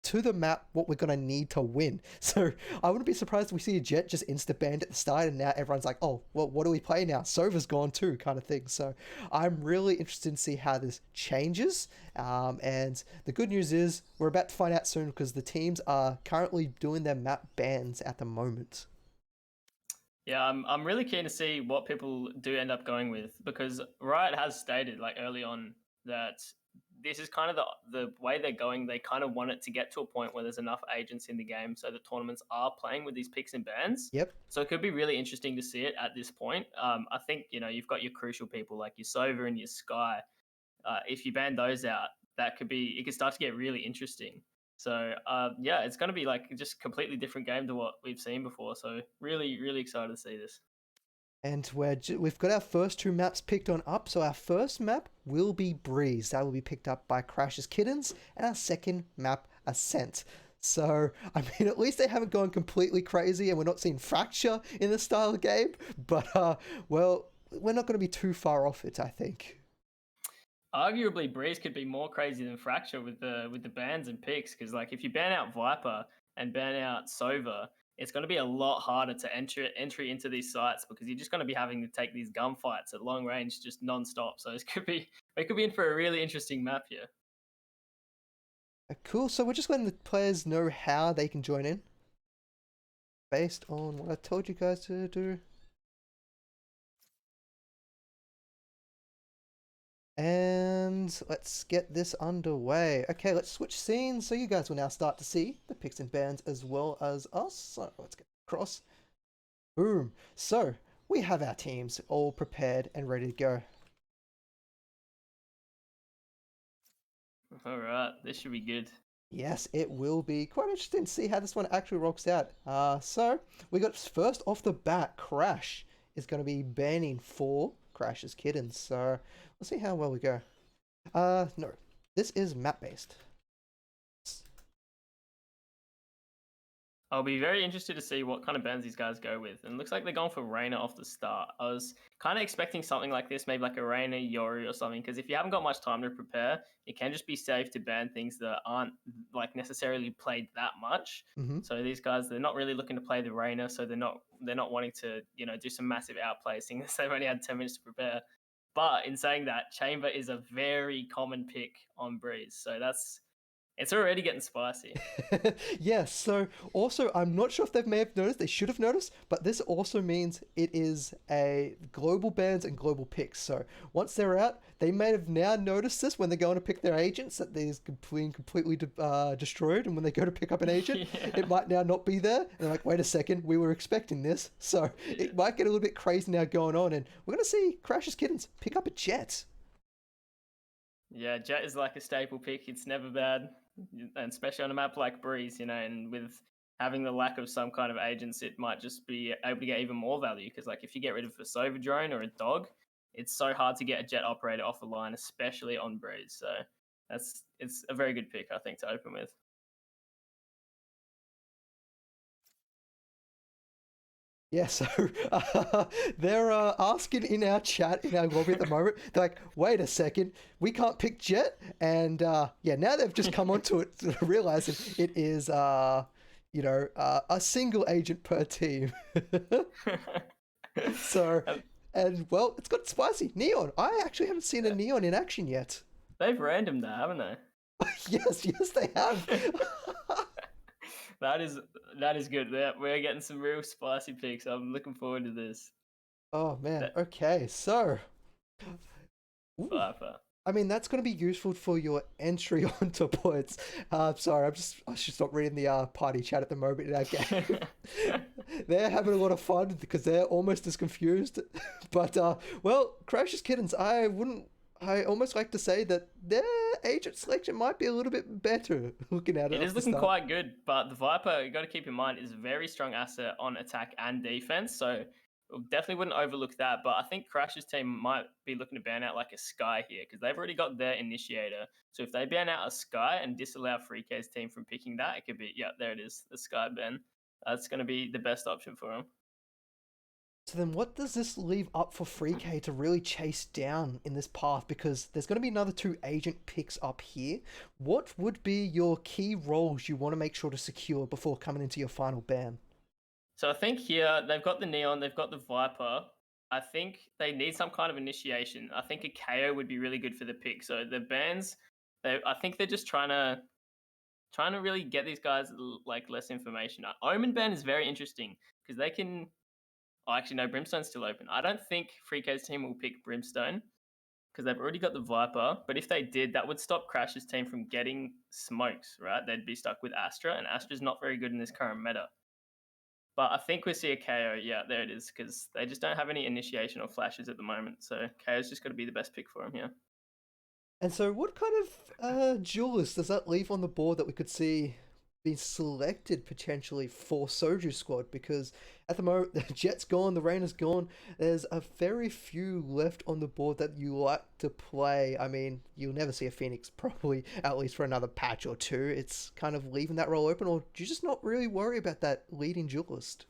to the map what we're going to need to win? So I wouldn't be surprised if we see a Jet just insta-banned at the start and now everyone's like, oh, well, what do we play now? Sova's gone too, kind of thing. So I'm really interested to see how this changes. And the good news is we're about to find out soon because the teams are currently doing their map bans at the moment. Yeah, I'm really keen to see what people do end up going with because Riot has stated like early on that this is kind of the way they're going. They kind of want it to get to a point where there's enough agents in the game so that tournaments are playing with these picks and bans. Yep. So it could be really interesting to see it at this point. I think you've got your crucial people like your Sova and your Sky. If you ban those out, it could start to get really interesting. So yeah, it's going to be like just completely different game to what we've seen before. So really, really excited to see this. And we've got our first two maps picked on up. So our first map will be Breeze. That will be picked up by Crash's Kittens. And our second map, Ascent. So, I mean, at least they haven't gone completely crazy and we're not seeing Fracture in the style of game. But, well, we're not going to be too far off it, I think. Arguably, Breeze could be more crazy than Fracture with the bans and picks because, like, if you ban out Viper and ban out Sova, it's going to be a lot harder to entry into these sites because you're just going to be having to take these gunfights at long range just non-stop. So we could be in for a really interesting map here. Cool. So we're just letting the players know how they can join in based on what I told you guys to do. And let's get this underway. Okay, let's switch scenes. So you guys will now start to see the picks and bans as well as us. So let's get across. Boom. So we have our teams all prepared and ready to go. All right, this should be good. Yes, it will be quite interesting to see how this one actually rocks out. So we got first off the bat, Crash is going to be banning 4 Crash's Kittens. So we'll see how well we go. No, this is map based. I'll be very interested to see what kind of bans these guys go with. And it looks like they're going for Reyna off the start. I was kind of expecting something like this, maybe like a Reyna, Yori or something, because if you haven't got much time to prepare, it can just be safe to ban things that aren't like necessarily played that much. Mm-hmm. So these guys, they're not really looking to play the Reyna, so they're not wanting to, do some massive outplays, seeing as they've only had 10 minutes to prepare. But in saying that, Chamber is a very common pick on Breeze. So it's already getting spicy. Yes, so also, I'm not sure if they may have noticed, they should have noticed, but this also means it is a global bans and global picks. So once they're out, they may have now noticed this when they're going to pick their agents, that they're completely destroyed. And when they go to pick up an agent, it might now not be there. And they're like, wait a second, we were expecting this. So it might get a little bit crazy now going on. And we're going to see Crash's Kittens pick up a Jet. Yeah, Jet is like a staple pick. It's never bad, and especially on a map like Breeze, and with having the lack of some kind of agents, it might just be able to get even more value because, like, if you get rid of a Sova drone or a dog, it's so hard to get a jet operator off the line, especially on Breeze. So it's a very good pick, I think, to open with. Yeah, so they're asking in our chat, in our lobby at the moment, they're like, wait a second, we can't pick Jet? And yeah, now they've just come onto it, realizing it is, a single agent per team. So, Um, and well, it's got spicy. Neon. I actually haven't seen a Neon in action yet. They've random that, haven't they? Yes, they have. that is that is good. We're getting some real spicy picks. I'm looking forward to this. Oh, man. That Okay, so. Ooh. Viper. I mean, that's going to be useful for your entry onto points. Sorry, I should stop reading the party chat at the moment in our game. They're having a lot of fun because they're almost as confused. But, well, Crash's Kittens, I almost like to say that their agent selection might be a little bit better looking at it. It is looking quite good, but the Viper, you got to keep in mind, is a very strong asset on attack and defense. So definitely wouldn't overlook that. But I think Crash's team might be looking to ban out like a Sky here because they've already got their initiator. So if they ban out a Sky and disallow FreeK's team from picking that, it could be, yeah, there it is, the Sky ban. That's going to be the best option for them. So then what does this leave up for FreeK to really chase down in this path? Because there's going to be another 2 agent picks up here. What would be your key roles you want to make sure to secure before coming into your final ban? So I think here they've got the Neon, they've got the Viper. I think they need some kind of initiation. I think a KO would be really good for the pick. So the bans, I think they're just trying to really get these guys like less information. Omen ban is very interesting because they can. Oh, actually, no, Brimstone's still open. I don't think FreeK's team will pick Brimstone because they've already got the Viper. But if they did, that would stop Crash's team from getting smokes, right? They'd be stuck with Astra, and Astra's not very good in this current meta. But I think we see a KO. Yeah, there it is, because they just don't have any initiation or flashes at the moment. So KO's just got to be the best pick for him here. And so what kind of duelists does that leave on the board that we could see being selected potentially for Soju squad? Because at the moment, the Jet's gone, the Rain is gone. There's a very few left on the board that you like to play. I mean, you'll never see a Phoenix probably, at least for another patch or 2. It's kind of leaving that role open, or do you just not really worry about that leading duelist?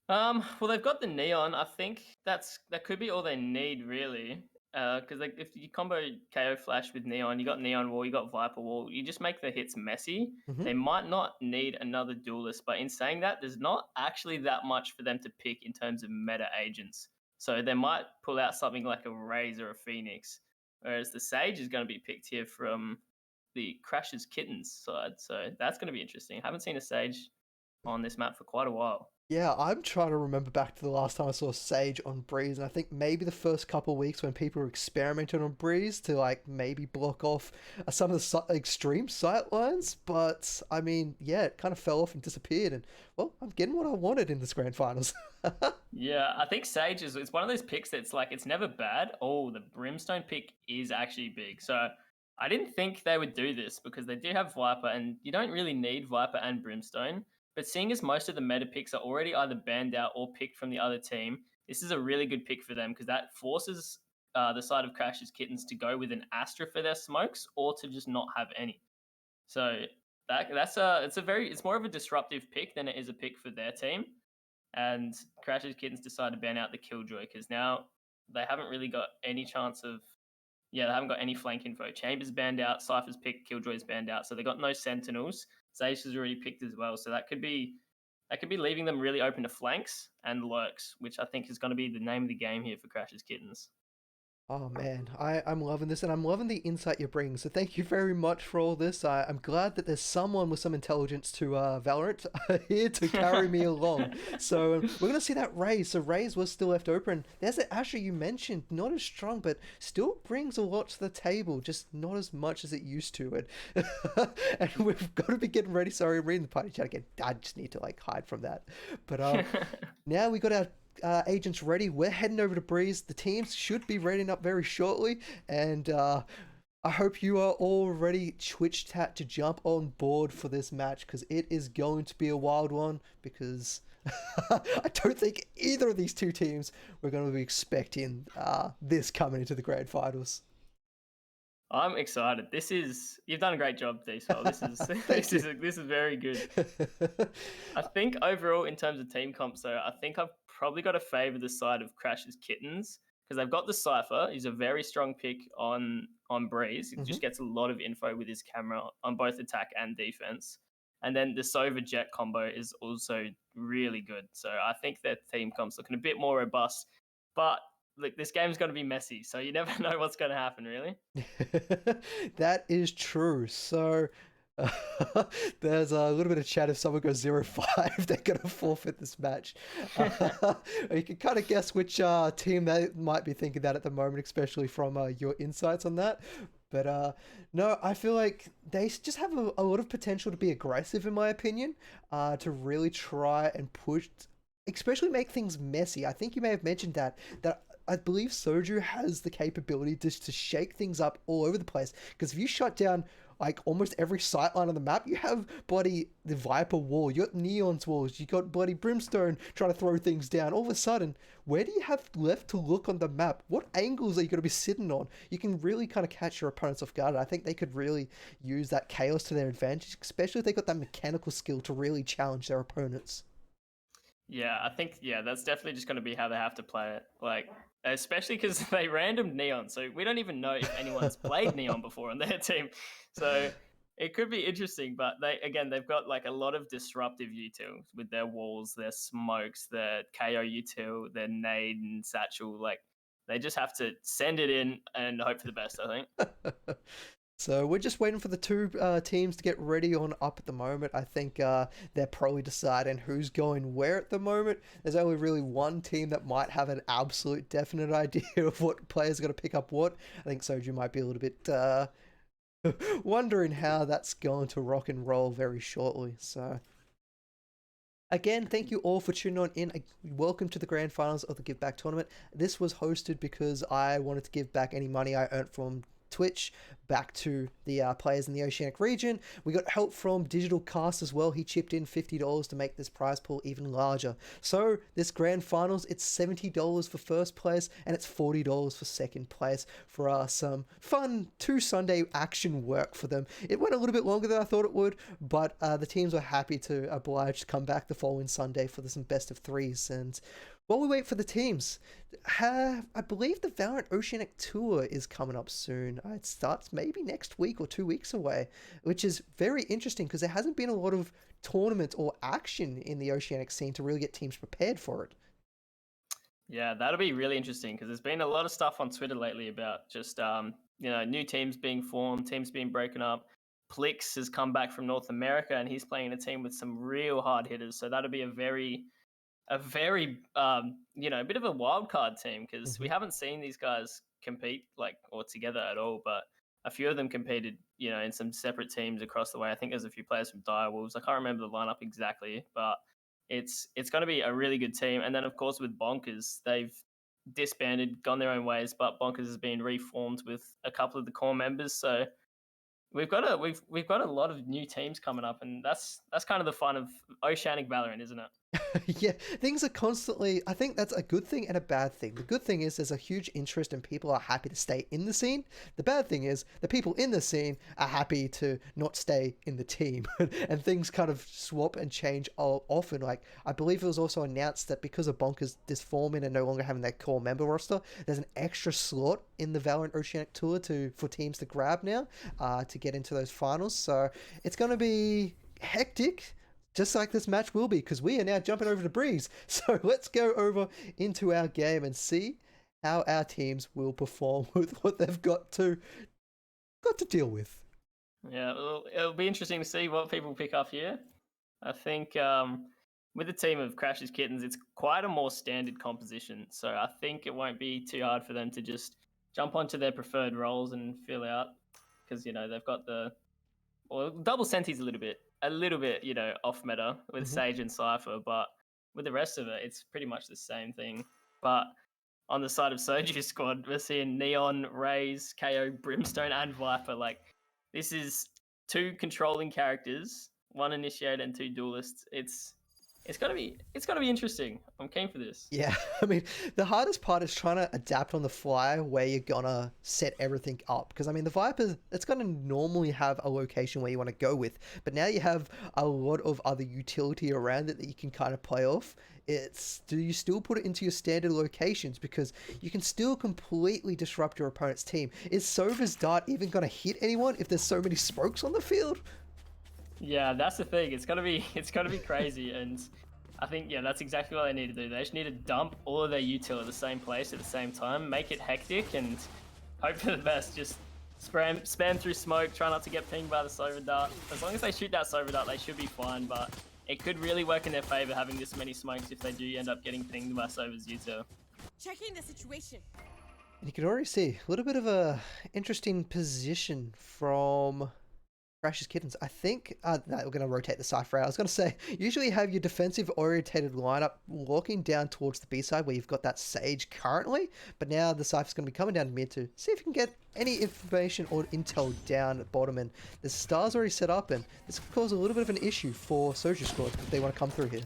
Well, they've got the Neon. I think that could be all they need, really. Because like if you combo KO Flash with Neon, you got Neon Wall, you got Viper Wall, you just make the hits messy. Mm-hmm. They might not need another duelist, but in saying that, there's not actually that much for them to pick in terms of meta agents. So they might pull out something like a Raze or a Phoenix, whereas the Sage is going to be picked here from the Crash's Kittens side. So that's going to be interesting. I haven't seen a Sage on this map for quite a while. Yeah, I'm trying to remember back to the last time I saw Sage on Breeze, and I think maybe the first couple of weeks when people were experimenting on Breeze to like maybe block off some of the extreme sight lines, but I mean, yeah, it kind of fell off and disappeared, and well, I'm getting what I wanted in this grand finals. Yeah, I think Sage it's one of those picks that's like it's never bad. Oh, the Brimstone pick is actually big. So I didn't think they would do this because they do have Viper, and you don't really need Viper and Brimstone. But seeing as most of the meta picks are already either banned out or picked from the other team, this is a really good pick for them because that forces the side of Crash's Kittens to go with an Astra for their smokes or to just not have any. So it's more of a disruptive pick than it is a pick for their team. And Crash's Kittens decide to ban out the Killjoy because now they haven't really got any chance of. Yeah, they haven't got any flank info. Chambers banned out, Cypher's picked, Killjoy's banned out, so they got no Sentinels. Sage is already picked as well, so that could be leaving them really open to flanks and lurks, which I think is going to be the name of the game here for Crash's Kittens. Oh man, I'm loving this, and I'm loving the insight you're bringing, so thank you very much for all this. I'm glad that there's someone with some intelligence to Valorant here to carry me along. So we're going to see that Raze. So Raze was still left open. There's the Asher you mentioned, not as strong, but still brings a lot to the table, just not as much as it used to. And we've got to be getting ready. Sorry, I'm reading the party chat again. I just need to like hide from that. But now we got our agents ready. We're heading over to Breeze. The teams should be readying up very shortly, and I hope you are all ready, Twitch chat, to jump on board for this match because it is going to be a wild one. Because I don't think either of these two teams we're going to be expecting this coming into the grand finals. I'm excited. You've done a great job, Diesel. This is Thank you. this is very good. I think overall, in terms of team comps, though, I think I've probably got to favour the side of Crash's Kittens because they've got the Cypher. He's a very strong pick on Breeze. He just gets a lot of info with his camera on both attack and defense. And then the Sova Jet combo is also really good. So I think their team comps looking a bit more robust. But look, this game's going to be messy, so you never know what's going to happen, really. That is true. So there's a little bit of chat. If someone goes 0-5, they're going to forfeit this match. You can kind of guess which team they might be thinking that at the moment, especially from your insights on that. But no, I feel like they just have a lot of potential to be aggressive, in my opinion, to really try and push, especially make things messy. I think you may have mentioned that I believe Soju has the capability just to shake things up all over the place. Because if you shut down like almost every sightline on the map, you have bloody the Viper wall, you got Neon's walls, you got bloody Brimstone trying to throw things down. All of a sudden, where do you have left to look on the map? What angles are you going to be sitting on? You can really kind of catch your opponents off guard. I think they could really use that chaos to their advantage, especially if they got that mechanical skill to really challenge their opponents. Yeah, I think that's definitely just going to be how they have to play it. Like, especially because they random Neon, so we don't even know if anyone's played Neon before on their team. So it could be interesting, but they've got like a lot of disruptive util with their walls, their smokes, their KO util, their nade and satchel. Like, they just have to send it in and hope for the best, I think. So we're just waiting for the two teams to get ready on up at the moment. I think they're probably deciding who's going where at the moment. There's only really one team that might have an absolute definite idea of what players are going to pick up what. I think Soju might be a little bit wondering how that's going to rock and roll very shortly. So again, thank you all for tuning on in. Welcome to the grand finals of the Give Back tournament. This was hosted because I wanted to give back any money I earned from Twitch back to the players in the Oceanic region. We got help from Digital Cast as well. He chipped in $50 to make this prize pool even larger. So this grand finals, it's $70 for first place and it's $40 for second place for some fun 2 Sunday action work for them. It went a little bit longer than I thought it would, but the teams were happy to oblige to come back the following Sunday for some best of threes. And while we wait for the teams, I believe the Valorant Oceanic Tour is coming up soon. It starts maybe next week or 2 weeks away, which is very interesting because there hasn't been a lot of tournament or action in the Oceanic scene to really get teams prepared for it. Yeah, that'll be really interesting because there's been a lot of stuff on Twitter lately about just new teams being formed, teams being broken up. Plix has come back from North America and he's playing in a team with some real hard hitters. So that'll be a very bit of a wild card team because we haven't seen these guys compete or together at all. But a few of them competed, in some separate teams across the way. I think there's a few players from Direwolves. I can't remember the lineup exactly, but it's going to be a really good team. And then of course with Bonkers, they've disbanded, gone their own ways, but Bonkers has been reformed with a couple of the core members. So we've got a lot of new teams coming up, and that's kind of the fun of Oceanic Valorant, isn't it? Yeah, things are constantly, I think that's a good thing and a bad thing. The good thing is there's a huge interest and people are happy to stay in the scene. The bad thing is the people in the scene are happy to not stay in the team and things kind of swap and change often. Like, I believe it was also announced that because of Bonkers disforming and no longer having that core member roster, there's an extra slot in the Valorant Oceanic Tour for teams to grab now to get into those finals. So it's going to be hectic, just like this match will be, because we are now jumping over to Breeze. So let's go over into our game and see how our teams will perform with what they've got to deal with. Yeah, it'll be interesting to see what people pick up here. I think with the team of Crash's Kittens, it's quite a more standard composition. So I think it won't be too hard for them to just jump onto their preferred roles and fill out, because they've got double Senti's a little bit, off meta with Sage and Cypher, but with the rest of it, it's pretty much the same thing. But on the side of Soju's squad, we're seeing Neon, Raze, KO, Brimstone, and Viper. Like, this is 2 controlling characters, 1 initiator and 2 duelists. It's it's gotta be interesting. I'm keen for this. Yeah, I mean, the hardest part is trying to adapt on the fly where you're gonna set everything up. Because, I mean, the Viper, it's gonna normally have a location where you want to go with, but now you have a lot of other utility around it that you can kind of play off. Do you still put it into your standard locations? Because you can still completely disrupt your opponent's team. Is Sova's dart even gonna hit anyone if there's so many smokes on the field? Yeah, that's the thing. It's gonna be crazy, and I think yeah, that's exactly what they need to do. They just need to dump all of their util at the same place at the same time, make it hectic, and hope for the best. Just spam through smoke, try not to get pinged by the Sova dart. As long as they shoot that Sova dart, they should be fine. But it could really work in their favor having this many smokes if they do end up getting pinged by Sova's util. Checking the situation. And you can already see a little bit of a interesting position from Crash's Kittens. I think no, we're going to rotate the Cypher out. I was going to say, usually you have your defensive orientated lineup walking down towards the B side where you've got that Sage currently, but now the Cypher's going to be coming down mid to see if you can get any information or intel down at bottom, and the stars already set up, and this could cause a little bit of an issue for Soju Squad if they want to come through here.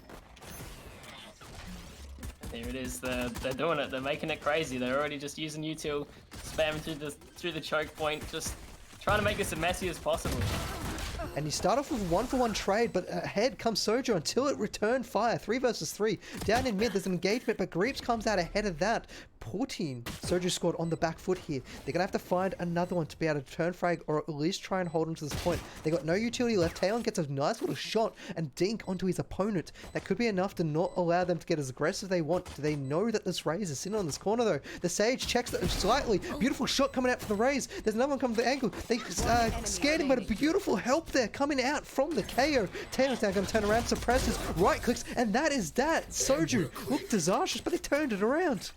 Here it is. They're doing it. They're making it crazy. They're already just using util, spamming through the choke point, just trying to make this as messy as possible. And you start off with 1-for-1 trade, but ahead comes Sojo until it returned fire. 3 versus 3. Down in mid, there's an engagement, but Greeps comes out ahead of that, putting Sojo Squad on the back foot here. They're going to have to find another one to be able to turn frag, or at least try and hold on to this point. They got no utility left. Taeyeon gets a nice little shot and dink onto his opponent. That could be enough to not allow them to get as aggressive as they want. Do they know that this Raze is sitting on this corner, though? The Sage checks it slightly. Beautiful shot coming out from the Raze. There's another one coming from the angle. They scared him, but a beautiful help there coming out from the KO. Taeyeon's now going to turn around, suppresses, right clicks, and that is that. Soju looked disastrous, but they turned it around.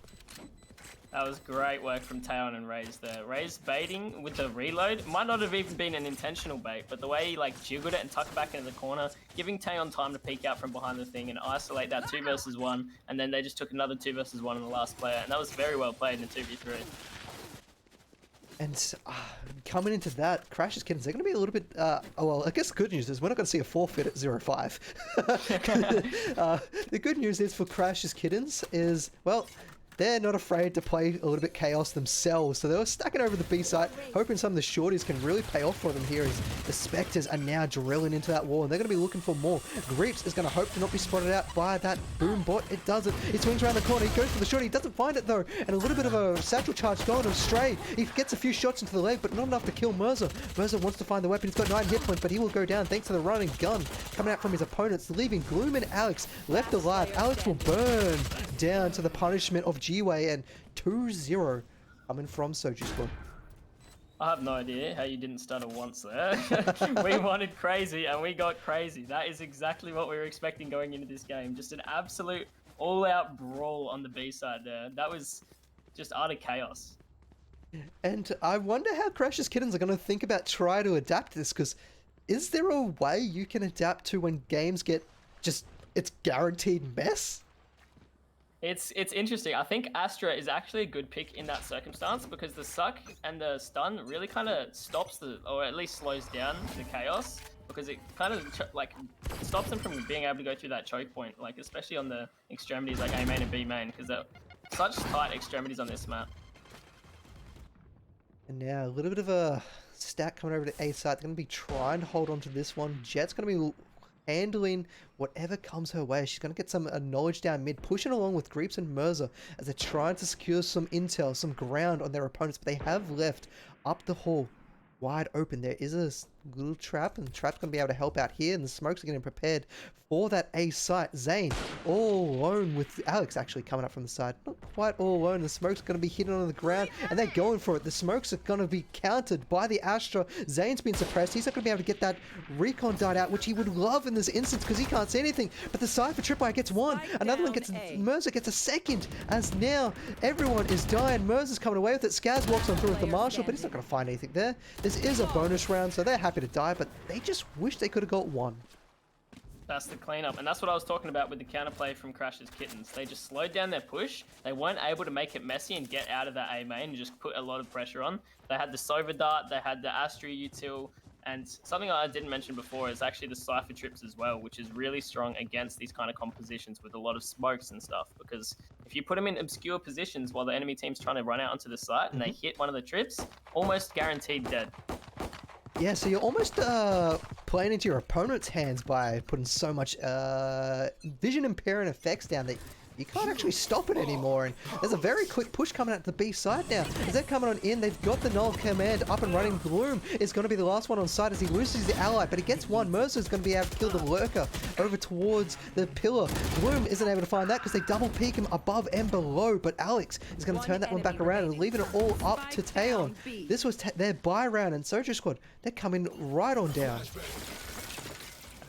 That was great work from Taeyeon and Raze there. Raze baiting with the reload might not have even been an intentional bait, but the way he like jiggled it and tucked it back into the corner, giving Taeyeon time to peek out from behind the thing and isolate that 2 versus 1, and then they just took another 2 versus 1 on the last player, and that was very well played in the 2v3. And coming into that, Crash's Kittens, they're going to be a little bit... well, I guess the good news is we're not going to see a forfeit at 0-5. The good news is for Crash's Kittens is, well, they're not afraid to play a little bit chaos themselves. So they were stacking over the B site, hoping some of the shorties can really pay off for them here as the Spectres are now drilling into that wall, and they're going to be looking for more. Greeps is going to hope to not be spotted out by that boom bot. It doesn't. He swings around the corner. He goes for the shorty. He doesn't find it, though. And a little bit of a satchel charge going astray. He gets a few shots into the leg, but not enough to kill Mercer. Mercer wants to find the weapon. He's got 9 hit points, but he will go down thanks to the running gun coming out from his opponents, leaving Gloom and Alex left alive. Alex will burn down to the punishment of G-Way, and 2-0 coming from Soju Squad. I have no idea how you didn't stutter once there. We wanted crazy and we got crazy. That is exactly what we were expecting going into this game. Just an absolute all-out brawl on the B side there. That was just utter chaos. And I wonder how Crash's Kittens are going to think about trying to adapt this, because is there a way you can adapt to when games get just, it's guaranteed mess? It's interesting. I think Astra is actually a good pick in that circumstance because the suck and the stun really kind of stops or at least slows down the chaos, because it kind of like stops them from being able to go through that choke point, like especially on the extremities like A main and B main, because they're such tight extremities on this map. And now a little bit of a stack coming over to A site. They're going to be trying to hold on to this one. Jet's going to be handling whatever comes her way. She's going to get some knowledge down mid, pushing along with Greeps and Mercer as they're trying to secure some intel, some ground on their opponents, but they have left up the hall wide open. There is a little trap, and the trap's going to be able to help out here, and the smokes are getting prepared for that A site. Zane all alone with Alex actually coming up from the side. Not quite all alone. The smoke's going to be hitting on the ground, and they're going for it. The smokes are going to be countered by the Astra. Zane's been suppressed. He's not going to be able to get that recon dart out, which he would love in this instance because he can't see anything. But the Cypher Tripwire gets one. Another one gets... Mercer gets a second, as now everyone is dying. Mercer's coming away with it. Skaz walks on through with the Marshal, but he's not going to find anything there. This is a bonus round, so they're happy to die, but they just wish they could have got one. That's the cleanup, and that's what I was talking about with the counterplay from Crash's Kittens. They just slowed down their push. They weren't able to make it messy and get out of that A main and just put a lot of pressure on. They had the Sova dart, they had the Astra util, And something I didn't mention before is actually the Cypher trips as well, which is really strong against these kind of compositions with a lot of smokes and stuff. Because if you put them in obscure positions while the enemy team's trying to run out onto the site and they hit one of the trips, almost guaranteed dead. Yeah, so you're almost playing into your opponent's hands by putting so much vision impairing effects down that you can't actually stop it anymore. And there's a very quick push coming out to the B side now. As they're coming on in, they've got the null command up and running. Gloom is going to be the last one on site as he loses the ally, but he gets one. Mercer's going to be able to kill the lurker over towards the pillar. Gloom isn't able to find that because they double peek him above and below, but Alex is going to turn that one back around and leaving it all up to Taeon. This was their buy round, and Soldier Squad, they're coming right on down.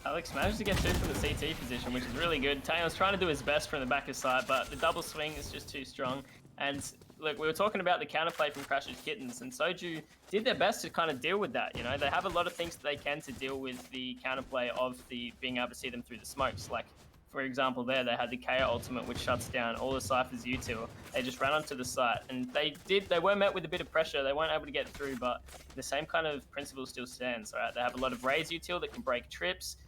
Alex managed to get two from the CT position, which is really good. Taeon's trying to do his best from the back of side, but the double swing is just too strong. And look, we were talking about the counterplay from Crash's Kittens, and Soju did their best to kind of deal with that. You know, they have a lot of things that they can to deal with the counterplay of the being able to see them through the smokes. Like, for example, there they had the KO ultimate, which shuts down all the Cypher's util. They just ran onto the site, and they were met with a bit of pressure. They weren't able to get through, but the same kind of principle still stands. Right? They have a lot of Raze util that can break trips.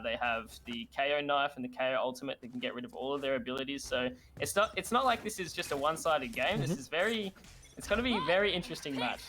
They have the KO knife and the KO ultimate that can get rid of all of their abilities. So it's not like this is just a one-sided game. This is it's going to be a very interesting match.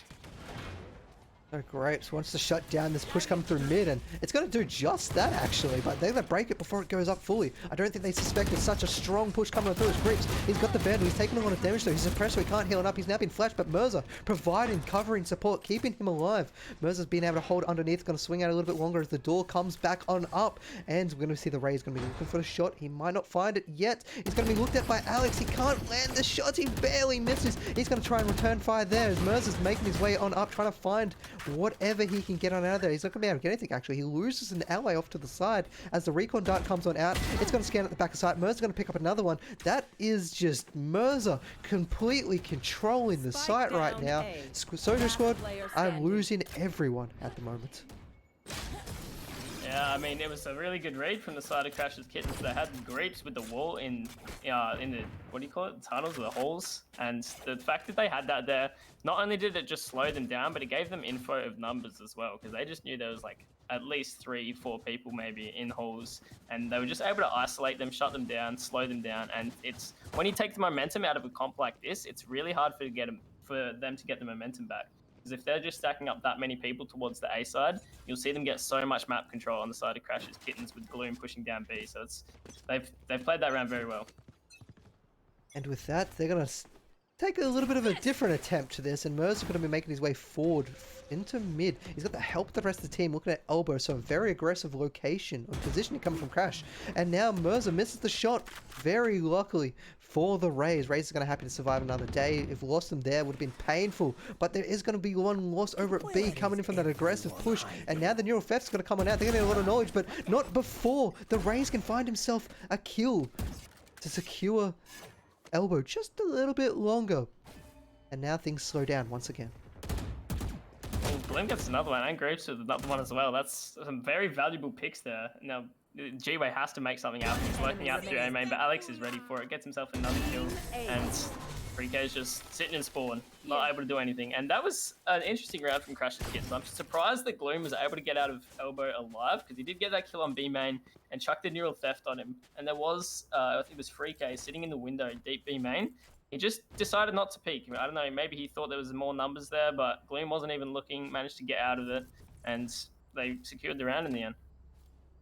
Oh, Grapes wants to shut down this push coming through mid, and it's going to do just that, actually, but they're going to break it before it goes up fully. I don't think they suspected such a strong push coming through his Grapes. He's got the band, he's taking a lot of damage, though. He's suppressed, so he can't heal it up. He's now been flashed, but Mirza providing, covering support, keeping him alive. Mirza's been able to hold underneath, going to swing out a little bit longer as the door comes back on up, and we're going to see the Ray's going to be looking for the shot. He might not find it yet. He's going to be looked at by Alex. He can't land the shots. He barely misses. He's going to try and return fire there as Mirza's making his way on up, trying to find whatever he can get on out of there. He's not going to be able to get anything, actually. He loses an ally off to the side as the recon dart comes on out. It's going to scan at the back of sight. Mirza's going to pick up another one. That is just Mirza completely controlling the site right now. Soldier Squad are losing everyone at the moment. Yeah, I mean, it was a really good read from the side of Crash's Kittens. They had Grapes with the wall in the, what do you call it, the tunnels or the holes. And the fact that they had that there, not only did it just slow them down, but it gave them info of numbers as well. Because they just knew there was like at least 3-4 people maybe in holes. And they were just able to isolate them, shut them down, slow them down. And it's, when you take the momentum out of a comp like this, it's really hard for them to get the momentum back. Because if they're just stacking up that many people towards the A side, you'll see them get so much map control on the side of Crash's Kittens with Gloom pushing down B. So they've played that round very well. And with that, they're going to take a little bit of a different attempt to this, and Mer's going to be making his way forward into mid. He's got the help of the rest of the team looking at elbow, so a very aggressive location of positioning coming from Crash. And now Merza misses the shot, very luckily for the Rays. Rays is going to happy to survive another day. If lost them there would have been painful, but there is going to be one loss over at B coming in from that aggressive push. And now the Neural Theft's going to come on out. They're going to need a lot of knowledge, but not before the Rays can find himself a kill to secure elbow just a little bit longer. And now things slow down once again. Well, Glenn gets another one, and Grapes with another one as well. That's some very valuable picks there. Now, G-Way has to make something happen. He's working out through A-main, but Alex is ready for it. Gets himself another kill, and 3K's just sitting in spawn, not able to do anything. And that was an interesting round from Crash's Kids. I'm surprised that Gloom was able to get out of elbow alive, because he did get that kill on B-main and chucked the Neural Theft on him. And there was, I think it was 3K sitting in the window in deep B-main. He just decided not to peek. I don't know, maybe he thought there was more numbers there, but Gloom wasn't even looking, managed to get out of it, and they secured the round in the end.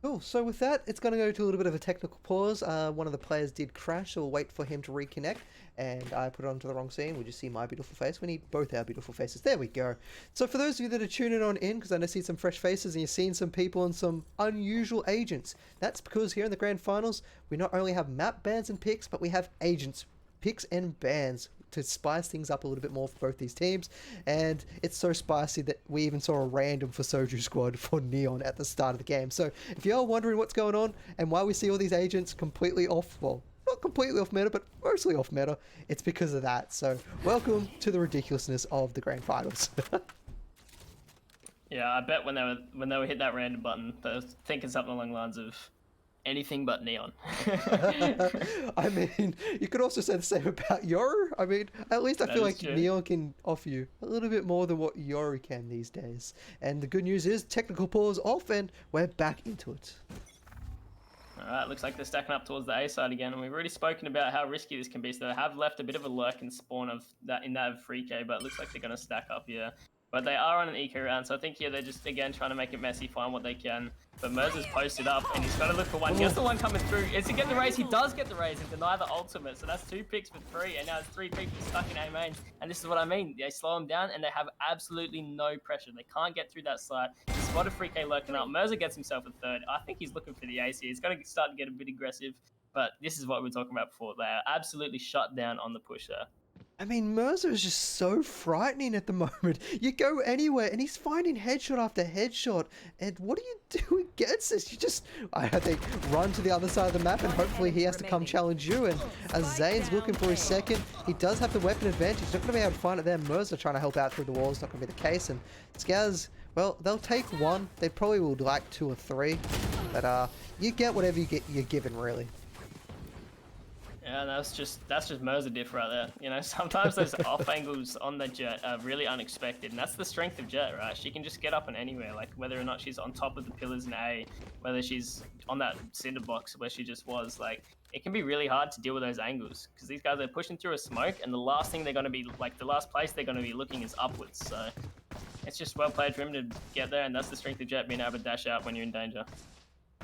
Cool, so with that, it's going to go to a little bit of a technical pause. One of the players did crash, so we'll wait for him to reconnect, and I put it onto the wrong scene. We'll just see my beautiful face. We need both our beautiful faces. There we go. So for those of you that are tuning on in, because I know see some fresh faces and you're seeing some people and some unusual agents, that's because here in the Grand Finals, we not only have map bans and picks, but we have agents, picks and bans to spice things up a little bit more for both these teams. And it's so spicy that we even saw a random for Soju Squad for Neon at the start of the game. So if you're wondering what's going on and why we see all these agents completely off, well, not completely off meta, but mostly off meta, it's because of that. So welcome to the ridiculousness of the Grand Finals. Yeah, I bet when they were hit that random button, they were thinking something along the lines of, anything but Neon. I mean, you could also say the same about Yoru. I mean, at least I That feel is like true. Neon can offer you a little bit more than what Yoru can these days. And the good news is technical pause off and we're back into it. Alright, looks like they're stacking up towards the A side again, and we've already spoken about how risky this can be, so they have left a bit of a lurk and spawn of that in that 3K, but it looks like they're going to stack up here. But they are on an eco round, so I think here they're just, again, trying to make it messy, find what they can. But Mercer's posted up, and he's got to look for one. He gets the one coming through. Is he getting the raise? He does get the raise and deny the ultimate, so that's 2 picks for 3, and now it's 3 people stuck in A main. And this is what I mean. They slow him down, and they have absolutely no pressure. They can't get through that site. He's spotted 3K lurking up. Mercer gets himself a 3rd. I think he's looking for the AC. He's got to start to get a bit aggressive, but this is what we were talking about before. They are absolutely shut down on the push there. I mean, Mercer is just so frightening at the moment. You go anywhere and he's finding headshot after headshot. And what do you do against this? You just, I think, run to the other side of the map and hopefully he has to come challenge you. And as Zane's looking for his second, he does have the weapon advantage. He's not going to be able to find it there. Mercer trying to help out through the wall is not going to be the case. And Skaz, well, they'll take 1. They probably would like 2 or 3. But you get whatever you're given, really. Yeah, that's just Mercer diff right there. You know, sometimes those off angles on the Jet are really unexpected, and that's the strength of Jet, right? She can just get up and anywhere, like whether or not she's on top of the pillars in A, whether she's on that cinder box where she just was. Like, it can be really hard to deal with those angles because these guys are pushing through a smoke, and the last thing they're going to be like, the last place they're going to be looking is upwards. So it's just well played for him to get there, and that's the strength of Jet, being able to dash out when you're in danger.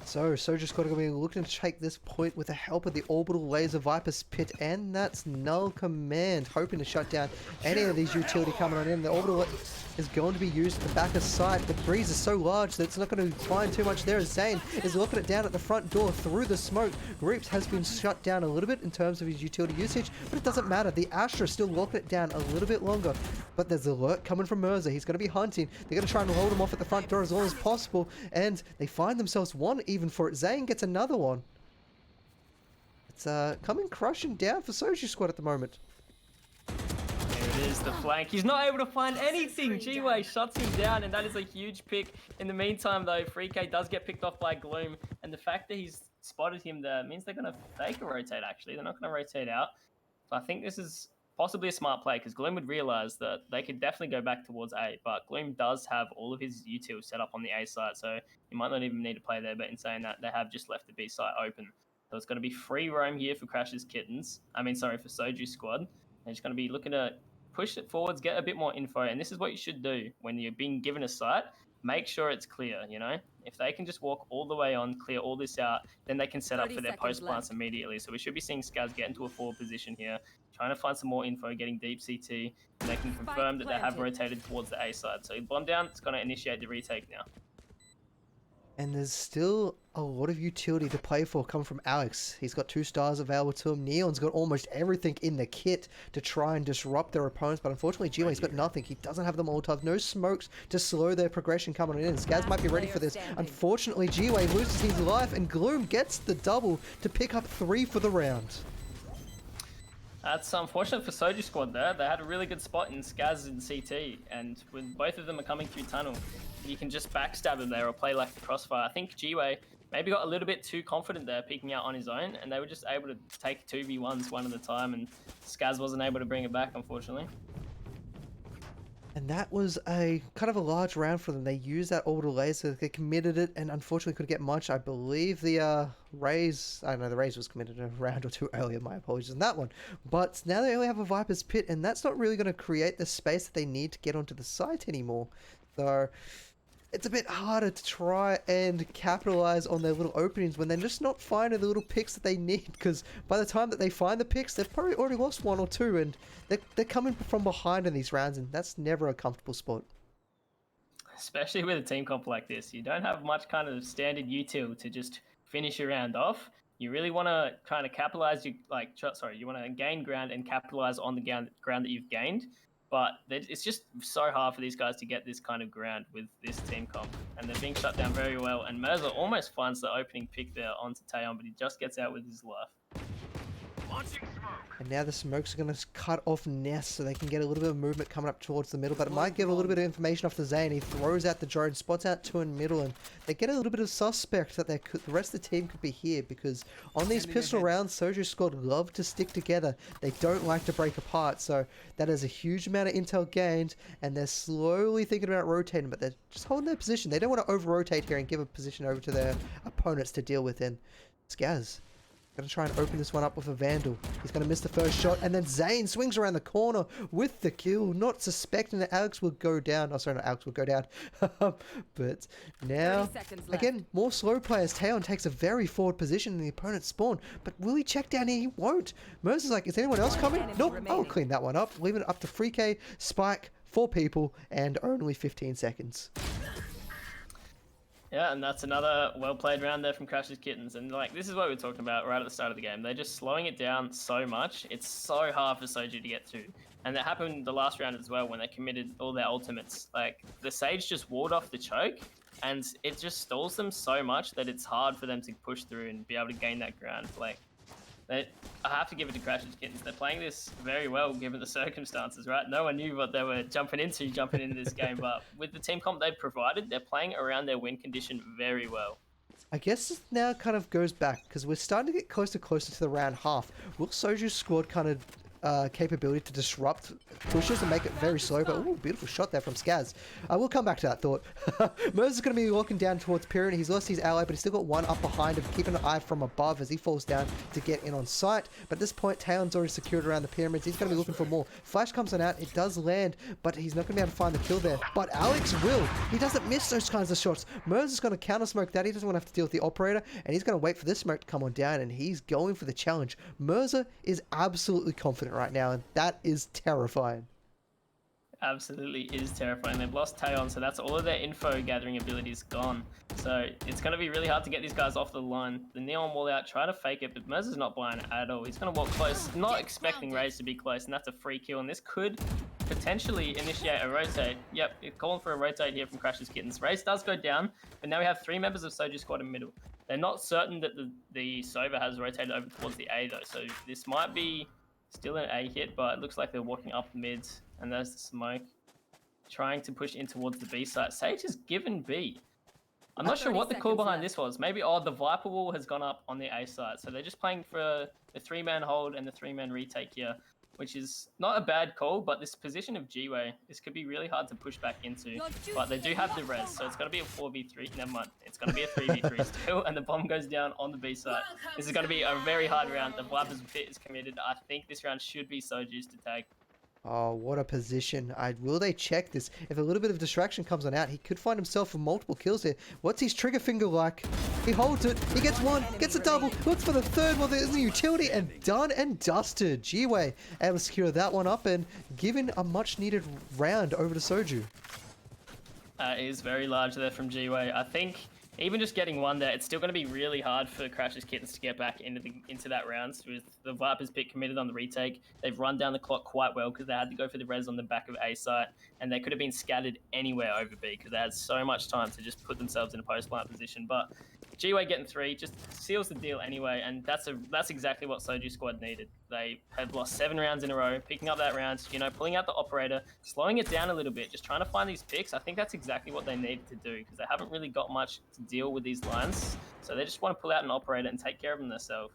So just got to be looking to take this point with the help of the Orbital Laser Viper's Pit, and that's Null Command, hoping to shut down any of these utility coming on in. The Orbital is going to be used at the back of sight. The breeze is so large that it's not going to find too much there. Zane is looking it down at the front door through the smoke. Reaps has been shut down a little bit in terms of his utility usage, but it doesn't matter. The Astra is still locking it down a little bit longer, but there's an alert coming from Mercer. He's going to be hunting. They're going to try and hold him off at the front door as long as possible, and they find themselves one even for it. Zane gets another one. It's coming crushing down for Soju Squad at the moment. There it is, the flank. He's not able to find anything. G-Way shuts him down, and that is a huge pick. In the meantime, though, 3K does get picked off by Gloom, and the fact that he's spotted him there means they're going to fake a rotate, actually. They're not going to rotate out. So I think this is possibly a smart play, because Gloom would realize that they could definitely go back towards A, but Gloom does have all of his util set up on the A site, so he might not even need to play there, but in saying that, they have just left the B site open. So it's going to be free roam here for Crash's Kittens. For Soju Squad. They're just going to be looking to push it forwards, get a bit more info, and this is what you should do when you're being given a site. Make sure it's clear, you know? If they can just walk all the way on, clear all this out, then they can set up for their post plants immediately. So we should be seeing Skaz get into a forward position here, trying to find some more info, getting deep CT, and they can confirm that they have rotated towards the A side. So bomb down, it's going to initiate the retake now. And there's still a lot of utility to play for coming from Alex. He's got 2 stars available to him. Neon's got almost everything in the kit to try and disrupt their opponents, but unfortunately G-Way's got nothing. He doesn't have the Molotov, no smokes to slow their progression coming in. Skaz might be ready for this. Unfortunately, G-Way loses his life, and Gloom gets the double to pick up 3 for the round. That's unfortunate for Soju Squad there. They had a really good spot in Skaz and CT, and when both of them are coming through tunnel, you can just backstab him there or play like the crossfire. I think G-Way maybe got a little bit too confident there, peeking out on his own, and they were just able to take 2v1s one at a time, and Skaz wasn't able to bring it back, unfortunately. And that was a kind of a large round for them. They used that orbital laser, they committed it, and unfortunately couldn't get much. I believe the Raze, I don't know, the Raze was committed a round or 2 earlier, my apologies on that one. But now they only have a Viper's Pit, and that's not really going to create the space that they need to get onto the site anymore. So it's a bit harder to try and capitalize on their little openings when they're just not finding the little picks that they need, because by the time that they find the picks, they've probably already lost 1 or 2, and they're coming from behind in these rounds, and that's never a comfortable spot. Especially with a team comp like this, you don't have much kind of standard util to just finish your round off. You really want to kind of capitalize, you want to gain ground and capitalize on the ground that you've gained. But it's just so hard for these guys to get this kind of ground with this team comp. And they're being shut down very well. And Mercer almost finds the opening pick there onto Taeyeon, but he just gets out with his life. Launching smoke. And now the smokes are going to cut off Ness so they can get a little bit of movement coming up towards the middle. But it might give a little bit of information off the Zane. He throws out the drone, spots out 2 in middle, and they get a little bit of suspect that the rest of the team could be here, because on these pistol rounds, Soju Squad love to stick together. They don't like to break apart. So that is a huge amount of intel gained, and they're slowly thinking about rotating, but they're just holding their position. They don't want to over-rotate here and give a position over to their opponents to deal with. In Skaz gonna try and open this one up with a Vandal. He's gonna miss the first shot, and then Zane swings around the corner with the kill, not suspecting that Alex will go down. Oh, sorry, not Alex will go down. But now, again, more slow players. Taeon takes a very forward position in the opponent's spawn, but will he check down here? He won't. Merz is like, is anyone else coming? Nope, I'll clean that one up. Leaving it up to 3K, Spike, 4 people, and only 15 seconds. Yeah, and that's another well-played round there from Crash's Kittens. And, like, this is what we were talking about right at the start of the game. They're just slowing it down so much. It's so hard for Soju to get to. And that happened the last round as well when they committed all their ultimates. Like, the Sage just walled off the choke, and it just stalls them so much that it's hard for them to push through and be able to gain that ground. Like, I have to give it to Crash's Kittens. They're playing this very well given the circumstances, right? No one knew what they were jumping into this game, but with the team comp they've provided, they're playing around their win condition very well. I guess this now kind of goes back, because we're starting to get closer to the round half. Will Soju's squad kind of capability to disrupt pushes and make it very slow, but ooh, beautiful shot there from Skaz. We'll come back to that thought. Merz is going to be walking down towards Pyramid. He's lost his ally, but he's still got one up behind him, keeping an eye from above as he falls down to get in on sight. But at this point, Taeon's already secured around the pyramids. He's going to be looking for more. Flash comes on out. It does land, but he's not going to be able to find the kill there. But Alex will. He doesn't miss those kinds of shots. Merz is going to counter smoke that. He doesn't want to have to deal with the operator, and he's going to wait for this smoke to come on down, and he's going for the challenge. Merzer is absolutely confident right now, and that is terrifying. Absolutely is terrifying. They've lost Taeon, so that's all of their info gathering abilities gone. So it's going to be really hard to get these guys off the line. The Neon wall out, try to fake it, but Merz is not blind at all. He's going to walk close, not expecting Raze to be close, and that's a free kill. And this could potentially initiate a rotate. Yep, it's calling for a rotate here from Crash's Kittens. Raze does go down, but now we have 3 members of Soju Squad in middle. They're not certain that the Sova has rotated over towards the A though, so this might be still an A hit, but it looks like they're walking up mid, and there's the smoke. Trying to push in towards the B site. Sage has given B. I'm not sure what the call behind this was. Maybe, the Viper wall has gone up on the A site, so they're just playing for the 3-man hold and the 3-man retake here, which is not a bad call, but this position of G-Way, this could be really hard to push back into, but they do have the res, so it's going to be a 4v3, never mind, it's going to be a 3v3 still, and the bomb goes down on the B site. This is going to be a very hard round. The Viper's pit is committed. I think this round should be Soju's to take. Oh, what a position. Will they check this? If a little bit of distraction comes on out, he could find himself with multiple kills here. What's his trigger finger like? He holds it. He gets one, gets a double, looks for the third one. There's the utility, and done and dusted. G-Way able to secure that one up and giving a much needed round over to Soju. It is very large there from G-Way. I think even just getting one there, it's still going to be really hard for Crash's Kittens to get back into that round. With the Viper's pick committed on the retake, they've run down the clock quite well because they had to go for the res on the back of A site, and they could have been scattered anywhere over B because they had so much time to just put themselves in a post-plant position. But G-Way getting 3 just seals the deal anyway, and that's exactly what Soju Squad needed. They have lost 7 rounds in a row, picking up that round, pulling out the operator, slowing it down a little bit, just trying to find these picks. I think that's exactly what they needed to do because they haven't really got much to deal with these lines, so they just want to pull out an operator and take care of them themselves.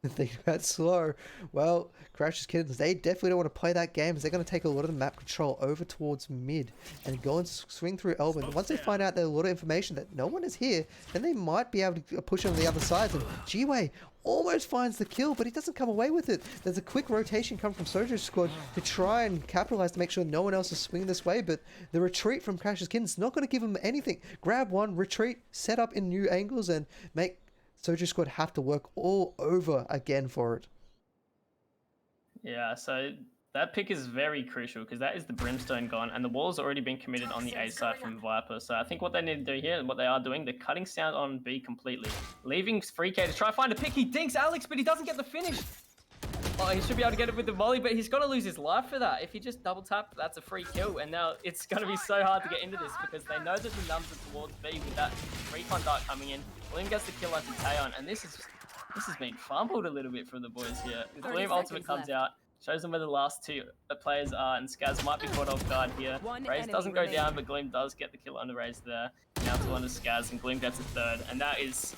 Think about slow. Well, Crash's Kittens, they definitely don't want to play that game, as they're going to take a lot of the map control over towards mid and go and swing through Elvin. Once they find out there's a lot of information that no one is here, then they might be able to push on the other side. And G-Way almost finds the kill, but he doesn't come away with it. There's a quick rotation come from Soju's squad to try and capitalize to make sure no one else is swinging this way, but the retreat from Crash's Kittens is not going to give him anything. Grab one, retreat, set up in new angles, and make Soju Squad have to work all over again for it. Yeah, so that pick is very crucial because that is the Brimstone gone, and the wall's already been committed on the A side from Viper. So I think what they need to do here, and what they are doing, they're cutting sound on B completely, leaving 3K to try to find a pick. He dinks Alex, but he doesn't get the finish. Oh, he should be able to get it with the volley, but he's got to lose his life for that. If he just double tap, that's a free kill. And now it's going to be so hard to get into this because they know that the numbers are towards B with that recon dart coming in. William gets the kill onto Taeon, and this is This has been fumbled a little bit from the boys here. 30 Gloom Ultimate seconds comes left. out, shows them where the last two players are, and Skaz might be caught off guard here. One Raze enemy doesn't go down, remaining. but Gloom does get the kill on the Raze there. Now to one of Skaz, and Gloom gets a third, and that is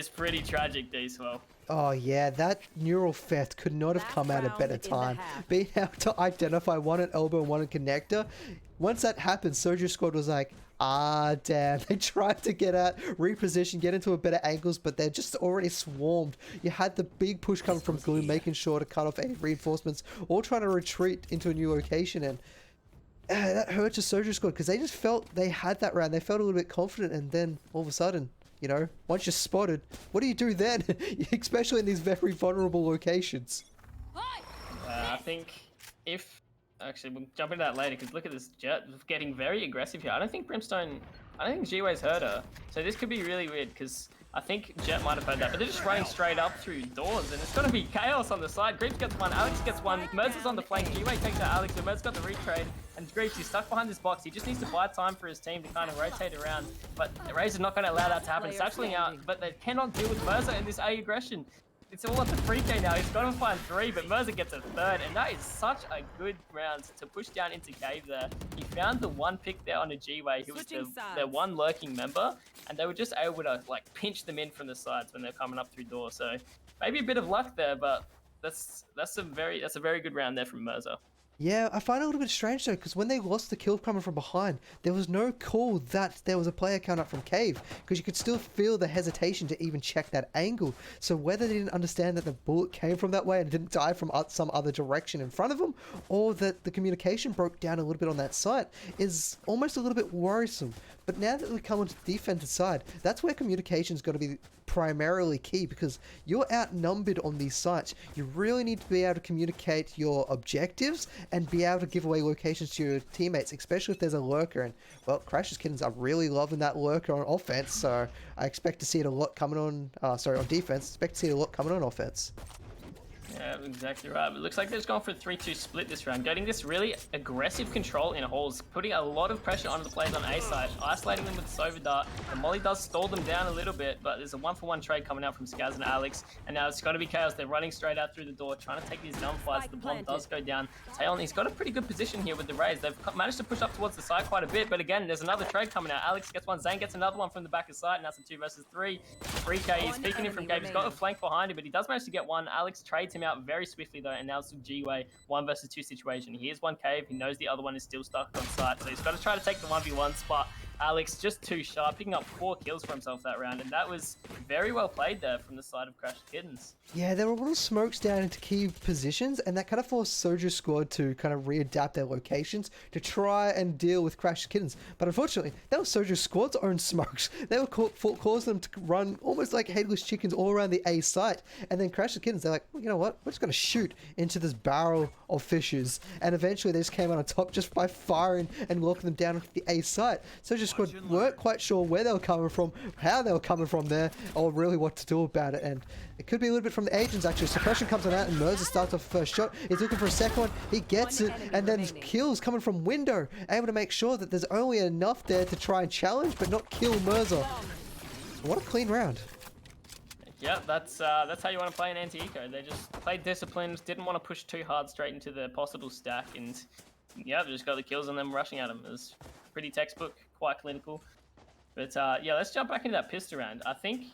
pretty tragic, D-Swell. Oh yeah, that neural theft could not have Last come at a round better in the time. half. Being able to identify one at elbow and one at connector. Once that happened, Soju Squad was like, ah damn. They tried to get out, reposition, get into a better angles, but they're just already swarmed. You had the big push coming from Gloom, making sure to cut off any reinforcements, all trying to retreat into a new location, and that hurt your Soju Squad because they just felt they had that round. They felt a little bit confident, and then all of a sudden, you know, once you're spotted, what do you do then? Especially in these very vulnerable locations. I think if... Actually, we'll jump into that later, because look at this Jet getting very aggressive here. I don't think G-Way's heard her. So this could be really weird, because I think Jet might have heard that. But they're just running straight up through doors, and it's going to be chaos on the side. Greaves gets one, Alex gets one. Mercer's on the flank. G-Way takes out Alex, but Mercer's got the retrade. And Greaves, he's stuck behind this box. He just needs to buy time for his team to kind of rotate around. But Raze is not going to allow that to happen. Satcheling out, but they cannot deal with Mercer in this A aggression. It's all up to 3K now. He's got to find 3, but Mercer gets a third, and that is such a good round to push down into Cave there. He found the one pick there on a G-Way, who was their one lurking member, and they were just able to like pinch them in from the sides when they're coming up through doors. So maybe a bit of luck there, but that's a very good round there from Mercer. Yeah, I find it a little bit strange though, because when they lost the kill coming from behind, there was no call that there was a player count up from Cave, because you could still feel the hesitation to even check that angle. So whether they didn't understand that the bullet came from that way and didn't die from some other direction in front of them, or that the communication broke down a little bit on that site, is almost a little bit worrisome. But now that we come onto the defensive side, that's where communication's got to be primarily key, because you're outnumbered on these sites. You really need to be able to communicate your objectives and be able to give away locations to your teammates, especially if there's a lurker. And well, Crash's Kittens are really loving that lurker on offense, so I expect to see it a lot coming on on defense. Expect to see it a lot coming on offense. Yeah, exactly right. But it looks like they're just going for a 3-2 split this round, getting this really aggressive control in halls, putting a lot of pressure on the players on A side, isolating them with the Sova Dart. And Molly does stall them down a little bit, but there's a 1-for-1 trade coming out from Skaz and Alex, and now it's going to be chaos. They're running straight out through the door, trying to take these dumb fights. The bomb does go down. Taeyeon, he's got a pretty good position here with the Raze. They've managed to push up towards the side quite a bit, but again, there's another trade coming out. Alex gets one, Zane gets another one from the back of side, and that's a 2 versus 3. 3K, he's peeking in from Gabe. He's got a flank behind him, but he does manage to get one. Alex trades him out very swiftly though, and now it's a G-Way 1 versus 2 situation. He hears one Cave, he knows the other one is still stuck on site, so he's got to try to take the 1v1 spot. Alex just too sharp, picking up 4 kills for himself that round, and that was very well played there from the side of Crash Kittens. Yeah, there were little smokes down into key positions, and that kind of forced Soju Squad to kind of readapt their locations to try and deal with Crash Kittens. But unfortunately, that was Soju Squad's own smokes. They were caused them to run almost like headless chickens all around the A site, and then Crash Kittens, they're like, well, you know what? We're just going to shoot into this barrel of fishes, and eventually they just came out on top just by firing and locking them down into the A site. Soju Squad weren't quite sure where they were coming from, how they were coming from there, or really what to do about it, and it could be a little bit from the agents actually. Suppression comes on out and Mercer starts off the first shot. He's looking for a second one, he gets it, and then kills coming from window, able to make sure that there's only enough there to try and challenge but not kill Mercer. What a clean round. Yeah, that's how you want to play an anti-eco. They just played disciplined, didn't want to push too hard straight into the possible stack, and yeah, they just got the kills on them rushing at them. It was pretty textbook, quite clinical. But yeah, let's jump back into that pistol round. I think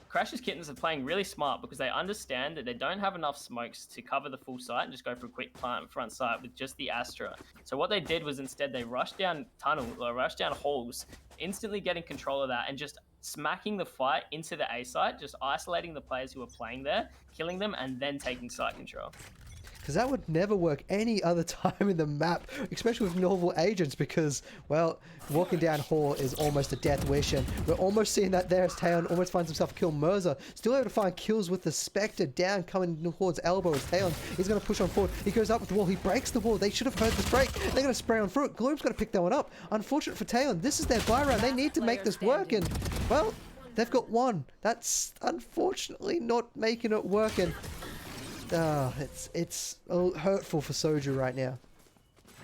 Crash's Kittens are playing really smart because they understand that they don't have enough smokes to cover the full site and just go for a quick plant front site with just the Astra. So what they did was instead they rushed down rushed down halls, instantly getting control of that and just smacking the fight into the A site, just isolating the players who are playing there, killing them, and then taking site control. Because that would never work any other time in the map, especially with novel agents, because, well, walking down hall is almost a death wish, and we're almost seeing that there as Taeyeon almost finds himself kill Mercer. Still able to find kills with the Spectre down, coming towards elbow as Taeyeon. He's going to push on forward. He goes up with the wall. He breaks the wall. They should have heard this break. They're going to spray on through it. Gloom's going to pick that one up. Unfortunate for Taeyeon. This is their buy round. They need to make this work, and, well, they've got one. That's unfortunately not making it work, and it's hurtful for Soju right now.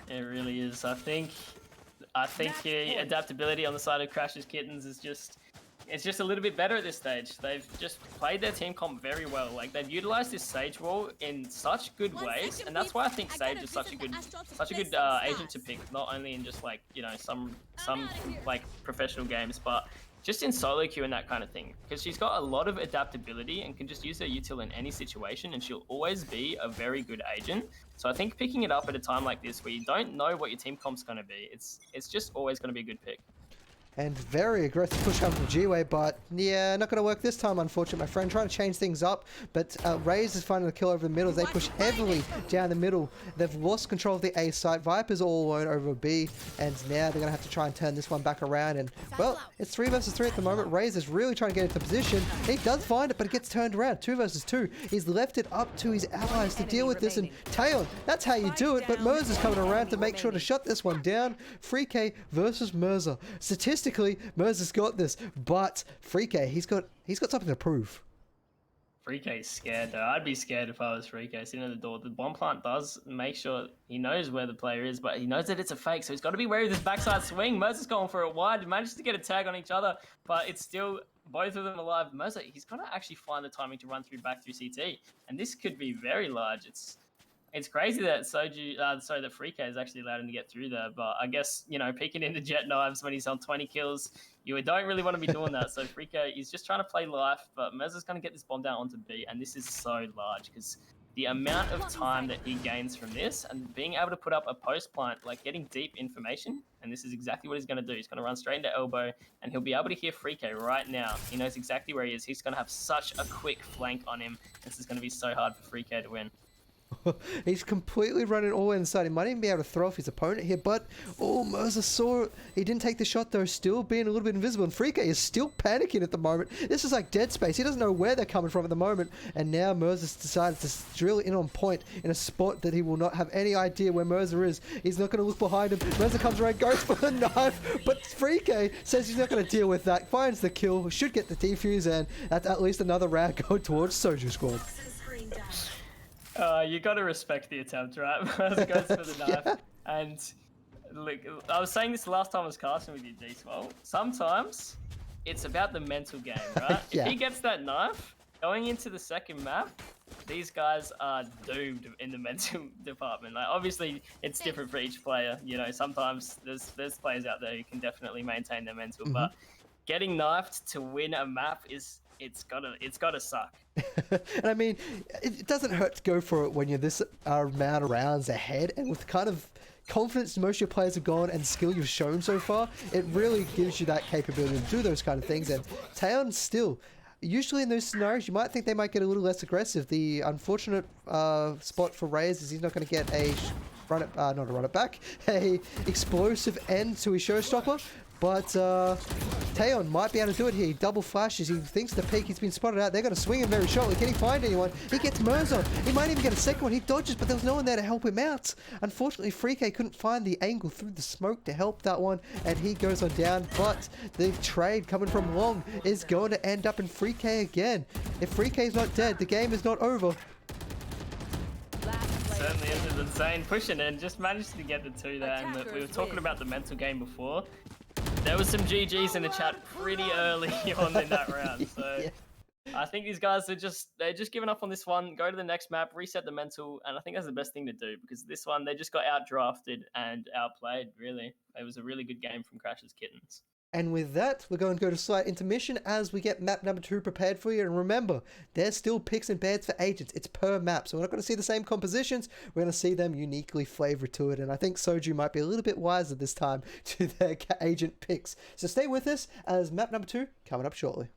It really is. I think the adaptability on the side of Crash's Kittens is just it's just a little bit better at this stage. They've just played their team comp very well. Like they've utilized this Sage wall in such good ways, and that's why I think Sage is such a good agent to pick. Not only in just like some like professional games, but just in solo queue and that kind of thing. Because she's got a lot of adaptability and can just use her util in any situation, and she'll always be a very good agent. So I think picking it up at a time like this, where you don't know what your team comp's going to be, it's just always going to be a good pick. And very aggressive push coming from G-Way, but yeah, not going to work this time, unfortunately, my friend. Trying to change things up, but Raze is finding the kill over the middle. They push heavily down the middle. They've lost control of the A site. Viper's all alone over B, and now they're going to have to try and turn this one back around. And, well, it's 3 versus 3 at the moment. Raze is really trying to get into position. He does find it, but it gets turned around. 2 versus 2. He's left it up to his allies to deal with this, and Taeyeon, that's how you do it, but Merz is coming around to make sure to shut this one down. FreeK versus Merza. Statistically, Merz has got this, but FreeK, he's got something to prove. FreeK's scared though. I'd be scared if I was FreeK sitting at the door. The bomb plant does make sure he knows where the player is, but he knows that it's a fake, so he's got to be wary of this backside swing. Merz is going for it wide. He manages to get a tag on each other, but it's still both of them alive. Merz, he's got to actually find the timing to run back through CT, and this could be very large. It's crazy that that FreeK is actually allowed him to get through there, but I guess, peeking into Jet Knives when he's on 20 kills, you don't really want to be doing that. So FreeK is just trying to play life, but Merz is going to get this bomb down onto B, and this is so large because the amount of time that he gains from this and being able to put up a post plant, like getting deep information, and this is exactly what he's going to do. He's going to run straight into elbow, and he'll be able to hear FreeK right now. He knows exactly where he is. He's going to have such a quick flank on him. This is going to be so hard for FreeK to win. He's completely running all inside. He might even be able to throw off his opponent here, but Merza saw it. He didn't take the shot though, still being a little bit invisible, and FreeK is still panicking at the moment. This is like dead space. He doesn't know where they're coming from at the moment, and now Merza's decided to drill in on point in a spot that he will not have any idea where Merza is. He's not going to look behind him. Merza comes around, goes for the knife, but FreeK says he's not going to deal with that. Finds the kill, should get the defuse, and that's at least another round going towards Soju Squad. You got to respect the attempt, right? Merz goes for the knife. Yeah. And look, I was saying this last time I was casting with you, D-Swell. Sometimes it's about the mental game, right? Yeah. If he gets that knife, going into the second map, these guys are doomed in the mental department. Like, obviously, it's different for each player. Sometimes there's players out there who can definitely maintain their mental, but getting knifed to win a map it's gotta suck. And I mean, it doesn't hurt to go for it when you're this amount of rounds ahead, and with kind of confidence most of your players have gone and skill you've shown so far, it really gives you that capability to do those kind of things. And Taeyeon still, usually in those scenarios, you might think they might get a little less aggressive. The unfortunate spot for Raze is he's not going to get a a explosive end to his showstopper. But Taeyeon might be able to do it here. He double flashes. He thinks the peak. He's been spotted out. They're going to swing him very shortly. Can he find anyone? He gets Merz on. He might even get a second one. He dodges, but there was no one there to help him out. Unfortunately, FreeK couldn't find the angle through the smoke to help that one, and he goes on down. But the trade coming from Long is going to end up in FreeK again. If FreeK is not dead, the game is not over. Certainly is insane. Pushing in, just managed to get the 2 there. And we were talking about the mental game before. There was some GGs in the chat pretty early on in that round, so yeah. I think these guys they're just giving up on this one. Go to the next map, reset the mental, and I think that's the best thing to do because this one they just got outdrafted and outplayed. Really, it was a really good game from Crash's Kittens. And with that, we're going to go to slight intermission as we get map number 2 prepared for you. And remember, there's still picks and bans for agents. It's per map. So we're not going to see the same compositions. We're going to see them uniquely flavored to it. And I think Soju might be a little bit wiser this time to their agent picks. So stay with us as map number 2 coming up shortly.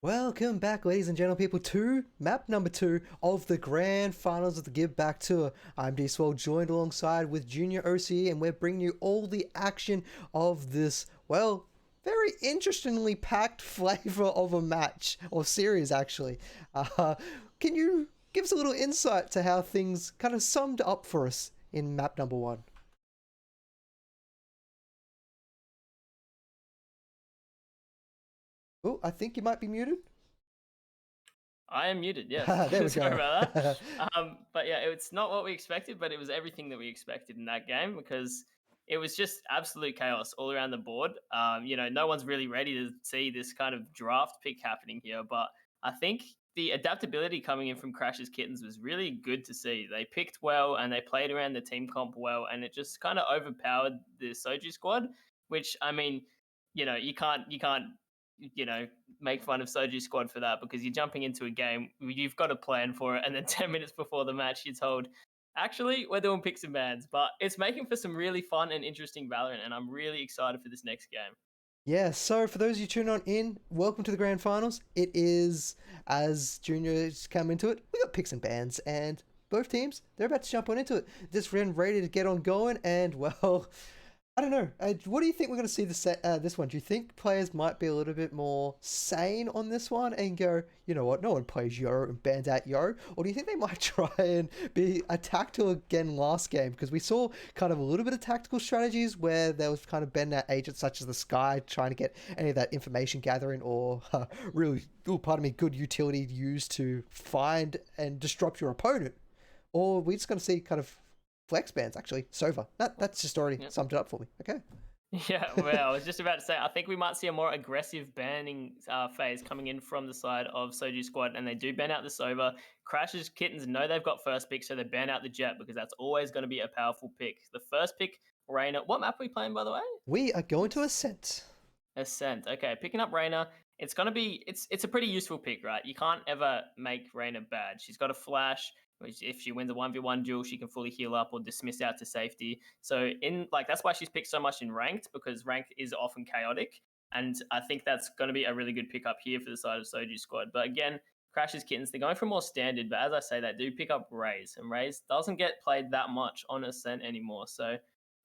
Welcome back, ladies and gentlemen, people, to map number 2 of the grand finals of the Give Back Tour. I'm D Swell, joined alongside with Junior OCE, and we're bringing you all the action of this, well, very interestingly packed flavor of a match, or series, actually. Can you give us a little insight to how things kind of summed up for us in map number 1? Oh, I think you might be muted. I am muted, yes. There we Sorry go. about that. But yeah, it's not what we expected, but it was everything that we expected in that game because it was just absolute chaos all around the board. No one's really ready to see this kind of draft pick happening here, but I think the adaptability coming in from Crash's Kittens was really good to see. They picked well and they played around the team comp well, and it just kind of overpowered the Soju squad, which I mean, you can't you know make fun of Soju squad for that because you're jumping into a game, you've got a plan for it, and then 10 minutes before the match, you're told, actually, we're doing picks and bans. But it's making for some really fun and interesting Valorant, and I'm really excited for this next game. Yeah, so for those of you tuning on in, welcome to the grand finals. It is, as juniors come into it, we got picks and bans, and both teams, they're about to jump on into it. Just ready to get on going, and well, I don't know. What do you think we're going to see this one? Do you think players might be a little bit more sane on this one and go, you know what, no one plays Yo and bans out Yo? Or do you think they might try and be a tactical again last game? Because we saw kind of a little bit of tactical strategies where there was kind of banned out agents such as the Sky trying to get any of that information gathering or really, pardon me, good utility used to find and disrupt your opponent. Or we're just going to see kind of flex bands, actually. Sova. That's just already summed it up for me. Okay. Yeah, well, I was just about to say, I think we might see a more aggressive banning phase coming in from the side of Soju Squad, and they do ban out the Sova. Crash's Kittens know they've got first pick, so they ban out the Jet because that's always going to be a powerful pick. The first pick, Reyna. What map are we playing, by the way? We are going to Ascent. Ascent. Okay, picking up Reyna. It's gonna be it's a pretty useful pick, right? You can't ever make Reyna bad. She's got a flash, which if she wins a 1v1 duel, she can fully heal up or dismiss out to safety. So in like that's why she's picked so much in ranked, because ranked is often chaotic. And I think that's gonna be a really good pickup here for the side of Soju squad. But again, Crash's Kittens, they're going for more standard, but as I say, they do pick up Raze, and Raze doesn't get played that much on Ascent anymore. So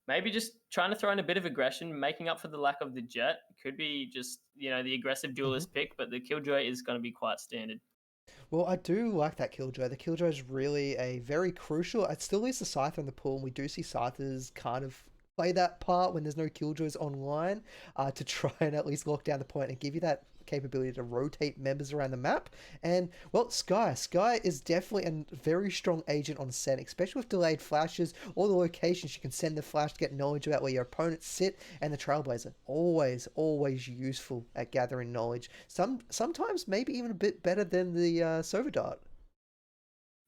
maybe just trying to throw in a bit of aggression, making up for the lack of the Jet. Could be just, the aggressive duelist pick, but the Killjoy is going to be quite standard. Well, I do like that Killjoy. The Killjoy is really a very crucial. It still leaves the Scyther in the pool, and we do see Scythers kind of play that part when there's no Killjoys online to try and at least lock down the point and give you that capability to rotate members around the map. And well, Sky is definitely a very strong agent on set, especially with delayed flashes or the locations you can send the flash to get knowledge about where your opponents sit. And the Trailblazer, always useful at gathering knowledge. Sometimes maybe even a bit better than the Sova Dart.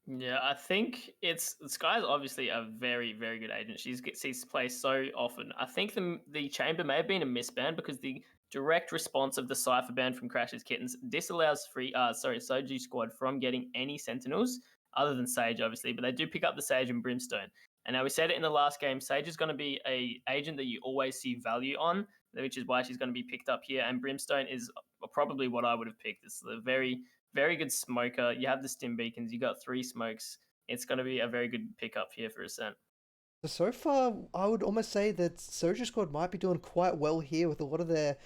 Yeah, I think Sky's obviously a very, very good agent. She's played so often. I think the chamber may have been a misban because the direct response of the Cypher ban from Crash's Kittens disallows Soju squad from getting any sentinels other than Sage, obviously, but they do pick up the Sage and Brimstone. And now we said it in the last game, Sage is going to be a agent that you always see value on, which is why she's going to be picked up here. And Brimstone is probably what I would have picked. It's a very very good smoker. You have the stim beacons. You got 3 smokes. It's going to be a very good pickup here for Ascent. So far, I would almost say that Soju Squad might be doing quite well here with a lot of their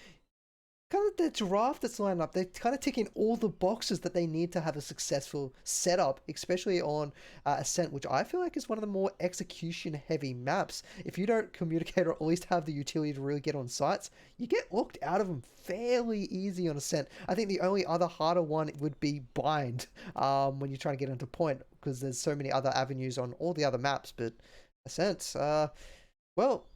kind of the draft that's lined up. They're kind of ticking all the boxes that they need to have a successful setup, especially on Ascent, which I feel like is one of the more execution heavy maps. If you don't communicate or at least have the utility to really get on sites, you get locked out of them fairly easy on Ascent. I think the only other harder one would be Bind when you're trying to get into point, because there's so many other avenues on all the other maps, but Ascent, well,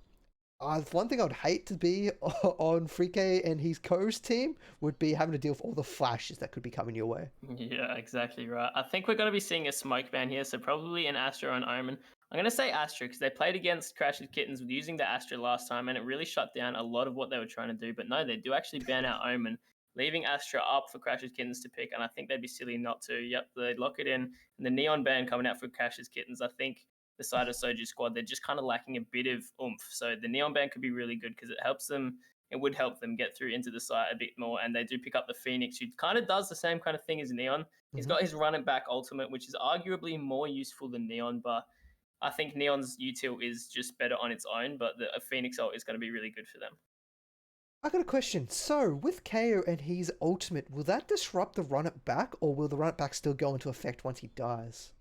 one thing I would hate to be on Frike and his co's team would be having to deal with all the flashes that could be coming your way. Yeah, exactly right. I think we're going to be seeing a smoke ban here, so probably an Astra or an Omen. I'm going to say Astra because they played against Crash's Kittens with using the Astra last time, and it really shut down a lot of what they were trying to do. But no, they do actually ban out Omen, leaving Astra up for Crash's Kittens to pick, and I think they'd be silly not to. Yep, they'd lock it in. And the Neon ban coming out for Crash's Kittens, I think the side of Soju squad, they're just kind of lacking a bit of oomph. So the Neon ban could be really good because it helps them it would help them get through into the site a bit more. And they do pick up the Phoenix, who kind of does the same kind of thing as Neon. He's got his run it back ultimate, which is arguably more useful than Neon, but I think Neon's util is just better on its own, but the Phoenix ult is going to be really good for them. I got a question. So, with KO and his ultimate, will that disrupt the run it back, or will the run it back still go into effect once he dies?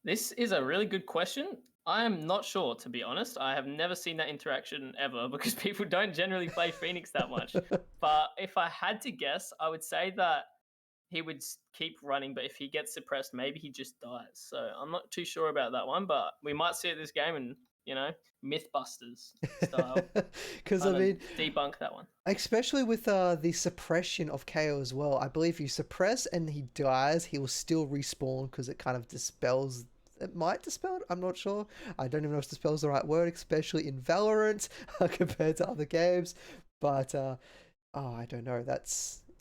This is a really good question. I am not sure, to be honest. I have never seen that interaction ever because people don't generally play Phoenix that much. But if I had to guess, I would say that he would keep running, but if he gets suppressed, maybe he just dies. So I'm not too sure about that one, but we might see it this game and, Mythbusters style. Because, I mean, debunk that one. especially with the suppression of KO as well, I believe if you suppress and he dies, he will still respawn because it kind of dispels. It might dispel it, I'm not sure. I don't even know if dispel is the right word, especially in Valorant compared to other games. But, I don't know.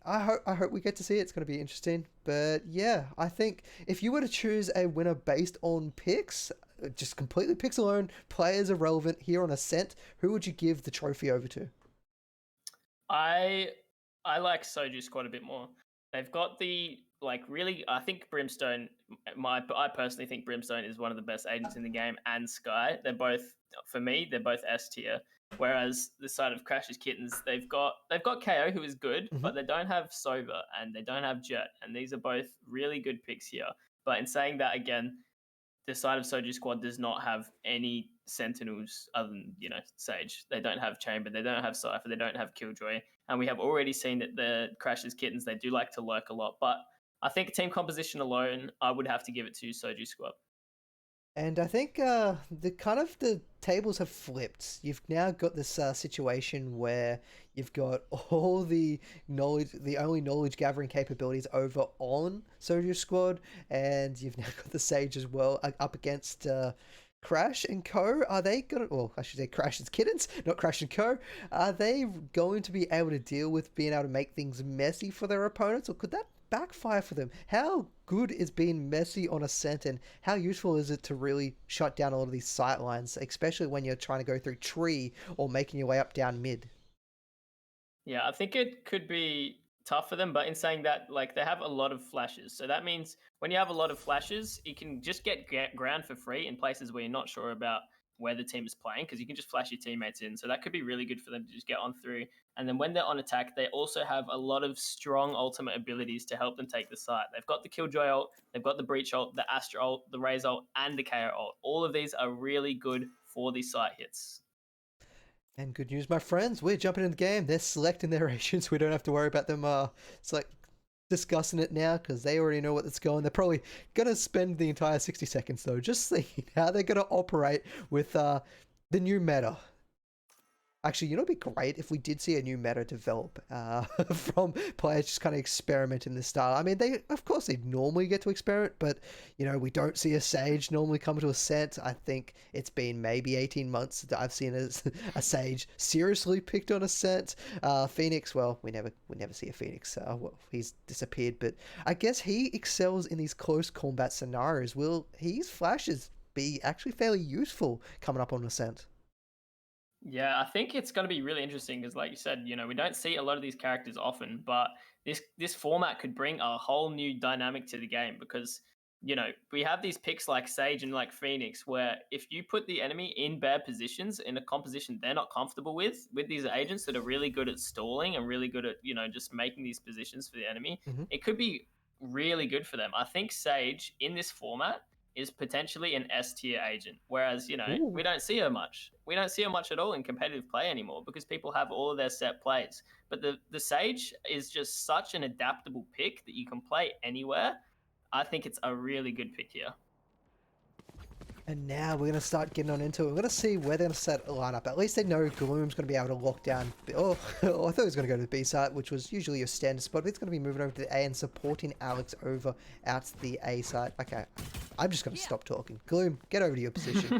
I hope we get to see it. It's going to be interesting. But yeah, I think if you were to choose a winner based on picks, just completely picks alone, players irrelevant here on Ascent, who would you give the trophy over to? I like Soju Squad a bit more. They've got the really. I think Brimstone. I personally think Brimstone is one of the best agents in the game, and Sky. They're both, for me, they're both S tier. Whereas the side of Crash's Kittens, they've got KO, who is good, but they don't have Sova and they don't have Jet, and these are both really good picks here. But in saying that, again, the side of Soju Squad does not have any Sentinels other than Sage. They don't have Chamber, they don't have Cypher, they don't have Killjoy, and we have already seen that the Crash's Kittens, they do like to lurk a lot. But I think team composition alone, I would have to give it to Soju Squad. And I think the tables have flipped. You've now got this situation where you've got all the only knowledge gathering capabilities over on Soju Squad, and you've now got the Sage as well up against Crash and Co. Are they gonna? Well, I should say Crash and Kittens, not Crash and Co. Are they going to be able to deal with being able to make things messy for their opponents, or could that backfire for them? How good is being messy on Ascent, and how useful is it to really shut down a lot of these sight lines, especially when you're trying to go through tree or making your way up down mid? Yeah, I think it could be tough for them, but in saying that, they have a lot of flashes. So that means when you have a lot of flashes, you can just get ground for free in places where you're not sure about where the team is playing, because you can just flash your teammates in. So that could be really good for them to just get on through. And then when they're on attack, they also have a lot of strong ultimate abilities to help them take the site. They've got the Killjoy ult, they've got the Breach ult, the Astra ult, the Raze ult, and the KO ult. All of these are really good for the site hits. And good news, my friends, we're jumping in the game. They're selecting their agents. We don't have to worry about them discussing it now because they already know what it's going. They're probably going to spend the entire 60 seconds, though, just seeing how they're going to operate with the new meta. Actually, it'd be great if we did see a new meta develop from players just kind of experimenting this style. I mean, of course they normally get to experiment, but we don't see a Sage normally come to Ascent. I think it's been maybe 18 months that I've seen a Sage seriously picked on Ascent. Phoenix, well, we never see a Phoenix. He's disappeared, but I guess he excels in these close combat scenarios. Will his flashes be actually fairly useful coming up on Ascent? Yeah, I think it's going to be really interesting because, like you said, we don't see a lot of these characters often, but this format could bring a whole new dynamic to the game because, we have these picks like Sage and like Phoenix where if you put the enemy in bad positions in a composition they're not comfortable with these agents that are really good at stalling and really good at, just making these positions for the enemy, it could be really good for them. I think Sage in this format is potentially an S tier agent. Whereas, we don't see her much. We don't see her much at all in competitive play anymore because people have all of their set plays. But the Sage is just such an adaptable pick that you can play anywhere. I think it's a really good pick here. And now we're going to start getting on into it. We're going to see where they're going to set a lineup. At least they know Gloom's going to be able to lock down. Oh, I thought he was going to go to the B site, which was usually your standard spot. But it's going to be moving over to the A and supporting Alex over out to the A site. Okay, I'm just going to stop talking. Gloom, get over to your position.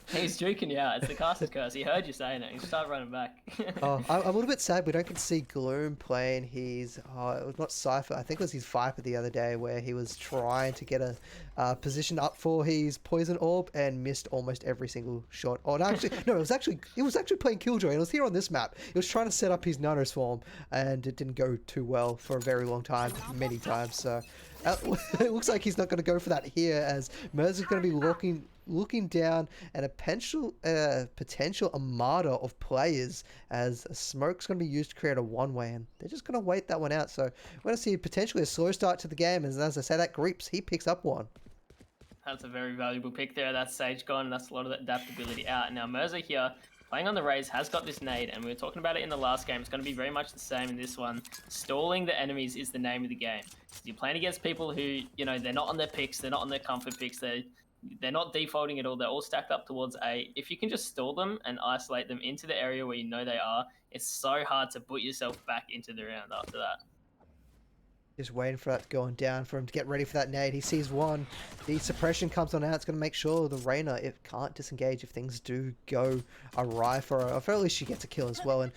He's juking you out. It's the caster's curse. He heard you saying it. He started running back. I'm a little bit sad we don't get to see Gloom playing his, it was not Cypher, I think it was his Viper the other day where he was trying to get a position up for his Poison Orb and missed almost every single shot. Oh, no, actually, no, he was actually playing Killjoy, and it was here on this map. He was trying to set up his Nano Swarm, and it didn't go too well for a very long time, many times, so... it looks like he's not going to go for that here, as Merz is going to be looking down at a potential armada of players, as a smoke's going to be used to create a one-way, and they're just going to wait that one out. So we're going to see potentially a slow start to the game, and as I say, that Greeps, he picks up one. That's a very valuable pick there. That's Sage gone, and that's a lot of that adaptability out. Now Merza here, playing on the Raze, has got this nade, and we were talking about it in the last game. It's going to be very much the same in this one. Stalling the enemies is the name of the game. You're playing against people who, you know, they're not on their picks, they're not on their comfort picks, they're not defaulting at all, they're all stacked up towards A. If you can just stall them and isolate them into the area where you know they are, it's so hard to put yourself back into the round after that. Just waiting for that to go down for him to get ready for that nade. He sees one. The suppression comes on out. It's going to make sure the Reyna, it can't disengage if things do go awry for her. Or at least she gets a kill as well. And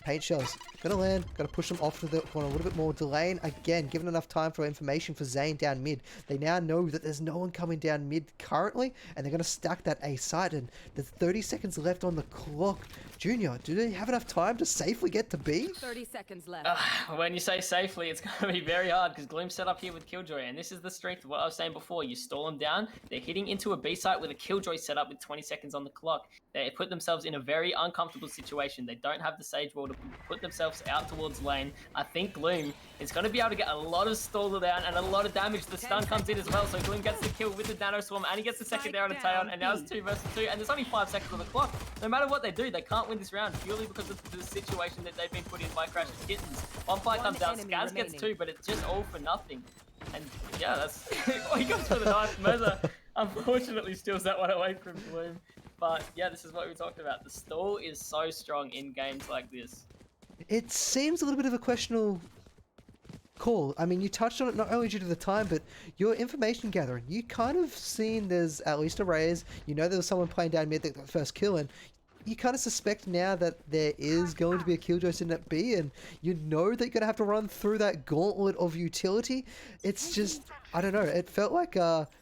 paint shells gonna land, gotta push them off to the corner a little bit more. Delaying again, given enough time for information for Zane down mid. They now know that there's no one coming down mid currently, and they're gonna stack that A site. And there's 30 seconds left on the clock. Junior, do they have enough time to safely get to B? 30 seconds left. When you say safely, it's going to be very hard because Gloom's set up here with Killjoy, and this is the strength of what I was saying before. You stall them down, they're hitting into a B site with a Killjoy set up with 20 seconds on the clock. They put themselves in a very uncomfortable situation. They don't have the Sage Wall to put themselves out towards lane. I think Gloom is going to be able to get a lot of stall down and a lot of damage. The stun comes in as well, so Gloom gets the kill with the Nano Swarm, and he gets the second there on a Taeon, and now it's 2 versus 2, and there's only 5 seconds on the clock. No matter what they do, they can't win this round purely because of the situation that they've been put in by Crash's Kittens. One fight comes out, Skaz gets 2, but it's just all for nothing. And yeah, that's... oh, he goes for the knife. Merza unfortunately steals that one away from Gloom. But yeah, this is what we talked about. The stall is so strong in games like this. It seems a little bit of a questionable call. I mean, you touched on it not only due to the time, but your information gathering. You kind of seen there's at least a Raze. You know there was someone playing down mid that got the first kill, and you kind of suspect now that there is going to be a Killjoy sitting at B, and you know that you're going to have to run through that gauntlet of utility. It's just, I don't know, it felt like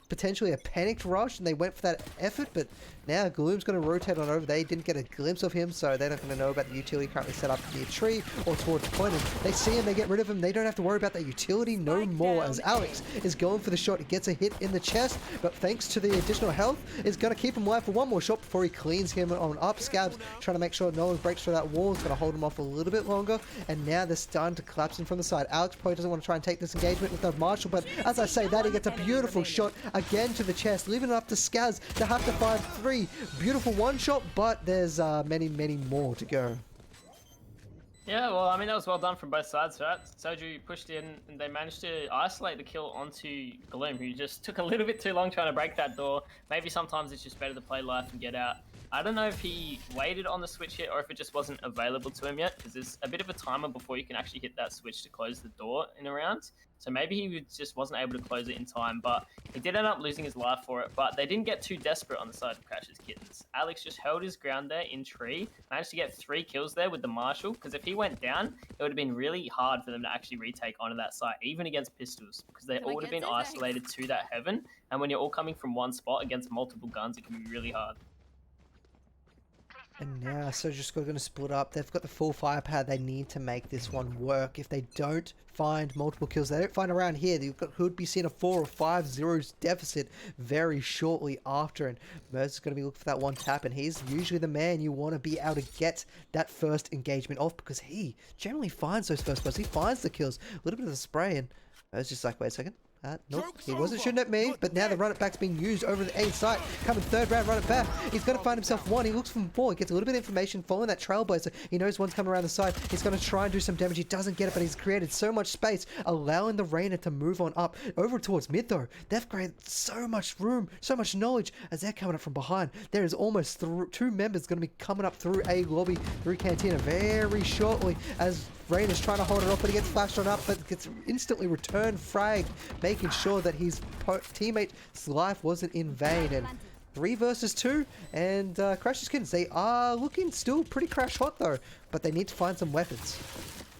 potentially a panicked rush, and they went for that effort, but now Gloom's going to rotate on over. They didn't get a glimpse of him, so they're not going to know about the utility currently set up near tree or towards point. And they see him, they get rid of him. They don't have to worry about that utility no more, as Alex is going for the shot. He gets a hit in the chest, but thanks to the additional health, is going to keep him alive for one more shot before he cleans him on up. Scabs trying to make sure no one breaks through that wall. It's going to hold him off a little bit longer, and now they're starting to collapse in from the side. Alex probably doesn't want to try and take this engagement with the Marshall, but as I say that, he gets a beautiful shot again to the chest, leaving it up to Skaz to have to find 3. Beautiful one shot, but there's many more to go. Yeah, well, I mean, that was well done from both sides, right? Soju pushed in, and they managed to isolate the kill onto Gloom, who just took a little bit too long trying to break that door. Maybe sometimes it's just better to play life and get out. I don't know if he waited on the switch hit or if it just wasn't available to him yet, because there's a bit of a timer before you can actually hit that switch to close the door in a round. So maybe he just wasn't able to close it in time, but he did end up losing his life for it. But they didn't get too desperate on the side of Crash's Kittens. Alex just held his ground there in tree, managed to get 3 kills there with the Marshall, because if he went down, it would have been really hard for them to actually retake onto that site, even against pistols, because they all would have been isolated to that heaven. And when you're all coming from one spot against multiple guns, it can be really hard. And now Soju's going to split up. They've got the full firepower they need to make this one work. If they don't find multiple kills, they don't find around here, they could be seeing a 4 or 5-0 deficit very shortly after. And Merz is going to be looking for that one tap, and he's usually the man you want to be able to get that first engagement off, because he generally finds those first blows. He finds the kills. A little bit of the spray, and Merz just like, wait a second. Nope, he wasn't shooting at me, but now the run it back's being used over the A site. Coming third round, run it back. He's going to find himself 1. He looks from 4. He gets a little bit of information following that trailblazer. He knows one's coming around the side. He's going to try and do some damage. He doesn't get it, but he's created so much space, allowing the Reyna to move on up. Over towards mid, though. They've created so much room, so much knowledge as they're coming up from behind. There is almost 2 members going to be coming up through A lobby, through Cantina very shortly, as Rain is trying to hold it off, but he gets flashed on up, but gets instantly returned fragged, making sure that his teammate's life wasn't in vain. And 3 versus 2, and Crash's Kittens, they are looking still pretty crash hot though, but they need to find some weapons.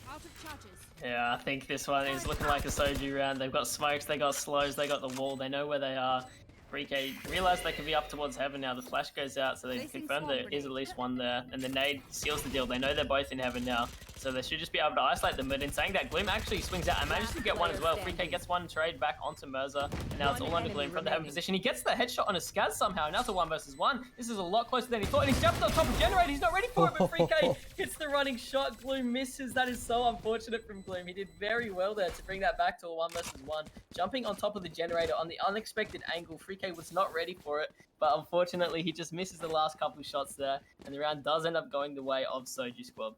Out of charges. Yeah, I think this one is looking like a Soju round. They've got smokes, they got slows, they got the wall, they know where they are. Freak-A realize they can be up towards heaven now. The flash goes out, so they confirm there is at least one there. And the nade seals the deal. They know they're both in heaven now, so they should just be able to isolate them. But in saying that, Gloom actually swings out and manages to get one as well. Freak-A gets one trade back onto Merza, and now it's all under Gloom from the heaven position. He gets the headshot on a Skaz somehow, and now it's a 1 versus 1. This is a lot closer than he thought, and he's jumped on top of Generator. He's not ready for it, but Freak-A gets the running shot. Gloom misses. That is so unfortunate from Gloom. He did very well there to bring that back to a 1 versus 1. Jumping on top of the Generator on the unexpected angle, Freak-A was not ready for it, but unfortunately he just misses the last couple of shots there, and the round does end up going the way of Soju Squad.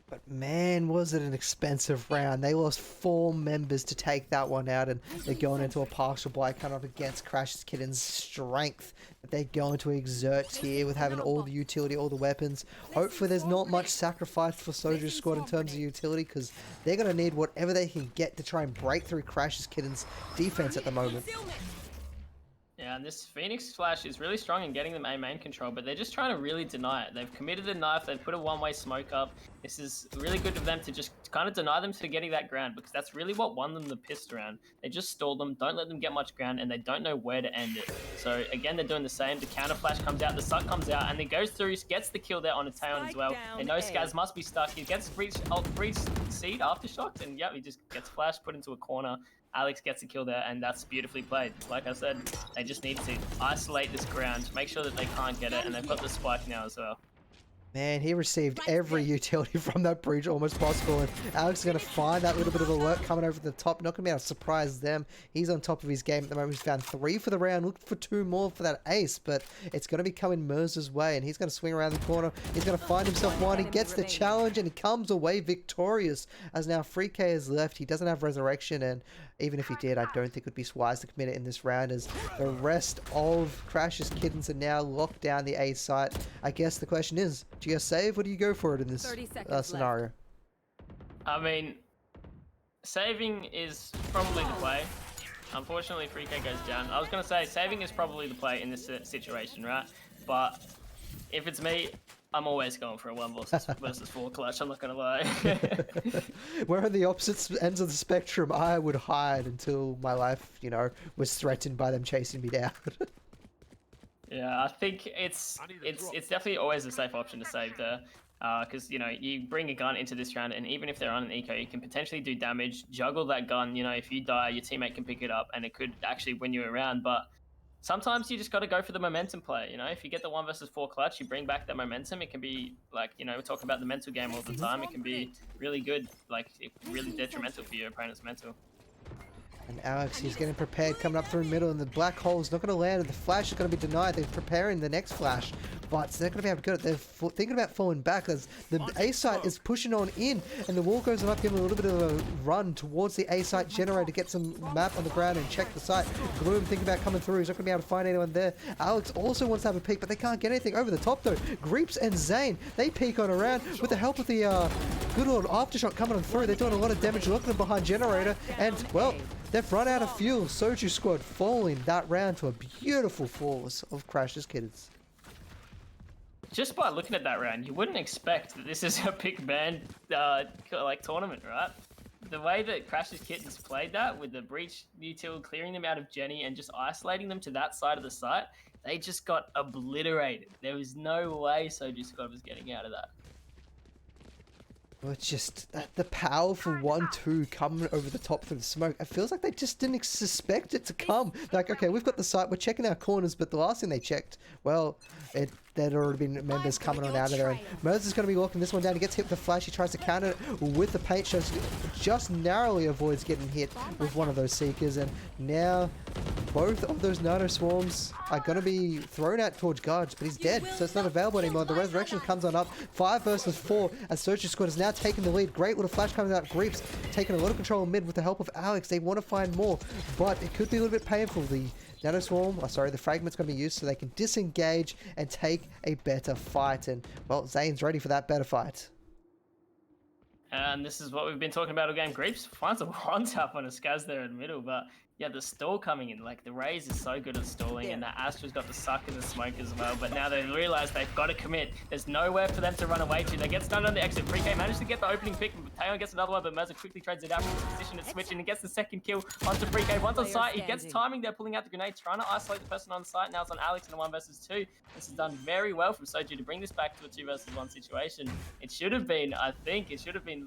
But man, was it an expensive round. They lost 4 members to take that one out, and they're going into a partial buy cut up against Crash's Kitten's strength that they're going to exert here with having all the utility, all the weapons. Hopefully there's not much sacrifice for Soju Squad in terms of utility, because they're going to need whatever they can get to try and break through Crash's Kitten's defense at the moment. Yeah, and this Phoenix Flash is really strong in getting them A main control, but they're just trying to really deny it. They've committed a knife, they've put a one-way smoke up. This is really good of them to just kind of deny them for getting that ground, because that's really what won them the pissed round. They just stalled them, don't let them get much ground, and they don't know where to end it. So again, they're doing the same. The counter flash comes out, the suck comes out, and he goes through, gets the kill there on a Taeon as well. They know Skaz must be stuck. He gets breach seed aftershocked, and yeah, he just gets flashed, put into a corner. Alex gets a kill there, and that's beautifully played. Like I said, they just need to isolate this ground, make sure that they can't get it, and they've got the spike now as well. Man, he received every utility from that breach almost possible, and Alex is going to find that little bit of alert coming over the top. Not going to be able to surprise them. He's on top of his game at the moment. He's found 3 for the round, looked for 2 more for that ace, but it's going to be coming Merza's way, and he's going to swing around the corner. He's going to find himself one. He gets the challenge, and he comes away victorious, as now Freak-A is left. He doesn't have resurrection, and even if he did, I don't think it would be wise to commit it in this round, as the rest of Crash's Kittens are now locked down the A site. I guess the question is, do you save or do you go for it in this scenario? I mean, saving is probably the play. Unfortunately, Freak-A goes down. I was going to say saving is probably the play in this situation, right? But if it's me, I'm always going for a 1 versus 4 clutch, I'm not going to lie. We're on the opposite ends of the spectrum. I would hide until my life, you know, was threatened by them chasing me down. Yeah, I think it's definitely always a safe option to save there. Because, you know, you bring a gun into this round, and even if they're on an eco, you can potentially do damage, juggle that gun. You know, if you die, your teammate can pick it up, and it could actually win you around. But sometimes you just got to go for the momentum play. You know, if you get the 1 versus 4 clutch, you bring back that momentum. It can be like, you know, we're talking about the mental game all the time. It can be really good, like really detrimental for your opponent's mental. And Alex, he's getting prepared, coming up through middle, and the black hole's not going to land, and the flash is going to be denied. They're preparing the next flash, but they're not going to be able to get it. They're thinking about falling back as the A site is pushing on in, and the wall goes up, giving a little bit of a run towards the A site generator to get some map on the ground and check the site. Gloom thinking about coming through. He's not going to be able to find anyone there. Alex also wants to have a peek, but they can't get anything over the top though. Greeps and Zane, they peek on around with the help of the good old aftershock coming on through. They're doing a lot of damage, looking behind generator, and well, they've run out of fuel. Soju Squad falling that round to a beautiful force of Crash's Kittens. Just by looking at that round, you wouldn't expect that this is a big band like tournament, right? The way that Crash's Kittens played that, with the breach util clearing them out of Jenny and just isolating them to that side of the site, they just got obliterated. There was no way Soju Squad was getting out of that. Well, it's just the powerful 1-2 coming over the top through the smoke. It feels like they just didn't suspect it to come. Like, okay, we've got the site, we're checking our corners, but the last thing they checked, well, there'd already been members coming on out of there. And Merz is going to be walking this one down. He gets hit with the flash. He tries to counter it with the paint shots. Just narrowly avoids getting hit with one of those Seekers. And now both of those Nano Swarms are going to be thrown out towards Guards, but he's dead, so it's not available anymore. The Resurrection comes on up. 5 versus 4 as Soju Squad is now taking the lead. Great little flash coming out. Greeps taking a lot of control in mid with the help of Alex. They want to find more, but it could be a little bit painful. The Nano Swarm, the fragment's going to be used so they can disengage and take a better fight. And, well, Zane's ready for that better fight. And this is what we've been talking about all game. Greaves finds a one tap on a Skaz there in the middle, but yeah, the stall coming in. Like, the Raze is so good at stalling, and the Astra's got the suck and the smoke as well. But now they realize they've got to commit. There's nowhere for them to run away to. They get stunned on the exit. Pre-K managed to get the opening pick. Taeyeon gets another one, but Merza quickly trades it out from the position to switch, and he gets the second kill onto Pre-K. Once on site, he gets timing there, pulling out the grenade, trying to isolate the person on site. Now it's on Alex in a 1 versus 2. This is done very well from Soju to bring this back to a 2 versus 1 situation. It should have been, I think,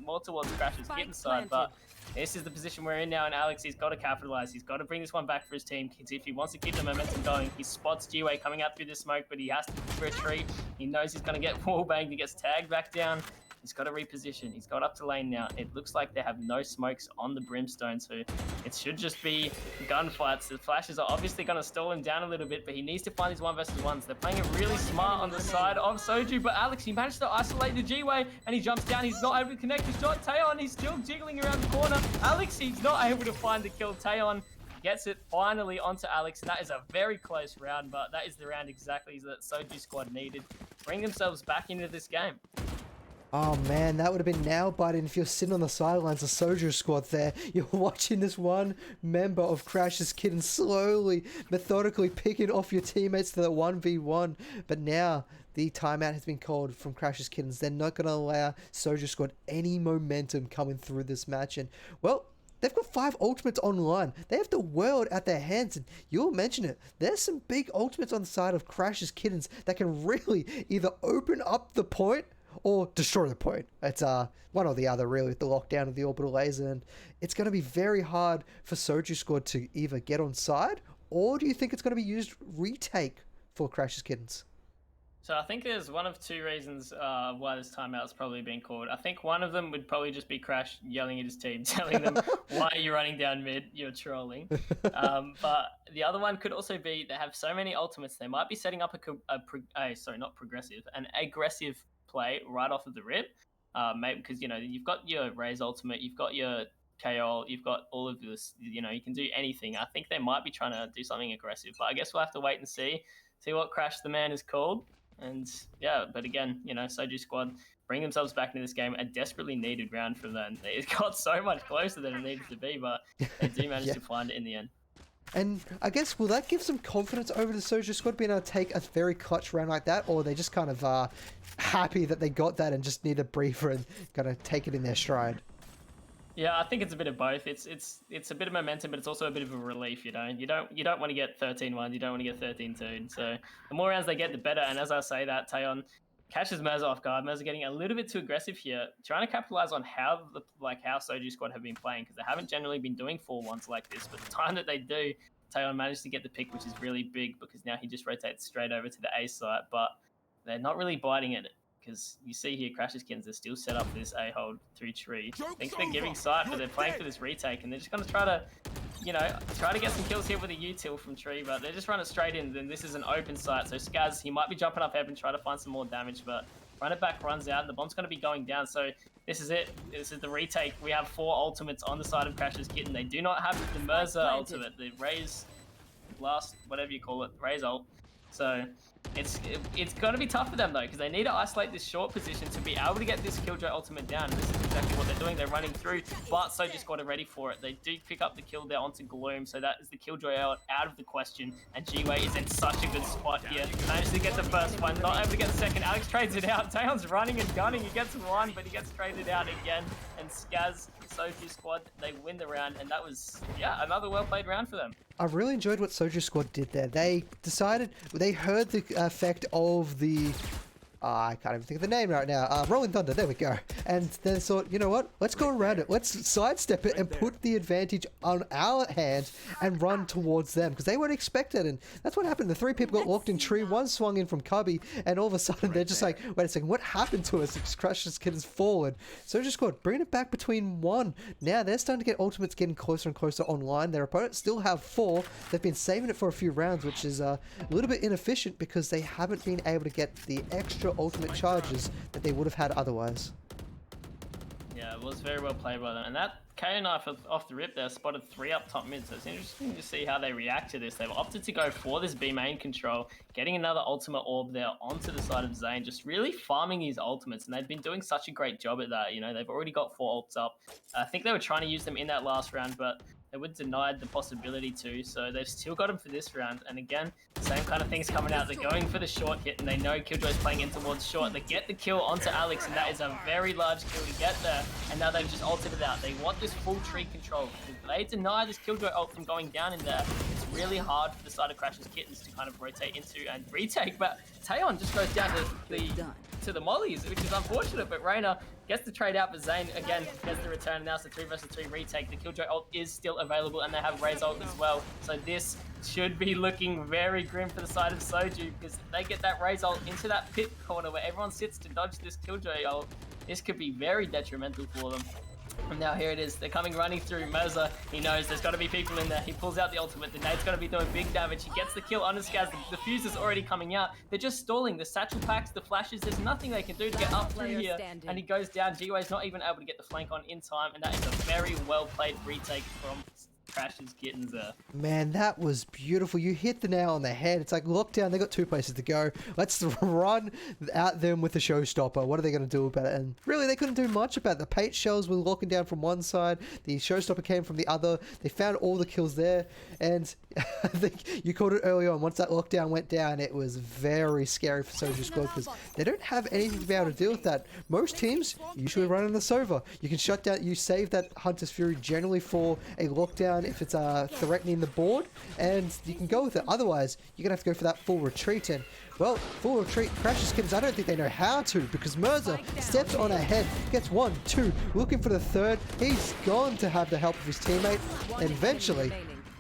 more towards Crash's Kitten side, but this is the position we're in now, and Alex, he's got to capitalize. He's got to bring this one back for his team. If he wants to keep the momentum going, he spots G-Way coming out through the smoke, but he has to retreat. He knows he's going to get wallbanged. He gets tagged back down. He's got to reposition. He's got up to lane now. It looks like they have no smokes on the Brimstone, so it should just be gunfights. The flashes are obviously going to stall him down a little bit, but he needs to find these 1 versus 1s. They're playing it really smart on the side of Soju, but Alex, he managed to isolate the G-Way, and he jumps down. He's not able to connect his shot. Taeyeon, he's still jiggling around the corner. Alex, he's not able to find the kill. Taeyeon gets it finally onto Alex, and that is a very close round, but that is the round exactly that Soju squad needed to bring themselves back into this game. Oh man, that would have been nail biting if you're sitting on the sidelines of Soju squad there. You're watching this one member of Crash's Kitten slowly, methodically picking off your teammates to the 1v1. But now the timeout has been called from Crash's Kittens. They're not going to allow Soju squad any momentum coming through this match. And well, they've got 5 ultimates online. They have the world at their hands, and you'll mention it. There's some big ultimates on the side of Crash's Kittens that can really either open up the point or destroy the point. It's one or the other, really, with the lockdown of the orbital laser, and it's going to be very hard for Soju squad to either get on side, or do you think it's going to be used retake for Crash's Kittens? So I think there's one of 2 reasons why this timeout's probably been called. I think one of them would probably just be Crash yelling at his team, telling them, why are you running down mid? You're trolling. But the other one could also be they have so many ultimates, they might be setting up an aggressive play right off of the rip. Maybe because, you know, you've got your Raze ultimate, you've got your KO, you've got all of this, you know, you can do anything. I think they might be trying to do something aggressive, but I guess we'll have to wait and see what Crash the man is called. And yeah, but again, you know, Soju squad bring themselves back into this game, a desperately needed round from them. It got so much closer than it needed to be, but they do manage to find it in the end. And I guess, will that give some confidence over the Soju squad being able to take a very clutch round like that, or are they just kind of happy that they got that and just need a breather and gonna take it in their stride? Yeah, I think it's a bit of both. It's a bit of momentum, but it's also a bit of a relief. You know, you don't want to get 13-1, you don't want to get 13-2. So the more rounds they get, the better. And as I say that, Taeyeon catches Merza off guard. Merza getting a little bit too aggressive here, trying to capitalize on how Soju squad have been playing, because they haven't generally been doing 4-1s like this. But the time that they do, Taeyeon managed to get the pick, which is really big, because now he just rotates straight over to the A site. But they're not really biting at it, because you see here, Crash's Kittens are still set up this A-hold through tree. I think they're giving sight, but they're playing for this retake, and they're just going to try to, you know, get some kills here with a util from tree, but they're just running straight in. Then this is an open site, so Skaz, he might be jumping up heaven, trying to find some more damage, but run it back, runs out, and the bomb's going to be going down. So this is it. This is the retake. We have 4 ultimates on the side of Crash's Kitten. They do not have the Merza ultimate, the Raze last, whatever you call it, Raze ult. So it's going to be tough for them, though, because they need to isolate this short position to be able to get this Killjoy ultimate down. And this is exactly what they're doing. They're running through, but Soju squad are ready for it. They do pick up the kill there onto Gloom, so that is the Killjoy out of the question. And G-Way is in such a good spot here. Managed to get the first one, not able to get the second. Alex trades it out. Taeyeon's running and gunning. He gets one, but he gets traded out again. And Skaz, Soju squad, they win the round, and that was, yeah, another well-played round for them. I really enjoyed what Soju squad did there. They decided, they heard the effect of the, I can't even think of the name right now. Rolling Thunder, there we go. And they thought, you know what? Let's go around it. Let's sidestep it and put the advantage on our hands and run towards them, because they weren't expected. And that's what happened. The 3 people got locked in tree. One swung in from Cubby, and all of a sudden they're just like, wait a second, what happened to us? It's Crash's Kittens forward. Soju squad, bringing it back between 1. Now they're starting to get ultimates getting closer and closer online. Their opponents still have 4. They've been saving it for a few rounds, which is a little bit inefficient because they haven't been able to get the extra ultimate charges that they would have had otherwise. Yeah, it was very well played by them. And that KO Knife off the rip there spotted 3 up top mid, so it's interesting to see how they react to this. They've opted to go for this B main control, getting another ultimate orb there onto the side of Zayn, just really farming his ultimates, and they've been doing such a great job at that. You know, they've already got 4 ults up. I think they were trying to use them in that last round, but they were denied the possibility to, so they've still got him for this round. And again, same kind of things coming out. They're going for the short hit, and they know Killjoy's playing in towards short. They get the kill onto Alex, and that is a very large kill to get there. And now they've just ulted it out. They want this full tree control. If they deny this Killjoy ult from going down in there, it's really hard for the side of Crash's Kittens to kind of rotate into and retake. But Taeon just goes down to the mollies, which is unfortunate, but Reyna gets the trade out, but Zayn again gets the return, and now it's a 3 versus 3 retake. The Killjoy ult is still available, and they have Ray's ult as well, so this should be looking very grim for the side of Soju, because if they get that Ray's ult into that pit corner where everyone sits to dodge this Killjoy ult, this could be very detrimental for them. And now here it is, they're coming running through. Merza, he knows there's got to be people in there. He pulls out the ultimate, the nade's got to be doing big damage. He gets the kill on his Skaz, the fuse is already coming out. They're just stalling, the satchel packs, the flashes, there's nothing they can do to get up through here. And he goes down, G-Way's not even able to get the flank on in time, and that is a very well played retake from Crash's Kittens there. Man, that was beautiful. You hit the nail on the head. It's like lockdown. They got 2 places to go. Let's run at them with the showstopper. What are they going to do about it? And really, they couldn't do much about it. The paint shells were locking down from one side. The showstopper came from the other. They found all the kills there. And I think you called it earlier on. Once that lockdown went down, it was very scary for Soju Squad because they don't have anything to be able to deal with that. Most teams usually run in the Sova. You can shut down. You save that Hunter's Fury generally for a lockdown if it's threatening the board, and you can go with it. Otherwise, you're gonna have to go for that full retreat. And well, full retreat, Crash's Kittens, I don't think they know how to, because Merza steps on ahead, gets 1, 2, looking for the 3rd. He's gone to have the help of his teammate, and eventually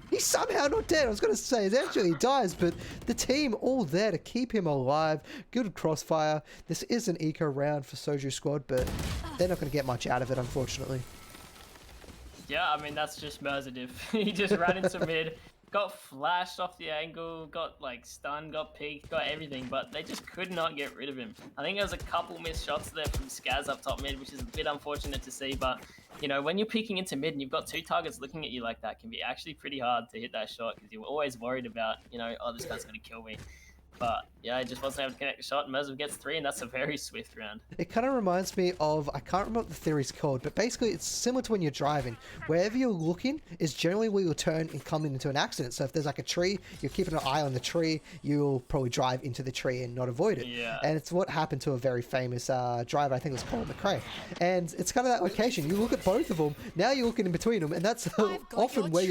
he's somehow not dead. I was going to say, eventually he dies, but the team all there to keep him alive. Good crossfire. This is an eco round for Soju Squad, but they're not going to get much out of it, unfortunately. Yeah, I mean, that's just Merzadiv. He just ran into mid, got flashed off the angle, got like stunned, got peeked, got everything, but they just could not get rid of him. I think there was a couple missed shots there from Skaz up top mid, which is a bit unfortunate to see, but you know, when you're peeking into mid and you've got 2 targets looking at you like that, it can be actually pretty hard to hit that shot because you're always worried about, you know, oh, this guy's going to kill me. But yeah, I just wasn't able to connect the shot. Merza gets 3, and that's a very swift round. It kind of reminds me of, I can't remember what the theory's called, but basically it's similar to when you're driving. Wherever you're looking is generally where you'll turn and come into an accident. So if there's like a tree, you're keeping an eye on the tree, you'll probably drive into the tree and not avoid it. Yeah. And it's what happened to a very famous driver, I think it was Colin McRae. And it's kind of that location. You look at both of them, now you're looking in between them, and that's often where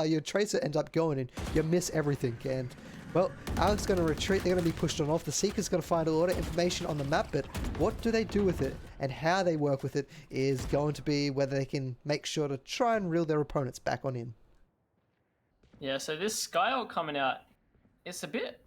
your tracer ends up going, and you miss everything. And well, Alex is going to retreat. They're going to be pushed on off. The Seeker's going to find a lot of information on the map, but what do they do with it and how they work with it is going to be whether they can make sure to try and reel their opponents back on in. Yeah, so this Sky ult coming out, it's a bit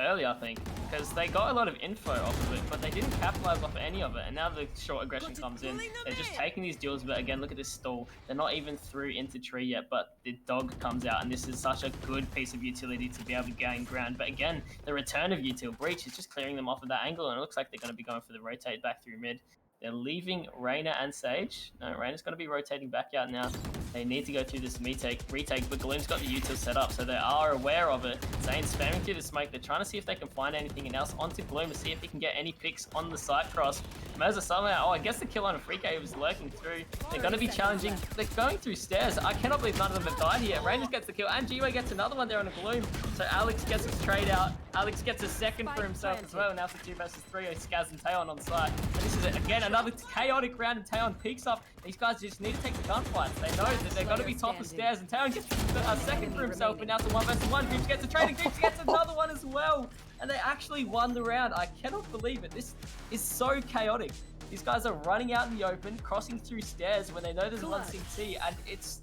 early, I think, because they got a lot of info off of it, but they didn't capitalize off any of it. And now the short aggression comes in. They're just taking these duels, but again, look at this stall. They're not even through into tree yet, but the dog comes out, and this is such a good piece of utility to be able to gain ground. But again, the return of util breach is just clearing them off of that angle, and it looks like they're going to be going for the rotate back through mid. They're leaving Reyna and Sage. No, Reyna's going to be rotating back out now. They need to go through this retake, but Gloom's got the util set up, so they are aware of it. Zane's spamming through the smoke. They're trying to see if they can find anything else onto Gloom to see if he can get any picks on the side cross. Merza somehow, I guess the kill on a free K was lurking through. They're going to be challenging. They're going through stairs. I cannot believe none of them have died here. Reyna gets the kill, and G-Way gets another one there on a Gloom. So Alex gets his trade out. Alex gets a second for himself as well. Now it's a 2 versus 3 with Skaz and Taeon on side. And this is, again, another chaotic round, and Taeon peeks up. These guys just need to take the gunfights. They know that they're going to be top of stairs, and Taeon gets a second for himself, but now it's a 1 versus 1. Grooms gets a trade, and Grooms gets another one as well. And they actually won the round. I cannot believe it. This is so chaotic. These guys are running out in the open, crossing through stairs when they know there's one CT, and it's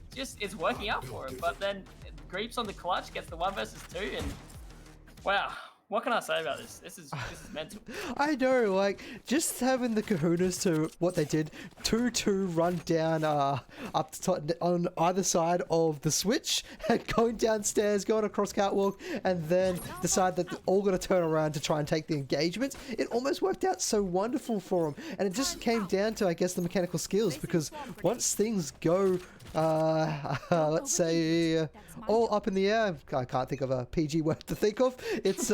working out for him. But then Greeps on the clutch gets the 1 versus 2, and wow, What can I say about this? This is mental. I know, like, just having the kahunas to what they did, 2-2 run down up to top, on either side of the switch, going downstairs, going across catwalk, and then decide that they're all going to turn around to try and take the engagement. It almost worked out so wonderful for them, and it just came down to, I guess, the mechanical skills, because once things go, let's say, all up in the air, I can't think of a PG word to think of, it's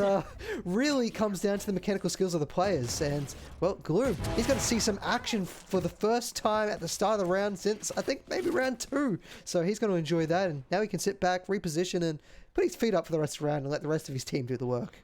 really comes down to the mechanical skills of the players. And well, Gloom, he's going to see some action for the first time at the start of the round since I think maybe round 2, so he's going to enjoy that, and now he can sit back, reposition, and put his feet up for the rest of the round and let the rest of his team do the work.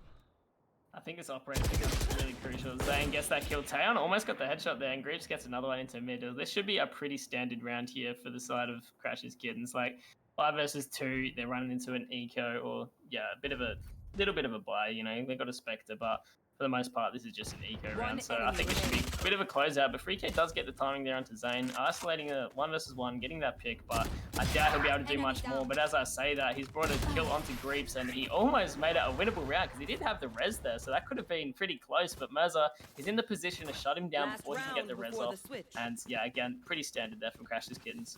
I think this operator pick is really crucial. Zane gets that kill. Taeyeon almost got the headshot there, and Greaves gets another one into mid. This should be a pretty standard round here for the side of Crash's Kittens. Like 5 versus 2, they're running into an eco, or yeah, little bit of a buy. You know, they got a Spectre, but for the most part, this is just an eco round. So I think it should be a bit of a closeout. But FreeK does get the timing there onto Zane, isolating a 1 versus 1, getting that pick. But I doubt he'll be able to do much more. But as I say that, he's brought a kill onto Greaves, and he almost made it a winnable round because he did have the res there. So that could have been pretty close. But Mirza is in the position to shut him down before he can get the res off. And yeah, again, pretty standard there from Crash's Kittens.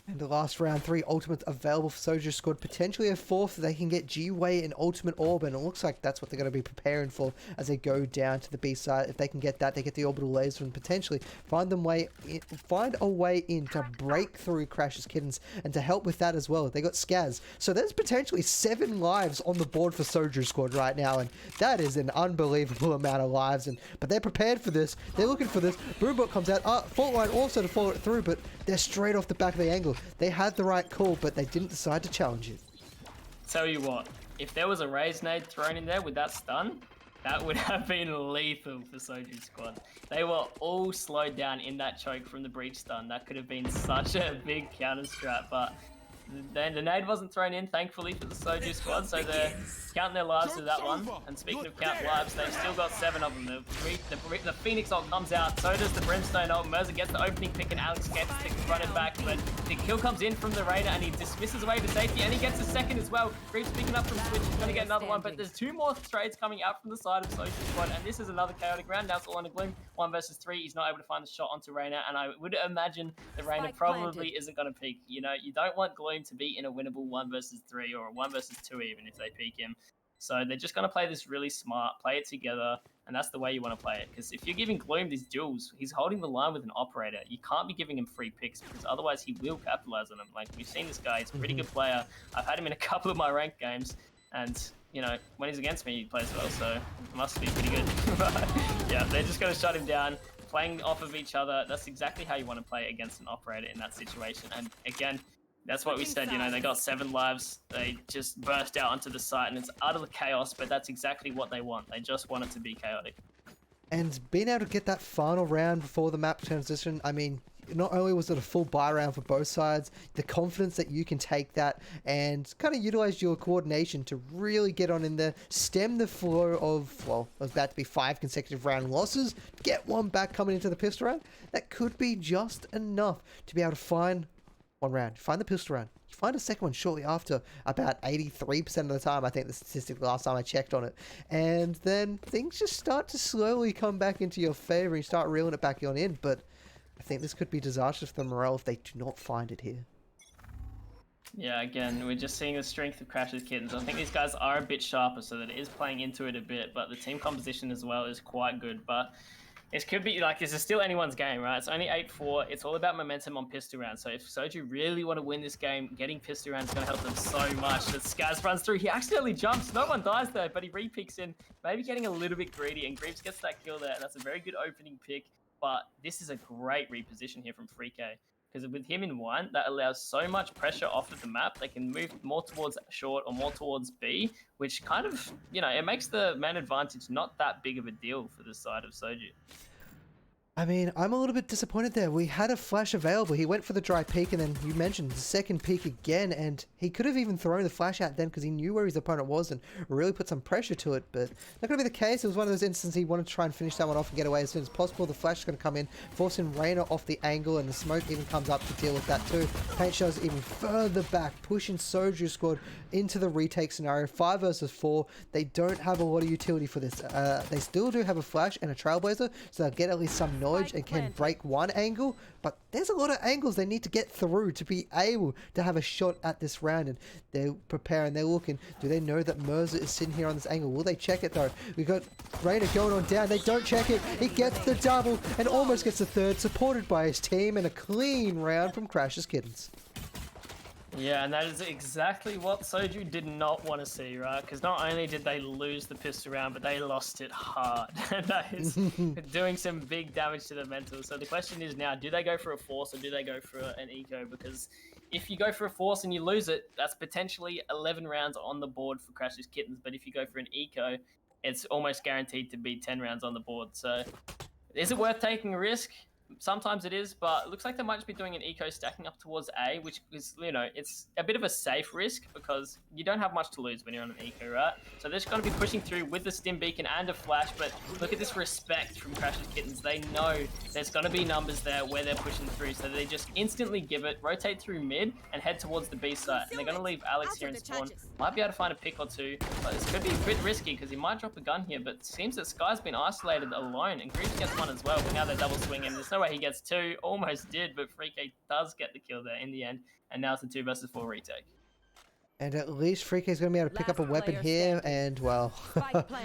And the last round 3 ultimates available for Soldier Squad. Potentially a 4th so they can get G-Way and Ultimate Orb, and it looks like that's what they're going to be preparing for as they go down to the B side. If they can get that, they get the orbital laser and potentially find a way in to break through Crash's Kittens, and to help with that as well, they got Skaz. So there's potentially 7 lives on the board for Soldier Squad right now, and that is an unbelievable amount of lives. But they're prepared for this. They're looking for this. Boombot comes out. Fault Line also to follow it through, but they're straight off the back of the angle. They had the right call, but they didn't decide to challenge it. Tell you what, if there was a raise nade thrown in there with that stun, that would have been lethal for Soju Squad. They were all slowed down in that choke from the breach stun. That could have been such a big counter strat, but then the nade wasn't thrown in, thankfully, for the Soju Squad, so they're counting their lives to that one. And speaking of count lives, they've still got 7 of them. The Phoenix ult comes out, so does the Brimstone ult. Mirza gets the opening pick, and Alex gets to run it back, but the kill comes in from the Raider, and he dismisses away to safety, and he gets a second as well. Greaves picking up from Switch, he's going to get another one, but there's 2 more trades coming out from the side of Soju Squad, and this is another chaotic round. Now it's all on a Gloom. 1 versus 3, he's not able to find the shot onto Reyna, and I would imagine the Reyna probably isn't going to peek. You know, you don't want Gloom to be in a winnable 1 versus 3 or a 1 versus 2 even if they peek him. So they're just going to play this really smart, play it together, and that's the way you want to play it. Because if you're giving Gloom these duels, he's holding the line with an operator. You can't be giving him free picks because otherwise he will capitalize on them. Like, we've seen this guy, he's a pretty good player. I've had him in a couple of my ranked games, and you know, when he's against me, he plays well, so it must be pretty good. But yeah, they're just going to shut him down, playing off of each other. That's exactly how you want to play against an operator in that situation. And again, that's what we said, you know, they got 7 lives, they just burst out onto the site, and it's utter chaos, but that's exactly what they want. They just want it to be chaotic. And being able to get that final round before the map transition, I mean, not only was it a full buy round for both sides, the confidence that you can take that and kind of utilize your coordination to really get on in there, stem the flow of, well, it was about to be 5 consecutive round losses, get one back coming into the pistol round, that could be just enough to be able to find one round, find the pistol round. You find a second one shortly after, about 83% of the time, I think the statistic last time I checked on it. And then things just start to slowly come back into your favor and you start reeling it back on in. But I think this could be disastrous for the morale if they do not find it here. Yeah, again, we're just seeing the strength of Crash's Kittens. I think these guys are a bit sharper, so that it is playing into it a bit, but the team composition as well is quite good. But it could be, like, this is still anyone's game, right? It's only 8-4. It's all about momentum on pistol round. So if Soju really want to win this game, getting pistol round is going to help them so much. That Skaz runs through. He accidentally jumps. No one dies there, but he re-picks in, maybe getting a little bit greedy, and Greaves gets that kill there. That's a very good opening pick, but this is a great reposition here from FreeK. Because with him in 1, that allows so much pressure off of the map. They can move more towards short or more towards B, which kind of, you know, it makes the man advantage not that big of a deal for the side of Soju. I mean, I'm a little bit disappointed there. We had a flash available. He went for the dry peek, and then you mentioned the second peek again, and he could have even thrown the flash out then because he knew where his opponent was and really put some pressure to it, but not going to be the case. It was one of those instances he wanted to try and finish that one off and get away as soon as possible. The flash is going to come in, forcing Reyna off the angle, and the smoke even comes up to deal with that too. Paint Shell's even further back, pushing Soju squad into the retake scenario. 5 versus 4. They don't have a lot of utility for this. They still do have a flash and a Trailblazer, so they'll get at least some knowledge and can break one angle, but there's a lot of angles they need to get through to be able to have a shot at this round, and they're preparing, they're looking. Do they know that Mercer is sitting here on this angle? Will they check it though? We got Reyna going on down. They don't check it. He gets the double and almost gets the third, supported by his team, and a clean round from Crash's Kittens. Yeah, and that is exactly what Soju did not want to see, right? Because not only did they lose the pistol round, but they lost it hard. And that is doing some big damage to the mental. So the question is now, do they go for a force or do they go for an eco? Because if you go for a force and you lose it, that's potentially 11 rounds on the board for Crash's Kittens. But if you go for an eco, it's almost guaranteed to be 10 rounds on the board. So is it worth taking a risk? Sometimes it is, but it looks like they might just be doing an eco stacking up towards A, which is, you know, it's a bit of a safe risk because you don't have much to lose when you're on an eco, right? So they're just going to be pushing through with the stim beacon and a flash, but look at this respect from Crash's Kittens. They know there's going to be numbers there where they're pushing through, so they just instantly give it, rotate through mid, and head towards the B site. And they're going to leave Alex here in spawn. Might be able to find a pick or two, but this could be a bit risky because he might drop a gun here, but it seems that Sky's been isolated alone, and Greaves gets one as well, but now they're double swinging. There's no way he gets two. Almost did, but FreeK does get the kill there in the end, and now it's a 2 versus 4 retake. And at least FreeK is going to be able to pick up a weapon here, and well,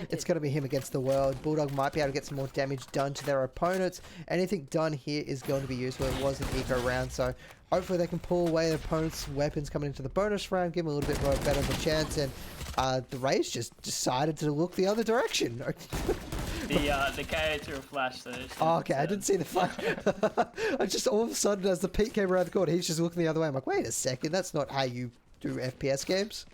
it's going to be him against the world. Bulldog might be able to get some more damage done to their opponents. Anything done here is going to be useful. It was an eco round, so hopefully they can pull away their opponent's weapons coming into the bonus round, give them a little bit more better of a chance, and the Rays just decided to look the other direction. The KO through a flash, so oh, okay, I didn't see the flash. I just all of a sudden, as the peak came around the corner, he's just looking the other way. I'm like, wait a second, that's not how you do FPS games.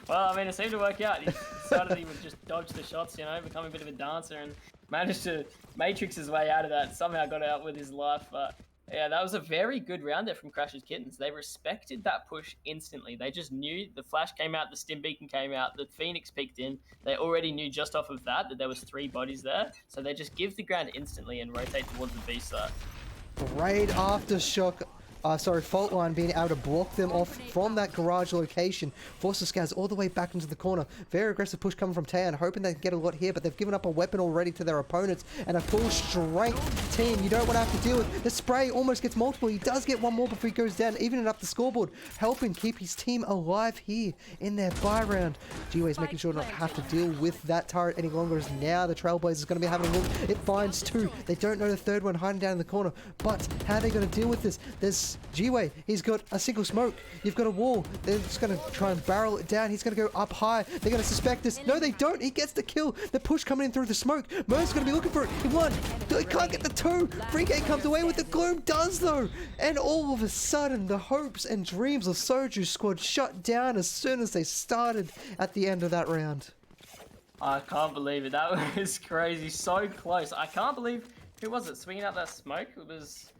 Well, I mean, it seemed to work out. He decided he would just dodge the shots, you know, become a bit of a dancer, and managed to matrix his way out of that. Somehow got out with his life, but yeah, that was a very good round there from Crash's Kittens. They respected that push instantly. They just knew the flash came out, the stim beacon came out, the Phoenix peeked in. They already knew just off of that there was 3 bodies there. So they just give the ground instantly and rotate towards the B site. Great aftershock. Fault line being able to block them off from that garage location. Forces Scaz all the way back into the corner. Very aggressive push coming from Tayan, hoping they can get a lot here, but they've given up a weapon already to their opponents, and a full strength team you don't want to have to deal with. The spray almost gets multiple. He does get one more before he goes down, evening up the scoreboard, helping keep his team alive here in their bye round. G-Way's making sure not to have to deal with that turret any longer, as now the Trailblazer is going to be having a look. It finds 2. They don't know the third one hiding down in the corner, but how are they going to deal with this? There's G-Way, he's got a single smoke. You've got a wall. They're just going to try and barrel it down. He's going to go up high. They're going to suspect this. No, they don't. He gets the kill. The push coming in through the smoke. Mer's going to be looking for it. He won. He can't get the 2. FreeK comes away with the Gloom does though. And all of a sudden, the hopes and dreams of Soju's squad shut down as soon as they started at the end of that round. I can't believe it. That was crazy. So close. I can't believe, who was it swinging out that smoke? It was,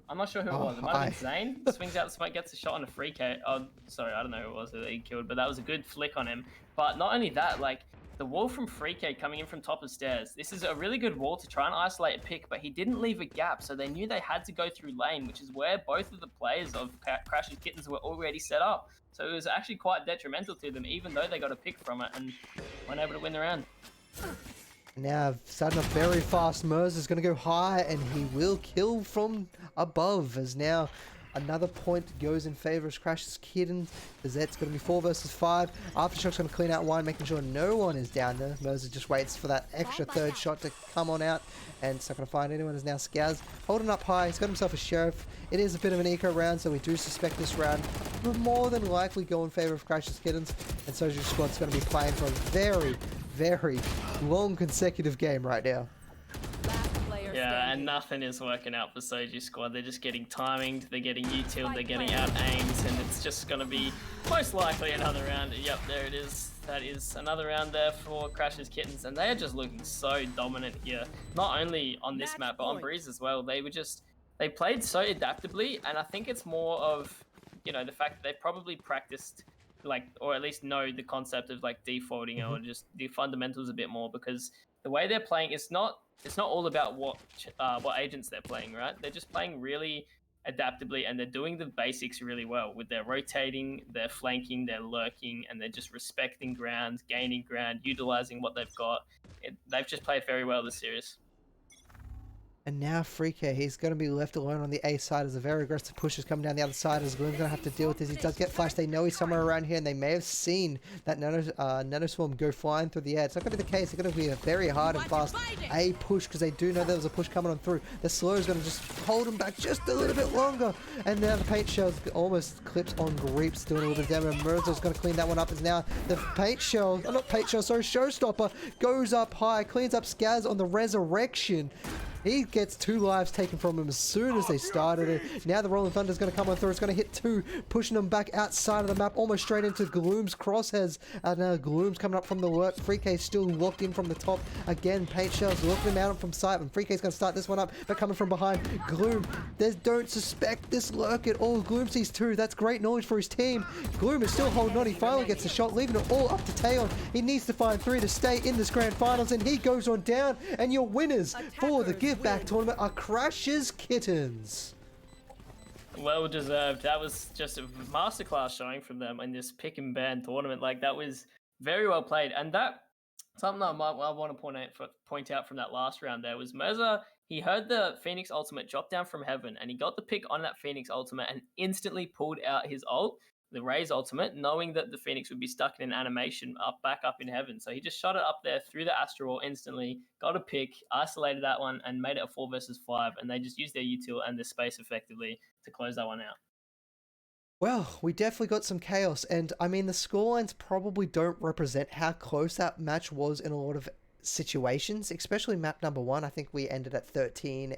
I'm not sure who it was. It might have been Zane. Swings out the smoke, gets a shot on a FreeK. Oh, sorry, I don't know who it was that he killed, but that was a good flick on him. But not only that, like, the wall from FreeK coming in from top of stairs. This is a really good wall to try and isolate a pick, but he didn't leave a gap, so they knew they had to go through lane, which is where both of the players of Crash's Kittens were already set up. So it was actually quite detrimental to them, even though they got a pick from it and weren't able to win the round. Now, sudden a very fast Mers is going to go high, and he will kill from above, as now another point goes in favor of Crash's Kittens. The Zet's going to be 4 versus 5. Aftershock's going to clean out one, making sure no one is down there. Mers just waits for that extra third shot to come on out, and it's not going to find anyone. Is now Skaz holding up high. He's got himself a sheriff. It is a bit of an eco round, so we do suspect this round will more than likely go in favor of Crash's Kittens, and Soju's squad's going to be playing for a very, very long consecutive game right now. Yeah, Yeah, and nothing is working out for Soju squad. They're just getting timinged, they're getting utiled, they're getting out aimed, and it's just going to be most likely another round. Yep, there it is. That is another round there for Crash's Kittens, and they are just looking so dominant here. Not only on this map, but on Breeze as well. They played so adaptably, and I think it's more of, the fact that they probably practiced, like, or at least know the concept of like defaulting or just the fundamentals a bit more, because the way they're playing, it's not all about what agents they're playing, right? They're just playing really adaptably, and they're doing the basics really well with their rotating, their flanking, their lurking, and they're just respecting ground, gaining ground, utilizing what they've got. They've just played very well this series. And now Freaky, he's going to be left alone on the A side as a very aggressive push is coming down the other side as Gloom's going to have to deal with this. He does get flashed. They know he's somewhere around here, and they may have seen that nanoswarm go flying through the air. It's not going to be the case. It's going to be a very hard and fast A push because they do know there was a push coming on through. The slow is going to just hold him back just a little bit longer. And now the paint shell almost clips on Greeps, doing a little bit of damage. Mirzo's going to clean that one up as now the paint shell, not paint shell, sorry, Showstopper goes up high, cleans up Skaz on the resurrection. He gets 2 lives taken from him as soon as they started it. Now the Rolling Thunder is going to come on through. It's going to hit 2, pushing them back outside of the map, almost straight into Gloom's crosshairs. And now Gloom's coming up from the lurk. Freak still locked in from the top. Again, Paint Shell's looking him out from sight. And Freak is going to start this one up, but coming from behind. Gloom, they don't suspect this lurk at all. Gloom sees 2. That's great knowledge for his team. Gloom is still holding on. He finally gets a shot, leaving it all up to Taeyeon. He needs to find 3 to stay in this grand finals, and he goes on down. And your winners for the Give Back tournament are Crash's Kittens. Well deserved. That was just a masterclass showing from them in this pick and ban tournament. Like, that was very well played. And that, something that I want to point out from that last round there was Mirza. He heard the Phoenix ultimate drop down from heaven, and he got the pick on that Phoenix ultimate and instantly pulled out his ult, the Raze ultimate, knowing that the Phoenix would be stuck in an animation back up in heaven. So he just shot it up there through the Astral instantly, got a pick, isolated that one, and made it a 4 versus 5. And they just used their util and their space effectively to close that one out. Well, we definitely got some chaos, and I mean the scorelines probably don't represent how close that match was in a lot of situations, especially map number 1. I think we ended at 13-7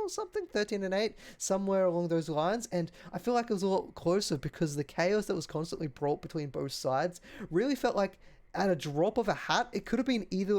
or something, 13-8, somewhere along those lines, and I feel like it was a lot closer because the chaos that was constantly brought between both sides really felt like at a drop of a hat, it could have been either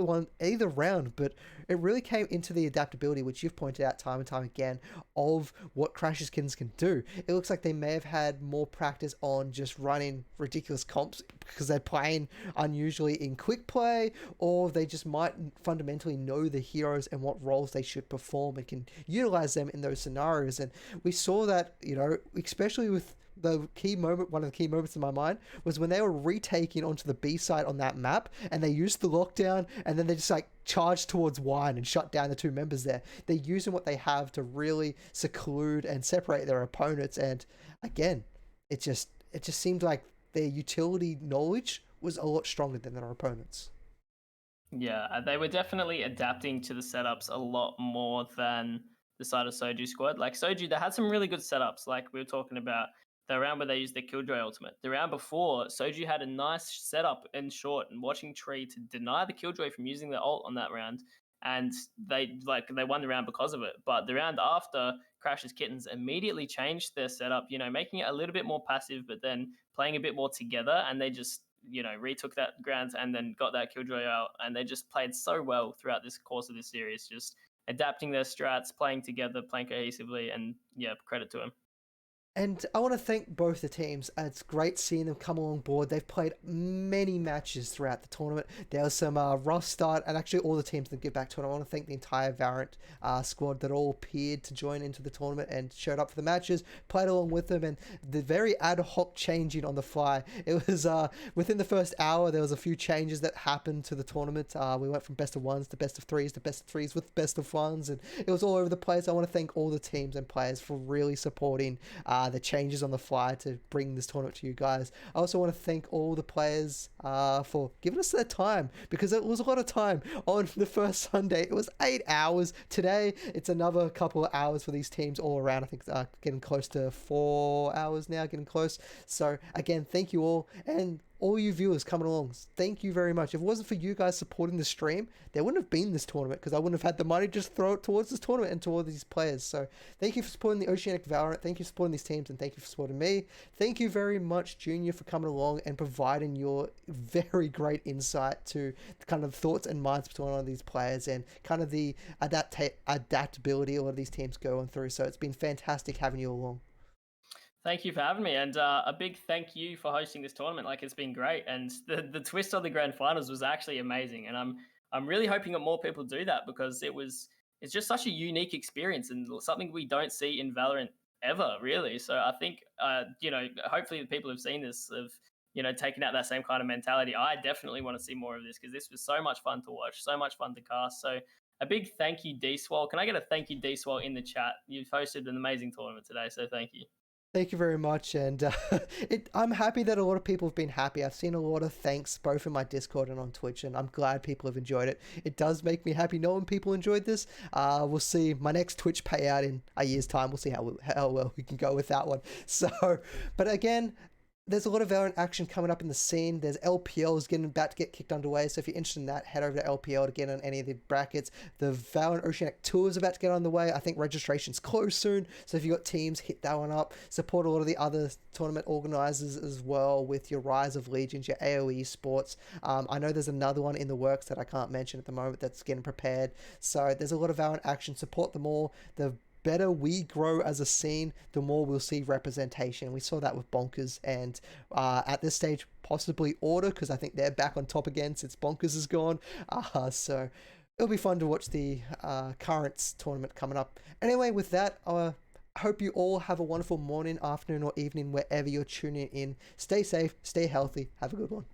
round, but it really came into the adaptability, which you've pointed out time and time again, of what Crash's Kittens can do. It looks like they may have had more practice on just running ridiculous comps because they're playing unusually in quick play, or they just might fundamentally know the heroes and what roles they should perform and can utilize them in those scenarios. And we saw that, especially with the key moment, one of the key moments in my mind was when they were retaking onto the B side on that map, and they used the lockdown, and then they just like charged towards Wine and shut down the 2 members there. They're using what they have to really seclude and separate their opponents, and again, it just seemed like their utility knowledge was a lot stronger than their opponents. Yeah, they were definitely adapting to the setups a lot more than the side of Soju squad. Like Soju, they had some really good setups, like we were talking about. The round where they used their Killjoy ultimate. The round before, Soju had a nice setup in short and watching Tree to deny the Killjoy from using their ult on that round, and they won the round because of it. But the round after, Crash's Kittens immediately changed their setup, making it a little bit more passive, but then playing a bit more together, and they just retook that ground and then got that Killjoy out, and they just played so well throughout this course of this series, just adapting their strats, playing together, playing cohesively, and yeah, credit to them. And I want to thank both the teams. It's great seeing them come along board. They've played many matches throughout the tournament. There was some rough start, and actually all the teams that Give Back to it. I want to thank the entire Valorant squad that all appeared to join into the tournament and showed up for the matches, played along with them, and the very ad hoc changing on the fly. It was within the first hour, there was a few changes that happened to the tournament. We went from best of 1s to best of 3s to best of 3s with best of 1s, and it was all over the place. I want to thank all the teams and players for really supporting the changes on the fly to bring this tournament to you guys. I also want to thank all the players for giving us their time, because it was a lot of time on the first Sunday. It was 8 hours. Today, it's another couple of hours for these teams all around. I think getting close to 4 hours now, getting close. So again, thank you all. And all you viewers coming along, thank you very much. If it wasn't for you guys supporting the stream, there wouldn't have been this tournament because I wouldn't have had the money to just throw it towards this tournament and to all these players. So thank you for supporting the Oceanic Valorant. Thank you for supporting these teams, and thank you for supporting me. Thank you very much, Junior, for coming along and providing your very great insight to the kind of thoughts and minds between all of these players and kind of the adaptability a lot of these teams going through. So it's been fantastic having you along. Thank you for having me, and a big thank you for hosting this tournament. Like, it's been great, and the twist on the grand finals was actually amazing, and I'm really hoping that more people do that because it's just such a unique experience and something we don't see in Valorant ever, really. So I think hopefully the people who've seen this have taken out that same kind of mentality. I definitely want to see more of this because this was so much fun to watch, so much fun to cast. So a big thank you, D-Swole. Can I get a thank you, D-Swole, in the chat? You've hosted an amazing tournament today, so thank you. Thank you very much, and I'm happy that a lot of people have been happy. I've seen a lot of thanks both in my Discord and on Twitch, and I'm glad people have enjoyed it. It does make me happy knowing people enjoyed this. We'll see my next Twitch payout in a year's time. We'll see how well we can go with that one. So, but again, there's a lot of Valorant action coming up in the scene. There's LPLs about to get kicked underway. So if you're interested in that, head over to LPL to get on any of the brackets. The Valorant Oceanic Tour is about to get on the way. I think registration's closed soon. So if you've got teams, hit that one up. Support a lot of the other tournament organizers as well with your Rise of Legions, your AOE sports. I know there's another one in the works that I can't mention at the moment that's getting prepared. So there's a lot of Valorant action. Support them all. The better we grow as a scene, the more we'll see representation. We saw that with Bonkers, and at this stage, possibly Order, because I think they're back on top again since Bonkers is gone. So it'll be fun to watch the current tournament coming up. Anyway, with that, I hope you all have a wonderful morning, afternoon, or evening wherever you're tuning in. Stay safe, stay healthy, have a good one.